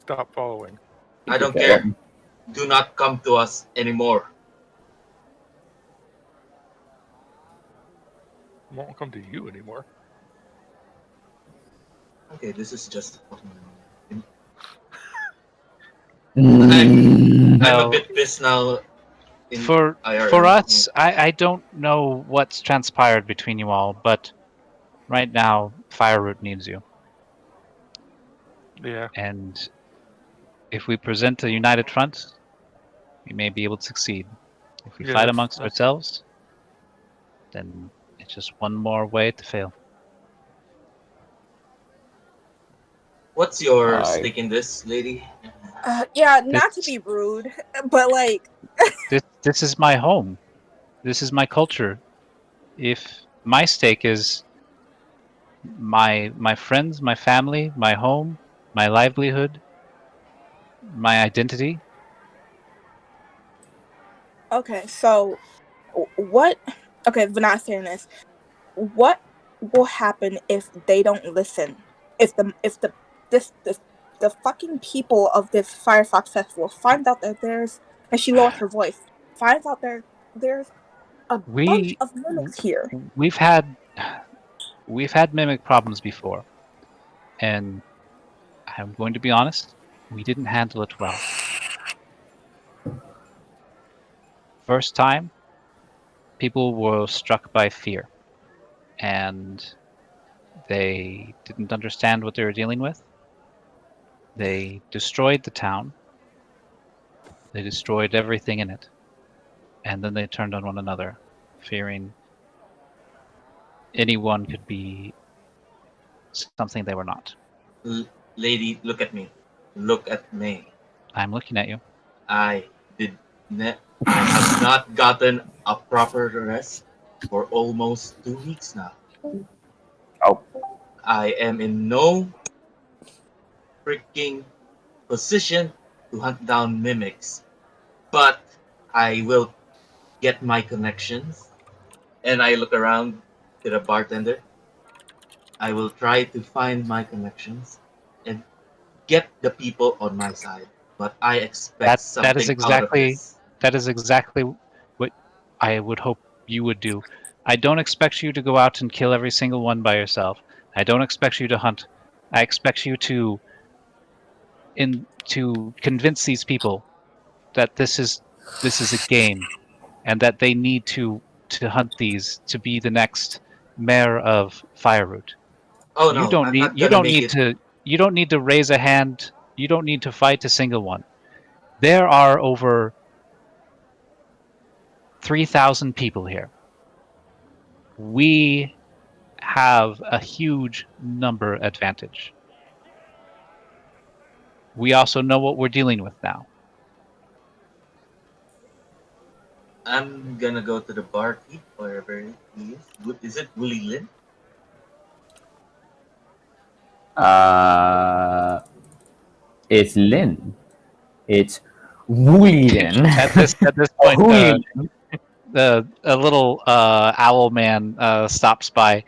stop following. I don't Okay, care. Do not come to us anymore. I won't come to you anymore. Okay, this is just. Mm. I'm a well, bit pissed now. In for IRL. us, I don't know what's transpired between you all, but right now, Fireroot needs you. Yeah. And if we present a united front, we may be able to succeed. If we Yeah, fight that's amongst ourselves, then it's just one more way to fail. What's your Aye. stake in this, lady? Yeah, not to This, be rude, but like, this is my home. This is my culture. If my stake is my friends, my family, my home, my livelihood, my identity. okay, so what? Okay, Vana's saying this. What will happen if they don't listen? If the this the fucking people of this Firefox Festival find out that there's, and she lowered her voice, finds out there's a bunch We of mimics here. we've had mimic problems before, and I'm going to be honest, we didn't handle it well. First time, people were struck by fear, and they didn't understand what they were dealing with. They destroyed the town. They destroyed everything in it. And then they turned on one another, fearing anyone could be something they were not. Lady, look at me. Look at me. I'm looking at you. I I have not gotten a proper rest for almost 2 weeks now. Oh. I am in no freaking position to hunt down mimics, but I will get my connections. And I look around to the bartender. I will try to find my connections and get the people on my side. But I expect That is something out of this. exactly what I would hope you would do. I don't expect you to go out and kill every single one by yourself. I don't expect you to hunt. I expect you to convince these people that this is a game and that they need to hunt these to be the next mayor of Fireroot. Oh no, I'm not You gonna don't make need it. to raise a hand. You don't need to fight a single one. There are over 3,000 people here. We have a huge number advantage. We also know what we're dealing with now. I'm gonna go to the barkeep, wherever he is. Is it Willie Lin? It's Lin. It's Wooly Lin. At this point, Wooly a little owl man stops by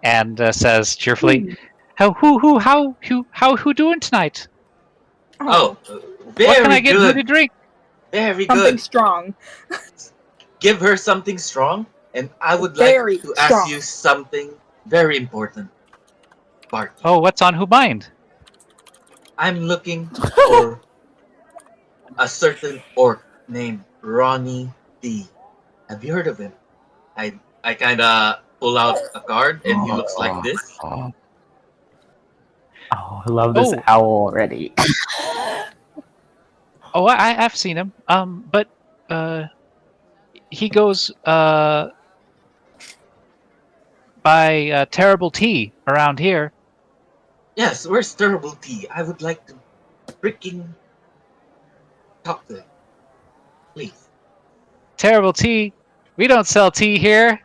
and says cheerfully, "How who doing tonight? Oh, What can very I get you to good. drink?" Very Something good. strong. Give her something strong, and I would like Very to ask strong. you something very important, barkeep. Oh, what's on who mind? I'm looking for a certain orc named Ronnie D. Have you heard of him? I kind of pull out a card, and he looks like this. Oh, I love this Oh. owl already. Oh, I've seen him. But he goes by Terrible Tea around here. Yes, where's Terrible T? I would like to freaking talk to him, please. Terrible Tea. We don't sell tea here.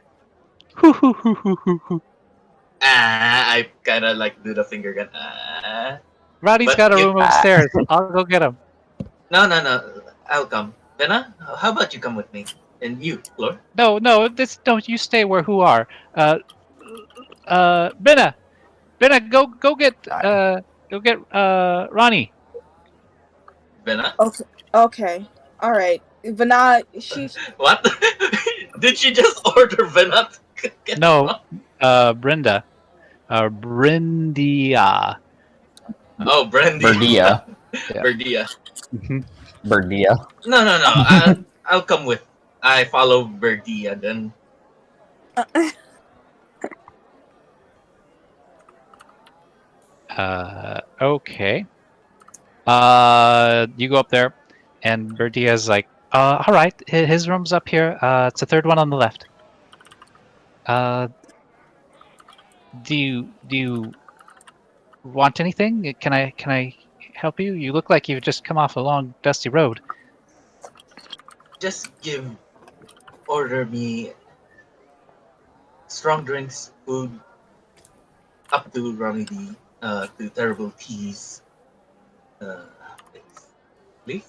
Hoo, hoo, hoo, hoo, hoo, hoo. I kind of like do the finger gun. Roddy's But got a give- room upstairs. I'll go get him. No, no, no. I'll come. Benna, how about you come with me? And you, Flor? No, don't you stay where who are. Benna, go get Ronnie. Benna? Okay. All right. Vana, she's What? Did she just order Benna? No, Brenda. Brindia. Oh, Brandy. Birdia. Yeah. Birdia. Birdia. No, no, no. I'll come with. I follow Birdia then. Okay. You go up there, and Berdia's like, all right, his room's up here. It's the third one on the left. Do you want anything? Can I help you? You look like you've just come off a long, dusty road. Just order me strong drinks, food, up to Ronnie D, to Terrible Teas, things. Please?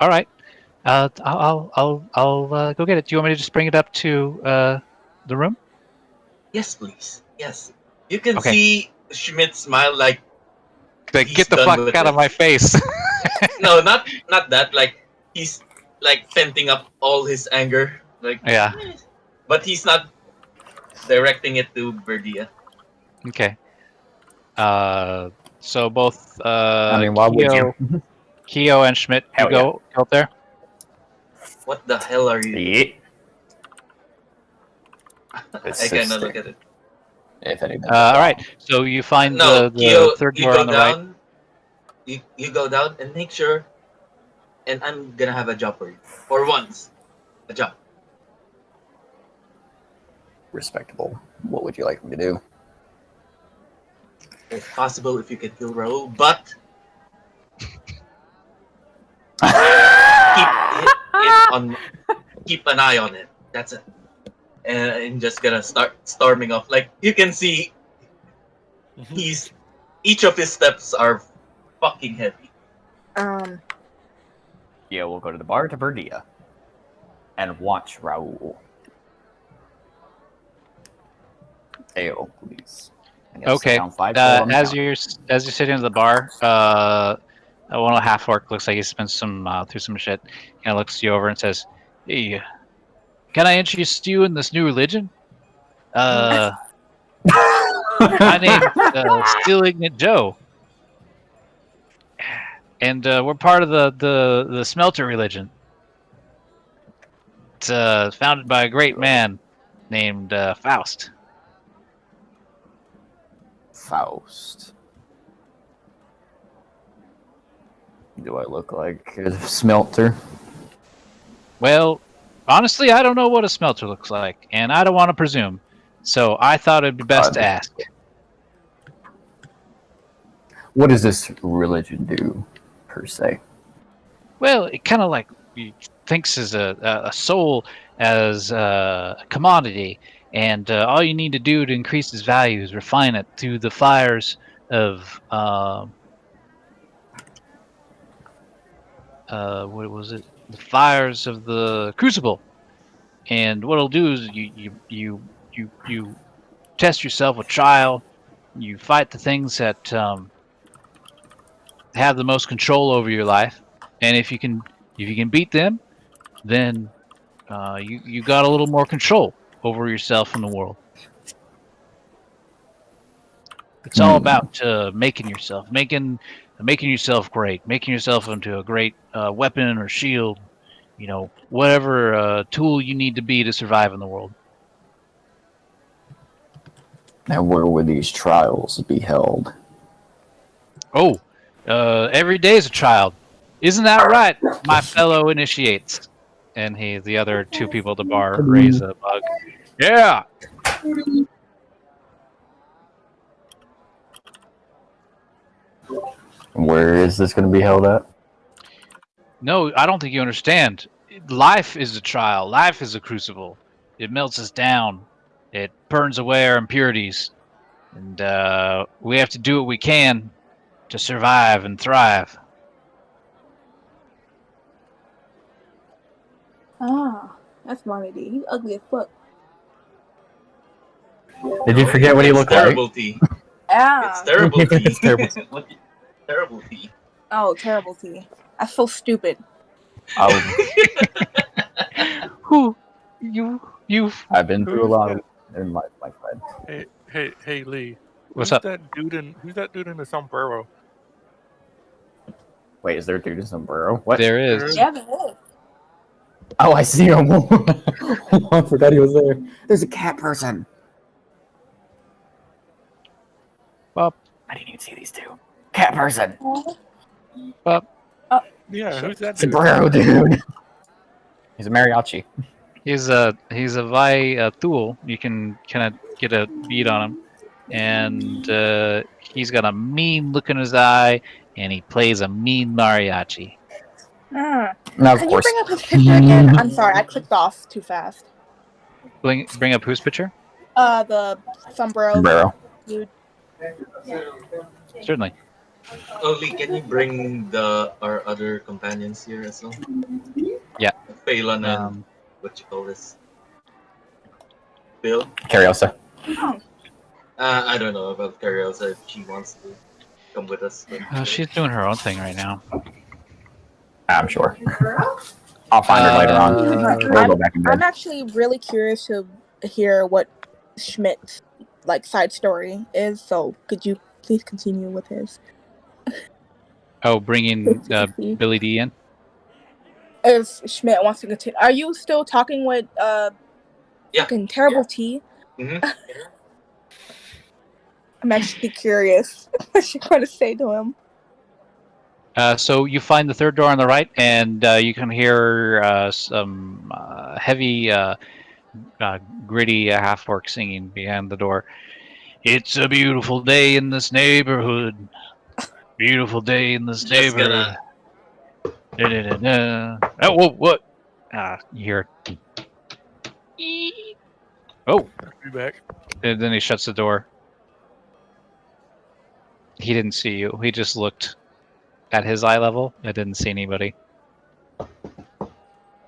All right. I'll go get it. Do you want me to just bring it up to the room? Yes, please. Yes. You can Okay. see Schmidt smile like, Like, he's get the done fuck with out of it. my face. No, not that. Like he's like venting up all his anger. Like, Yeah. but he's not directing it to Berdia. Okay. So both I mean, why would you? Keo and Schmidt, you Hell yeah. go up there. What the hell are you doing? Yeah. I kinda look at it. If anything. All right. So you find No, the Kyo, third you door go on the right. down. You go down and make sure. And I'm gonna have a job for you. For once, a job. Respectable. What would you like me to do? If possible, if you can kill Raul, but keep an eye on it. That's it. And I'm just gonna start storming off. Like you can see, he's each of his steps are fucking heavy. Yeah, we'll go to the bar to Verdia and watch Raul. Ayo, please. And he'll sit Okay. down 5 while I'm As counting. you're sitting at the bar, one of the half orc looks like he spent some through some shit. Kind of looks you over and says, "Hey, can I interest you in this new religion? My name's Still Ignorant Joe, and we're part of the Smelter religion. It's founded by a great man named Faust." Faust. Do I look like a smelter? Well, honestly, I don't know what a smelter looks like, and I don't want to presume. So I thought it'd be best to ask. What does this religion do, per se? Well, it kind of like thinks as a soul as a commodity, and all you need to do to increase its value is refine it through the fires of what was it? The fires of the crucible. And what it'll do is you test yourself with trial. You fight the things that have the most control over your life, and if you can beat them, then you got a little more control over yourself and the world. It's all about making yourself great, making yourself into a great weapon or shield, whatever tool you need to be to survive in the world. Now, where would these trials be held? Oh, every day is a child. Isn't that right, my fellow initiates? And the other two people at the bar raise a bug. Yeah. Where is this going to be held at? No, I don't think you understand. Life is a trial. Life is a crucible. It melts us down. It burns away our impurities. And we have to do what we can to survive and thrive. Ah, that's Marty. He's ugly as fuck. Did you forget what he It's looked like? terrible tea. Yeah. It's terrible tea. It's terrible. Terrible tea. Oh, terrible tea. That's so stupid. Who? You. I've been through a Who's lot that? in life, my friend. Hey, Lee. What's who's up? Who's that dude in the sombrero? Wait, is there a dude in sombrero? What? There is. Yeah, there is. Oh, I see him. I forgot he was there. There's a cat person. Well, I didn't even see these two. Cat person. Yeah, who's that dude? Sombrero dude. He's a mariachi. he's a Vi Thule. You can kind of get a beat on him, and he's got a mean look in his eye, and he plays a mean mariachi. Now, of Can you course. bring up his picture again? I'm sorry, I clicked off too fast. Bring up whose picture? The sombrero Sombrero. dude. Certainly. Oh, Lee, can you bring our other companions here as well? Yeah. Phelan and what you call this? Bill? Cariosa. Oh, I don't know about Cariosa if she wants to. come with us. But, She's doing her own thing right now. I'm sure. I'll find her later on. We'll go back in I'm bed. actually really curious to hear what Schmidt's like side story is. So could you please continue with his? Oh, bringing 50-50? Billy D in. If Schmidt wants to continue, are you still talking with Yeah. fucking terrible T? hmm I'm actually curious what you're going to say to him. So you find the third door on the right, and you can hear some heavy, gritty half-orc singing behind the door. It's a beautiful day in this neighborhood. Beautiful day in this Just neighborhood. gonna. Da-da-da-da. Oh, whoa, what? You hear. Oh, Be back. and then he shuts the door. He didn't see you. He just looked at his eye level. I didn't see anybody.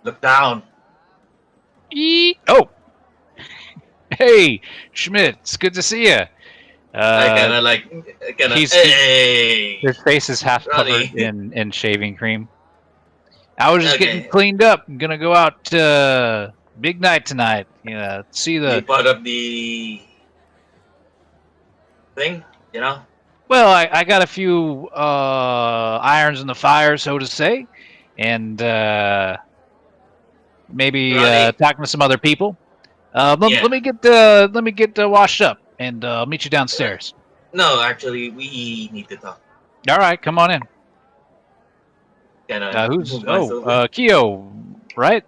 Look down. Oh, hey, Schmidt. It's good to see you. I kind of. Hey, His face is half covered Ronnie. in shaving cream. I was just getting Okay, cleaned up. I'm gonna go out. Big night tonight. See you the. part of the thing, you know? Well, I got a few irons in the fire, so to say, and maybe Ronnie. talking to some other people. Yeah. Let me get washed up, and I'll meet you Uh, downstairs. no, actually, we need to talk. All right, come on in. Kind of Who's? move us Oh, over. Keo, right?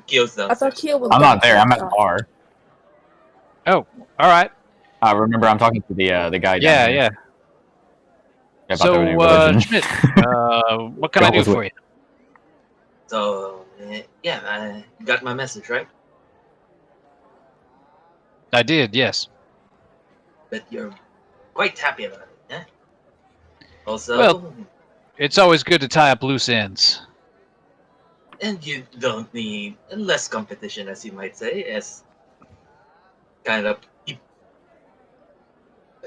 Kyo's I thought downstairs. Kia was I'm not there. I'm at the downstairs. bar. Oh, all right. Remember, I'm talking to the guy down Yeah, here. yeah. About So, the religion. Schmidt, what can I do for you? So, yeah, I got my message, right? I did, yes. But you're quite happy about it, yeah? Well, Also, it's always good to tie up loose ends. and you don't need less competition, as you might say, as kind of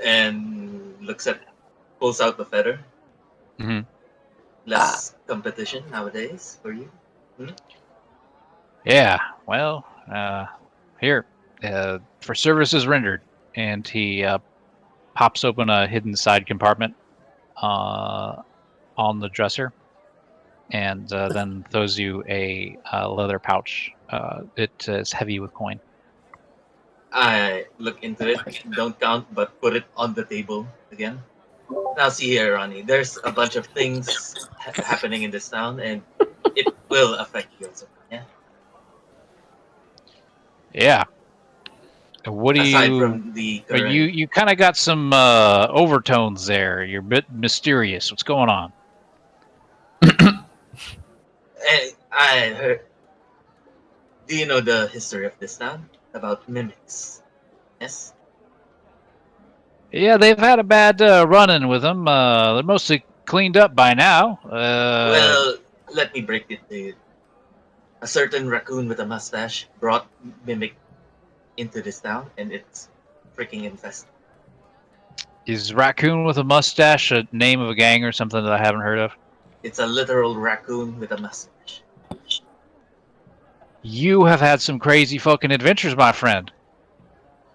and pulls out the feather. Hmm. Less competition nowadays for you. Hmm? Yeah, well, here, for services rendered. And he pops open a hidden side compartment on the dresser and then throws you a leather pouch. It is heavy with coin. I look into it, don't count, but put it on the table again. Now, see here, Ronnie. There's a bunch of things happening in this town, and it will affect you also. Yeah. Yeah. What do Aside you? from the But you current, you kind of got some overtones there. You're a bit mysterious. What's going on? I heard. Do you know the history of this town about mimics? Yes. Yeah, they've had a bad run-in with them. They're mostly cleaned up by now. Well, let me break it to you. A certain raccoon with a mustache brought mimic into this town, and it's freaking infested. Is Raccoon with a mustache a name of a gang or something that I haven't heard of? It's a literal raccoon with a mustache. You have had some crazy fucking adventures, my friend.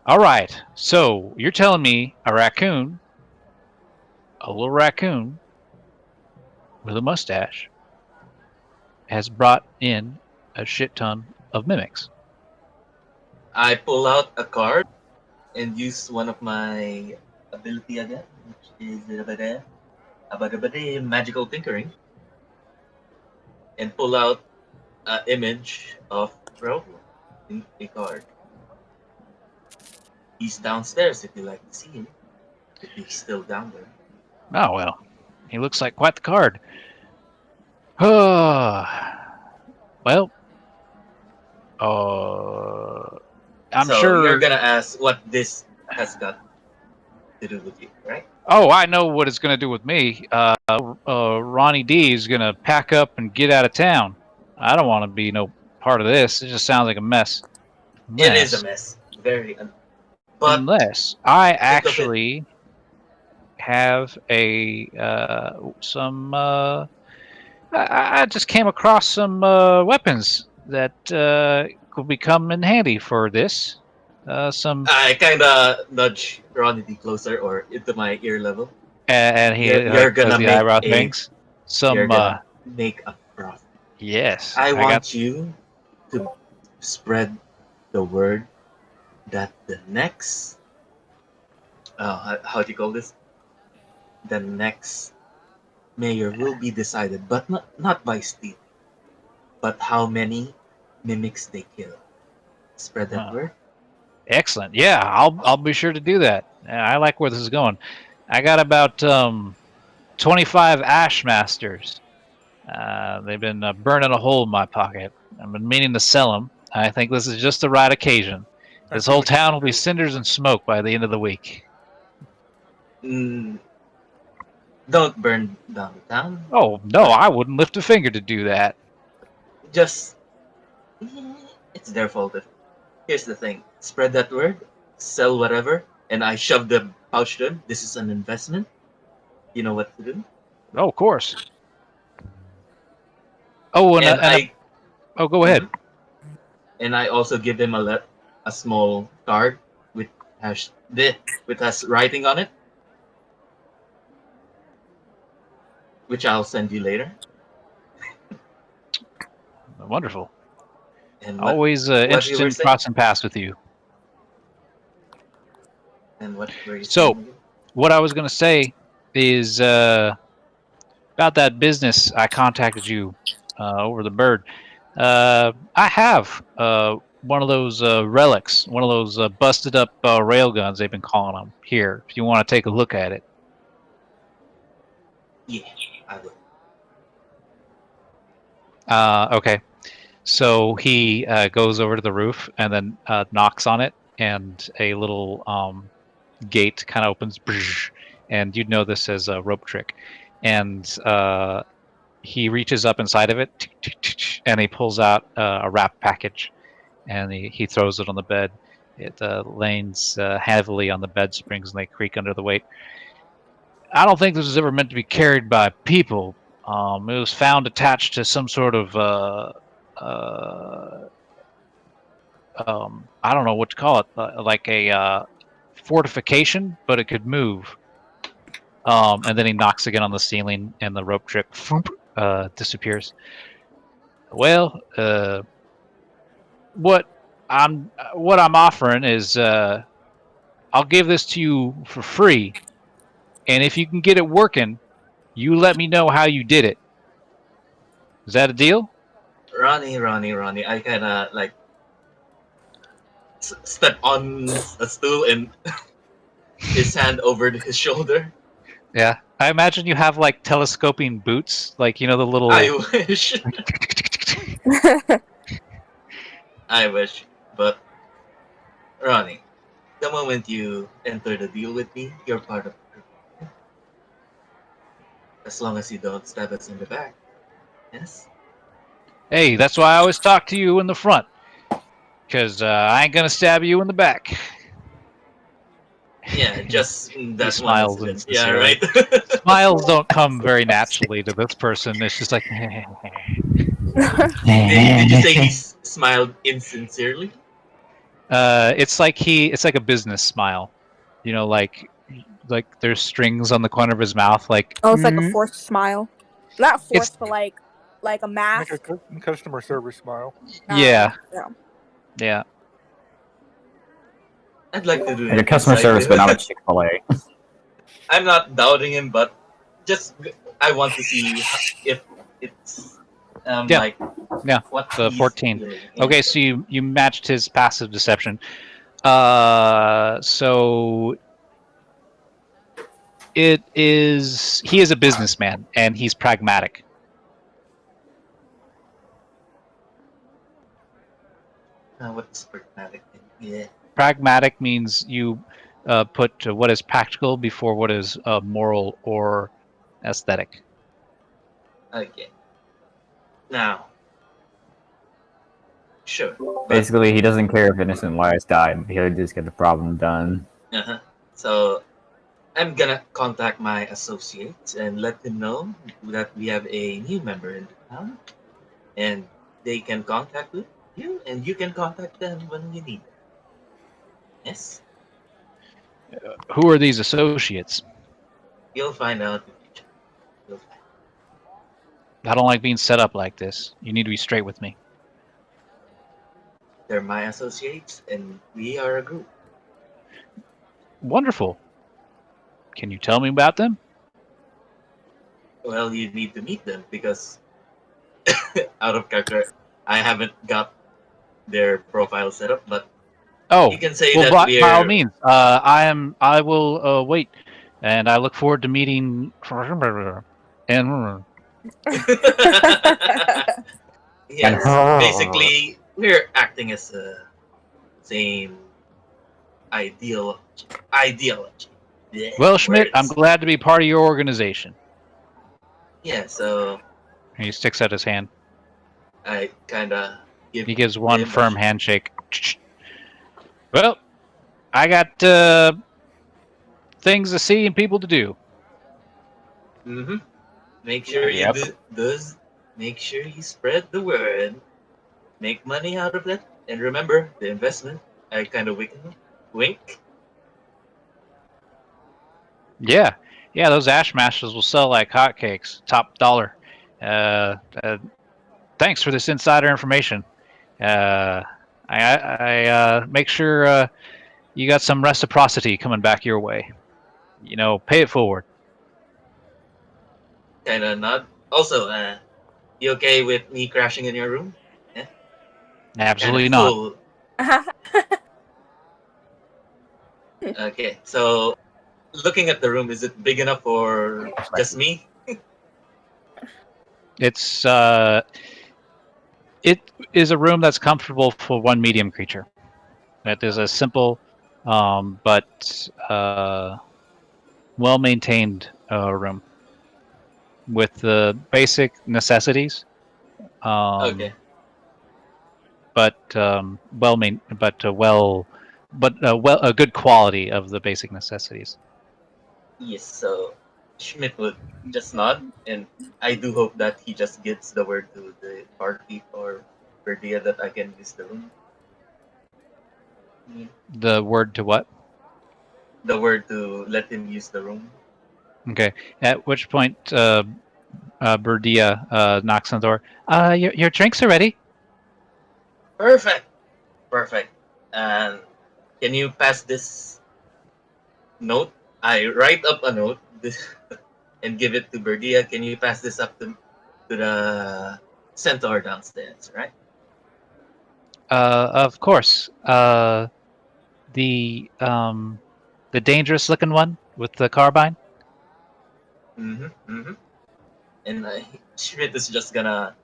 All right, so you're telling me a little raccoon with a mustache, has brought in a shit ton of mimics. I pull out a card and use one of my ability again, which is magical tinkering, and pull out an image of Raoul in a card. He's downstairs if you like to see him, if he's still down there. Oh well, he looks like quite the card. Oh, well, I'm So you're sure. gonna ask what this has got to do with you, right? Oh, I know what it's going to do with me. Ronnie D is going to pack up and get out of town. I don't want to be no part of this. It just sounds like a mess. It is a Unless, mess, very. But unless I think of it. actually have some. I just came across some weapons that could become in handy for this. Some I kind of nudge Ronity closer or into my ear level. and he You're like does gonna the make eyebrow a things. you're Some gonna make a profit. yes, I I got. want you to spread the word that the next how do you call this? The next mayor will be decided, but not by steal, but how many mimics they kill. Spread that word. Excellent. Yeah, I'll be sure to do that. I like where this is going. I got about 25 Ash Masters. They've been burning a hole in my pocket. I've been meaning to sell them. I think this is just the right occasion. I This see whole what you town can will be do. cinders and smoke by the end of the week. Mm, don't burn down the town. Oh no, But I wouldn't lift a finger to do that. just it's their fault. Here's the thing: spread that word, sell whatever, and I shove the pouch to him. This is an investment. You know what to do. Oh, of course. Oh, And I oh, go ahead. mhm. and I also give him a small card with with us writing on it, which I'll send you later. Wonderful. And Always what you interested were in saying? crossing paths with you. And what were you So, saying again? what I was going to say is about that business I contacted you over the bird. I have one of those relics, one of those busted up rail guns they've been calling them here. If you want to take a look at it. Yeah, I will. Okay. So he goes over to the roof and then knocks on it, and a little gate kind of opens, and you'd know this as a rope trick. And he reaches up inside of it, and he pulls out a wrap package, and he throws it on the bed. It lands heavily on the bed springs, and they creak under the weight. I don't think this was ever meant to be carried by people. It was found attached to some sort of uh, I don't know what to call it, like a fortification, but it could move. And then he knocks again on the ceiling, and the rope trick disappears. Well, what I'm offering is I'll give this to you for free, and if you can get it working, you let me know how you did it. Is that a deal? Ronnie. I kind of like step on a stool and his hand over his shoulder. Yeah. I imagine you have like telescoping boots, like you know the I little. wish. I wish. But Ronnie, the moment you enter the deal with me, you're part of the group. As long as you don't stab us in the back. Yes? Hey, that's why I always talk to you in the front, because I ain't gonna stab you in the back. Yeah, just He that one smiles incident. Yeah, insincerely. right. Smiles don't come very naturally to this person. It's just like, Did you say he smiled insincerely? it's like a business smile, you know, like there's strings on the corner of his mouth, like Oh, it's like a forced smile. Not it's forced, but like a Make a mask. customer service smile. yeah, Yeah. yeah. I'd like to do Like a an customer insight service, too. but not a Chick-fil-A. I'm not doubting him, but just I want to see if it's Yeah, like yeah. what The he's 14. feeling. Yeah. Okay, so you matched his passive deception. So he is a businessman and he's pragmatic. What's pragmatic? Yeah. Pragmatic means you put what is practical before what is moral or aesthetic. Okay. Now, sure, but Basically, he doesn't care if innocent lives die. He'll just get the problem done. so I'm gonna contact my associates and let them know that we have a new member in the town, and they can contact you, and you can contact them when you need them. Yes, Who are these associates? you'll find out. You'll find. I don't like being set up like this. You need to be straight with me. They're my associates, and we are a group. Wonderful. Can you tell me about them? Well, you need to meet them because out of character, I haven't got their profile set up, but you Oh, can say well, that by all we're. means. I will wait, and I look forward to meeting. And And Yes, basically, we're acting as a same ideal ideology. Yeah, well, Schmidt, I'm words. glad to be part of your organization. Yeah, so And he sticks out his hand. I kind of give He gives one him a. firm handshake. Well, I got things to see and people to do. Mm-hmm. Make sure you yep. does. Make sure you spread the word. Make money out of that, and remember the investment. I kind of wink. Yeah, yeah, those ash mashers will sell like hotcakes, top dollar. Uh, uh, thanks for this insider information. Uh, I make sure you got some reciprocity coming back your way. You know, pay it forward. Kind of nod. Also, you okay with me crashing in your room? Yeah, kind of Absolutely not. full. Okay, so looking at the room, is it big enough for just me? It's it is a room that's comfortable for one medium creature. It is a simple, but well maintained room with the basic necessities. Okay. But a good quality of the basic necessities. Yes, so Schmidt would just nod, and I do hope that he just gets the word to the party or Verdia that I can use the room. Mm, The word to what? the word to let him use the room. Okay. At which point, Berdia knocks on the door. Your drinks are ready. Perfect! Perfect. And can you pass this note? I write up a note and give it to Verdia. Can you pass this up to the centaur downstairs, right? Of course. The dangerous looking one with the carbine. Mm-hmm. Mm-hmm. And Schmidt is just gonna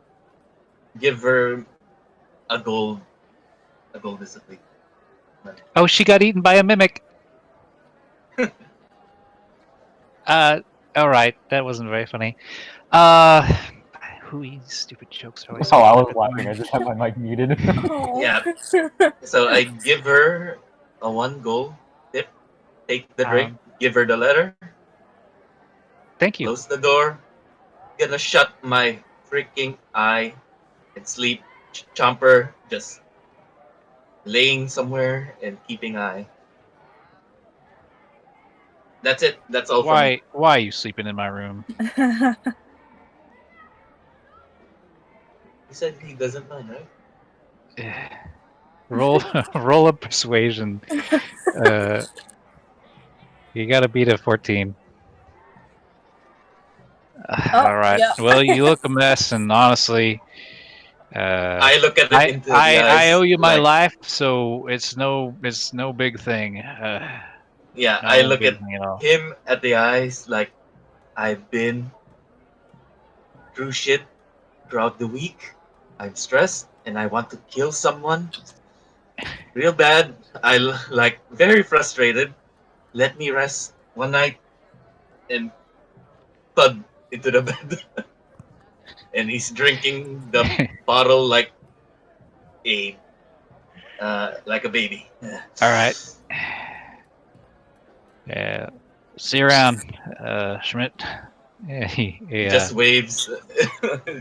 give her a gold is a big money. Oh, she got eaten by a mimic. All right, that wasn't very funny. Uh, who eats stupid jokes are always so Oh, I was fucking laughing. I annoying. just had my mic muted. Yeah. So I give her a one gold tip. Take the drink. Give her the letter. Thank you. Close the door. Gonna shut my freaking eye and sleep. Chomper just laying somewhere and keeping eye. That's it. That's all from me. Why are you sleeping in my room? He said he doesn't mind, right? roll roll a persuasion. Uh, you got to beat a 14. Oh, All right. yeah. Well, you look a mess, and honestly, uh, I look at it I into the I owe eyes you my like, life, so it's no big thing. yeah, I No look big at thing at all. him at the eyes like I've been through shit throughout the week. I'm stressed and I want to kill someone real bad. Like very frustrated. Let me rest one night and thud into the bed. And he's drinking the bottle a like a baby. All right. Yeah. See you around, Schmidt. Yeah, He just waves.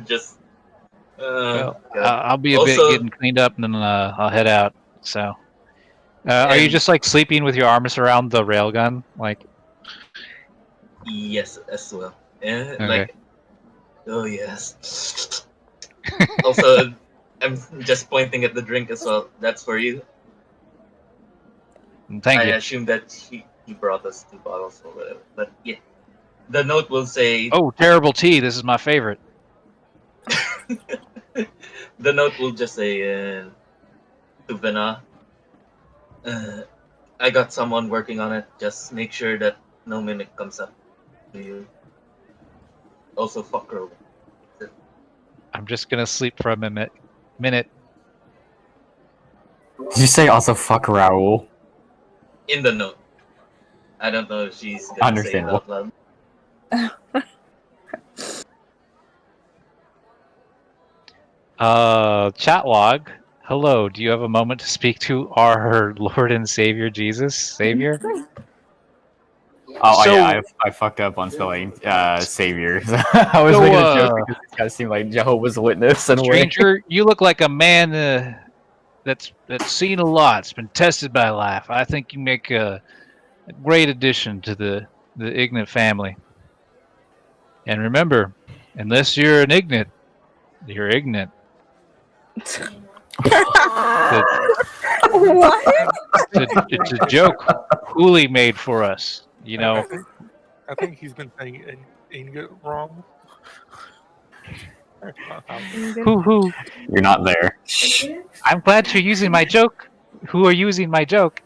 Just. Well, God. I'll be a bit Also, getting cleaned up, and then I'll head out. So, are you and just like sleeping with your arms around the railgun? Like, yes, as well. And okay, like, oh yes. Also, I'm just pointing at the drink as well. That's for you. thank I you. assume that he brought us 2 bottles or whatever. But yeah, the note will say. Oh, terrible tea. This is my favorite. The note will just say, to Vena, I got someone working on it. Just make sure that no mimic comes up to you. Also, fuck Rowan. I'm just gonna sleep for a minute. Did you say also fuck Raul? In the note. I don't know if she's gonna say it Understandable. out loud. Chat log. Hello. Do you have a moment to speak to our Lord and Savior Jesus? Savior. Oh, So, yeah, I fucked up on spelling savior. I was So, making a joke because this guy seemed like Jehovah's Witness in a way. stranger, you look like a man that's seen a lot. It's been tested by life. I think you make a great addition to the Ignat family. And remember, unless you're an Ignat, you're ignorant. What? It's a joke Hooli made for us. You know, I think he's been saying ingot wrong. who? You're not there. I'm glad you're using my joke. Who are using my joke?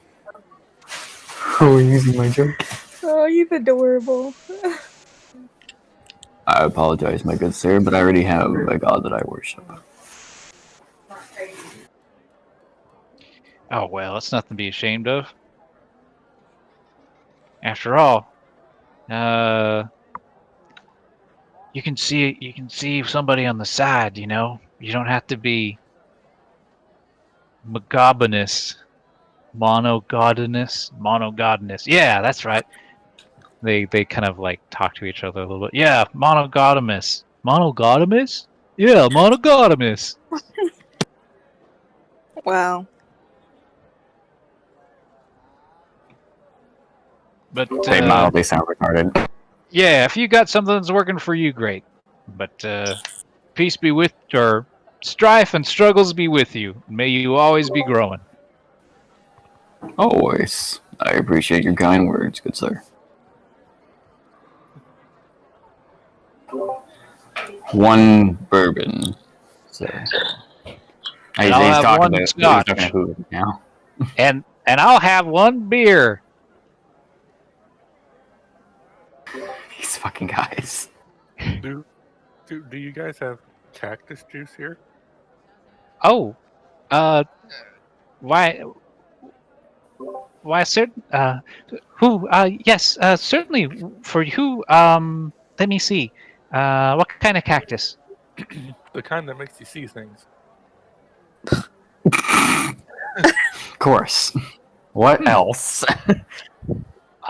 Who are using my joke? Oh, he's adorable. I apologize, my good sir, but I already have a god that I worship. Oh well, it's nothing to be ashamed of. After all, you can see somebody on the side. You know, you don't have to be monogamous. Monogamous. Yeah, that's right. They kind of like talk to each other a little bit. Yeah, monogamous. Monogamous? Yeah, monogamous. Wow. But They mildly sound retarded. yeah, if you got something that's working for you, great. But peace be with, or strife and struggles be with you. May you always be growing. Always. I appreciate your kind words, good sir. One bourbon, sir. And I'll have one He's scotch. talking to who now? And I'll have one beer. These fucking guys. Do you guys have cactus juice here? Oh, why, certain, who, yes, certainly, for who, let me see, what kind of cactus? The kind that makes you see things. Of course. What else?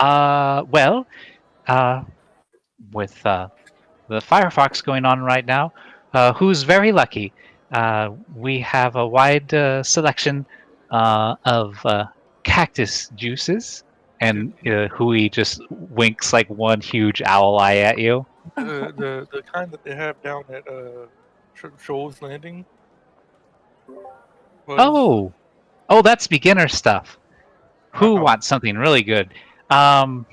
Well, with, the Firefox going on right now, who's very lucky. We have a wide selection of cactus juices, and Hui just winks like one huge owl eye at you. The kind that they have down at Shoals Landing. Was, Oh, that's beginner stuff. Who Uh-oh. wants something really good? And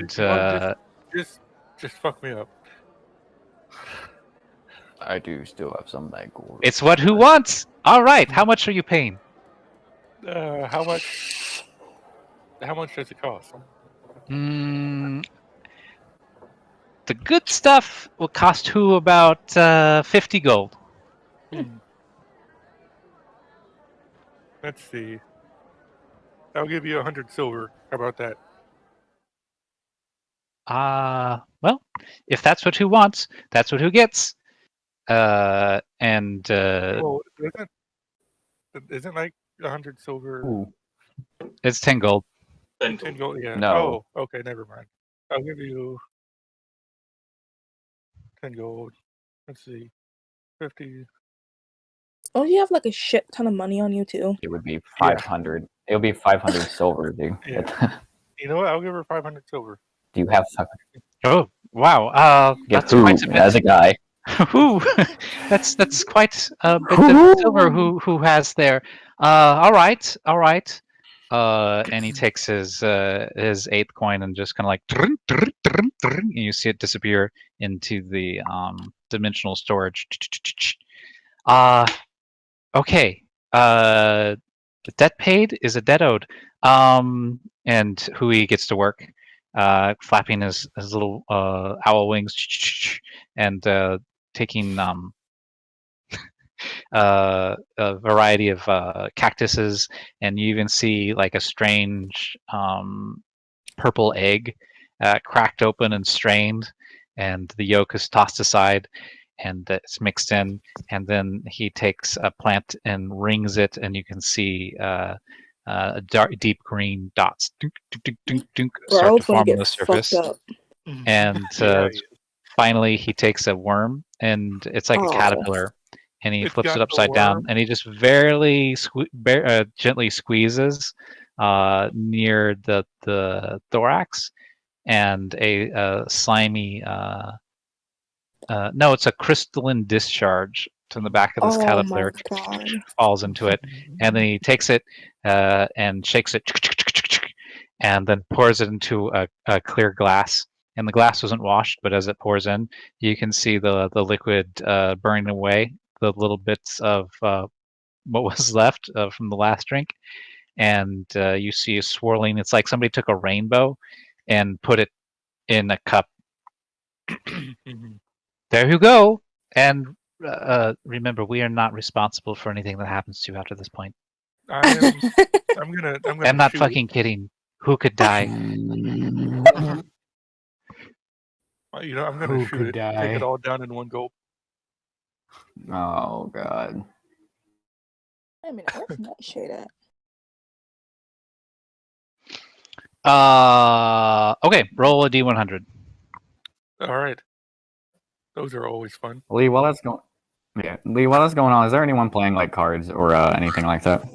just fuck me up. I do still have some that gold. it's what who wants. All right, how much are you paying? How much? How much does it cost? The good stuff will cost who about 50 gold. Let's see. I'll give you 100 silver. How about that? Well, if that's what who wants, that's what who gets. Well, isn't like 100 silver? Ooh. It's 10 gold. 10 10 gold. gold, yeah. No. Oh, okay, never mind. I'll give you 10 gold. Let's see. 50. Oh, you have like a shit ton of money on you too. It would be Yeah. 500. It would be 500 silver, dude. Yeah. You know what? I'll give her 500 silver. Do you have Oh wow! Get That's quite a food bit. as a guy? Whew. that's quite a bit of silver. Who has there? All right, all right. And he takes his 8th coin and just kind of like, and you see it disappear into the dimensional storage. Okay. The debt paid is a debt owed. And Hui gets to work, flapping his little owl wings and taking a variety of cactuses, and you even see like a strange purple egg cracked open and strained, and the yolk is tossed aside and it's mixed in, and then he takes a plant and rings it, and you can see dark, deep green dots dunk, dunk, dunk, dunk, dunk, start to Bro, gonna form on get the fucked surface. up. And Yeah, finally, he takes a worm, and it's like a Oh. caterpillar, and he It's flips got it the upside down, worm. and he just gently squeezes near the thorax, and a slimy no, it's a crystalline discharge from the back of this Oh my caterpillar god. falls into it, and then he takes it and shakes it, and then pours it into a clear glass. And the glass wasn't washed, but as it pours in, you can see the liquid burning away the little bits of what was left from the last drink, and you see a swirling. It's like somebody took a rainbow and put it in a cup. There you go. And remember, we are not responsible for anything that happens to you after this point. I'm gonna I'm not shoot fucking kidding. Who could die? it. You know, I'm gonna Who shoot could it. Take it die? all down in one gulp. Oh god. Wait a minute, where's Nightshade at? Okay, roll a d100. All right. Those are always fun. Lee, while that's going on, is there anyone playing like cards or anything like that?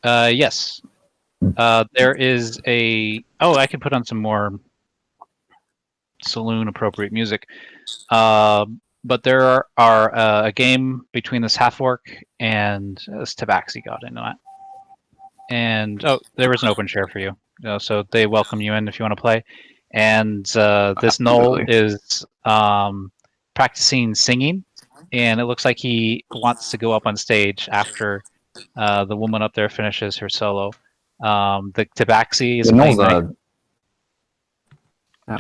Yes. There is a. Oh, I can put on some more saloon appropriate music. But there are a game between this half orc and this tabaxi god. I know that. And there was an open chair for you. So they welcome you in if you want to play. And this Null is practicing singing, and it looks like he wants to go up on stage after the woman up there finishes her solo. The tabaxi is playing.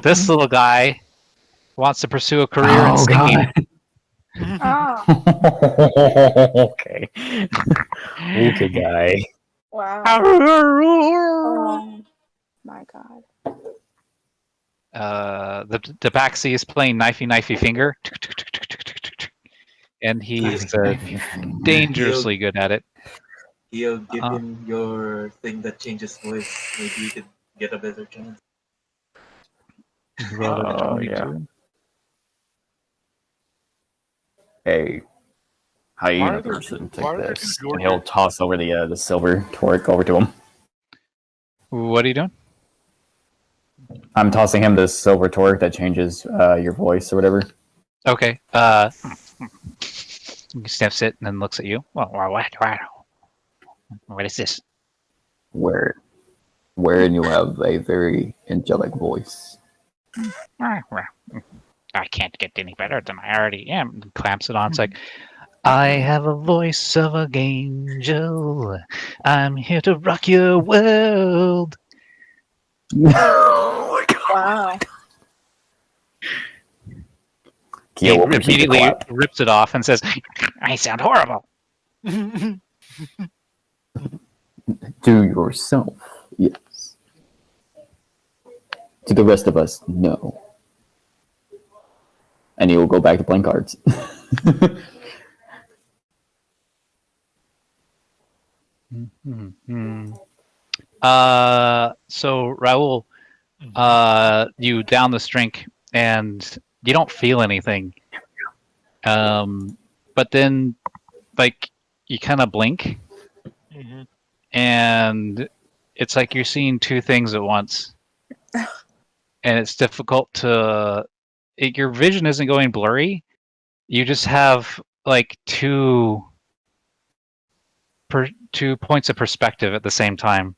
This little guy wants to pursue a career in singing. Ah, Okay. Okay, guy. wow. Oh my god. The tabaxi is playing knifey finger, and he's dangerously good at it. He'll give him your thing that changes voice. Maybe you could get a better chance. Roll a 22. Yeah. Hey, hyena person, take this. And he'll toss over the silver torque over to him. What are you doing? I'm tossing him the silver torque that changes your voice or whatever. Okay. He sniffs it and then looks at you. Well, what is this? Wherein you have a very angelic voice. I can't get any better than I already am. Clamps it on. It's like, I have a voice of an angel. I'm here to rock your world. Oh my god. Wow. He immediately rips it off and says, I sound horrible. To yourself, yes. To the rest of us, no. And you will go back to playing cards. So Raul, you down this drink and you don't feel anything. But then, like, you kind of blink, Mm-hmm. and it's like you're seeing two things at once, and it's difficult to. Your vision isn't going blurry. You just have like two points of perspective at the same time,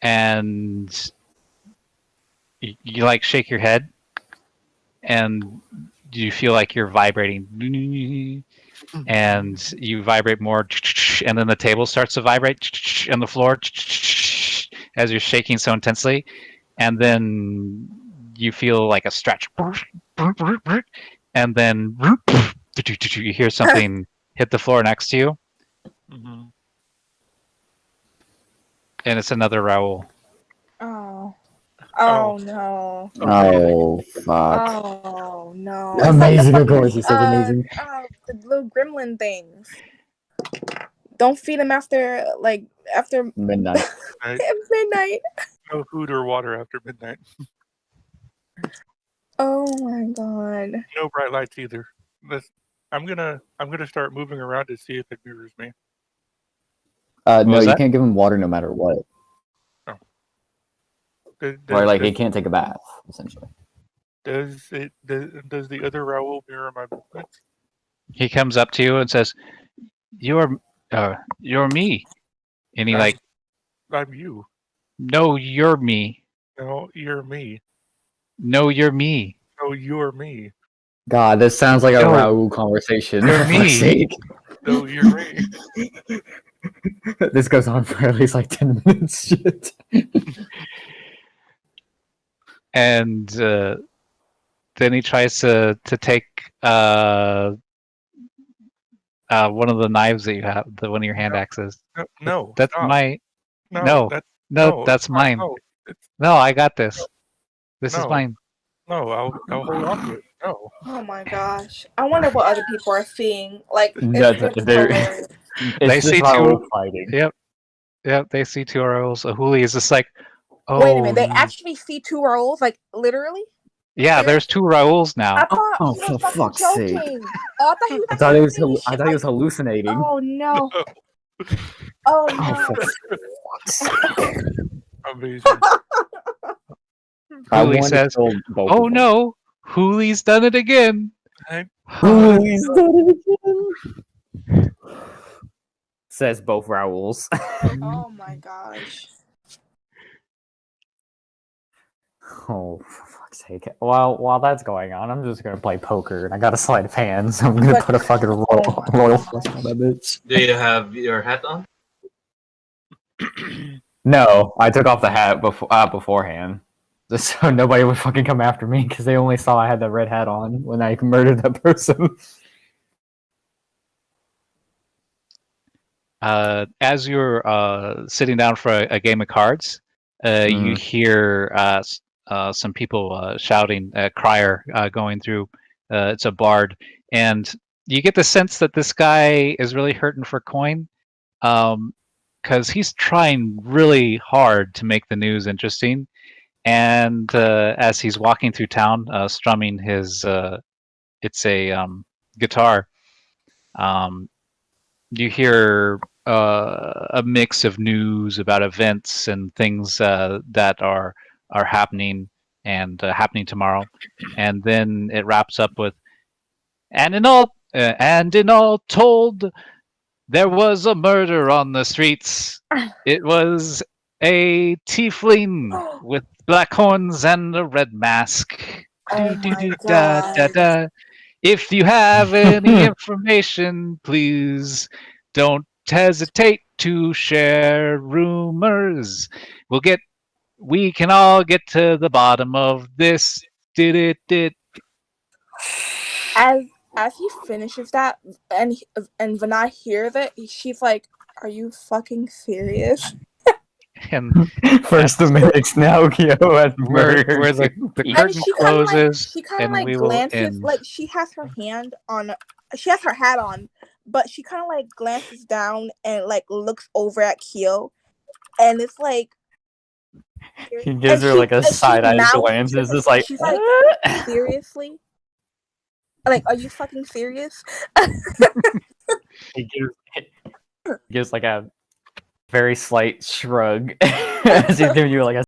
and you like shake your head, and you feel like you're vibrating, and you vibrate more, and then the table starts to vibrate, and the floor as you're shaking so intensely, and then you feel like a stretch, and then you hear something hit the floor next to you, Mm-hmm. and it's another Raoul. Oh. Oh. Oh no. Oh fuck! Oh no. It's Amazing, like of the course, you said fucking, amazing. the little gremlin things. Don't feed them after Midnight. midnight. No food or water after midnight. Oh my god. No bright lights either. I'm gonna start moving around to see if it mirrors me. No, was you that? can't give him water no matter what. Or like he can't take a bath, essentially. Does the other Raoul mirror my movements? He comes up to you and says, "You're me," and he like, I'm you. "No, you're me. No, you're me. No, you're me. No, you're me. God, this sounds like a No, Raoul conversation. you're For fuck's me." sake. No, you're me. This goes on for at least like 10 minutes. Shit. And then he tries to take one of the knives that you have, one of your hand axes. No, That's stop. my No, that's stop, mine. No, it's, No, I got this. This is no, mine. no. I'll hold on to it. No. Oh my gosh. I wonder what other people are seeing. Like, That's- it's they're- hilarious. They It's see just Raoul two. fighting. Yep. They see two Raouls. Ahuli is just like, oh, Wait a minute, they actually see two rolls, like literally? yeah. There's two Raouls I now. thought Oh, he for was fucking fuck's sake. joking. Oh, I thought he was I actually thought he was, saying shit like, hallucinating. oh no. Oh Oh, no. for fuck's sake. Amazing. I Huli want to says, kill both "Oh of them. no, Huli's done it again." Hey, Oh, he's done it again. Says both Raouls. Oh my gosh. Oh, for fuck's sake. While that's going on, I'm just gonna play poker, and I got a sleight of hand, so I'm gonna But- put a fucking Oh my royal gosh. flush on that bitch. Do you have your hat on? No, I took off the hat beforehand, just so nobody would fucking come after me, because they only saw I had the red hat on when I murdered that person. As you're sitting down for a game of cards, you hear some people shouting, crier going through. It's a bard, and you get the sense that this guy is really hurting for coin, because he's trying really hard to make the news interesting. And as he's walking through town, strumming his, it's a guitar. You hear a mix of news about events and things that are happening and happening tomorrow, and then it wraps up with, and in all told, there was a murder on the streets. It was a tiefling with black horns and a red mask. Oh my Da, da, god. da. If you have any information, please don't hesitate to share rumors. We can all get to the bottom of this. Did it? As he finishes that, and Vanai hears it, she's like, "Are you fucking serious?" And First the minutes now, Kyo has where murdered. the And curtain she kind of closes, and we will glances, end. like she has her hand on, she has her hat on, but she kind of like glances down and like looks over at Kyo, and it's like He gives her like a side-eye glance. It's just like, she's like, seriously? Like, are you fucking serious? he gives like a very slight shrug as he's giving you like a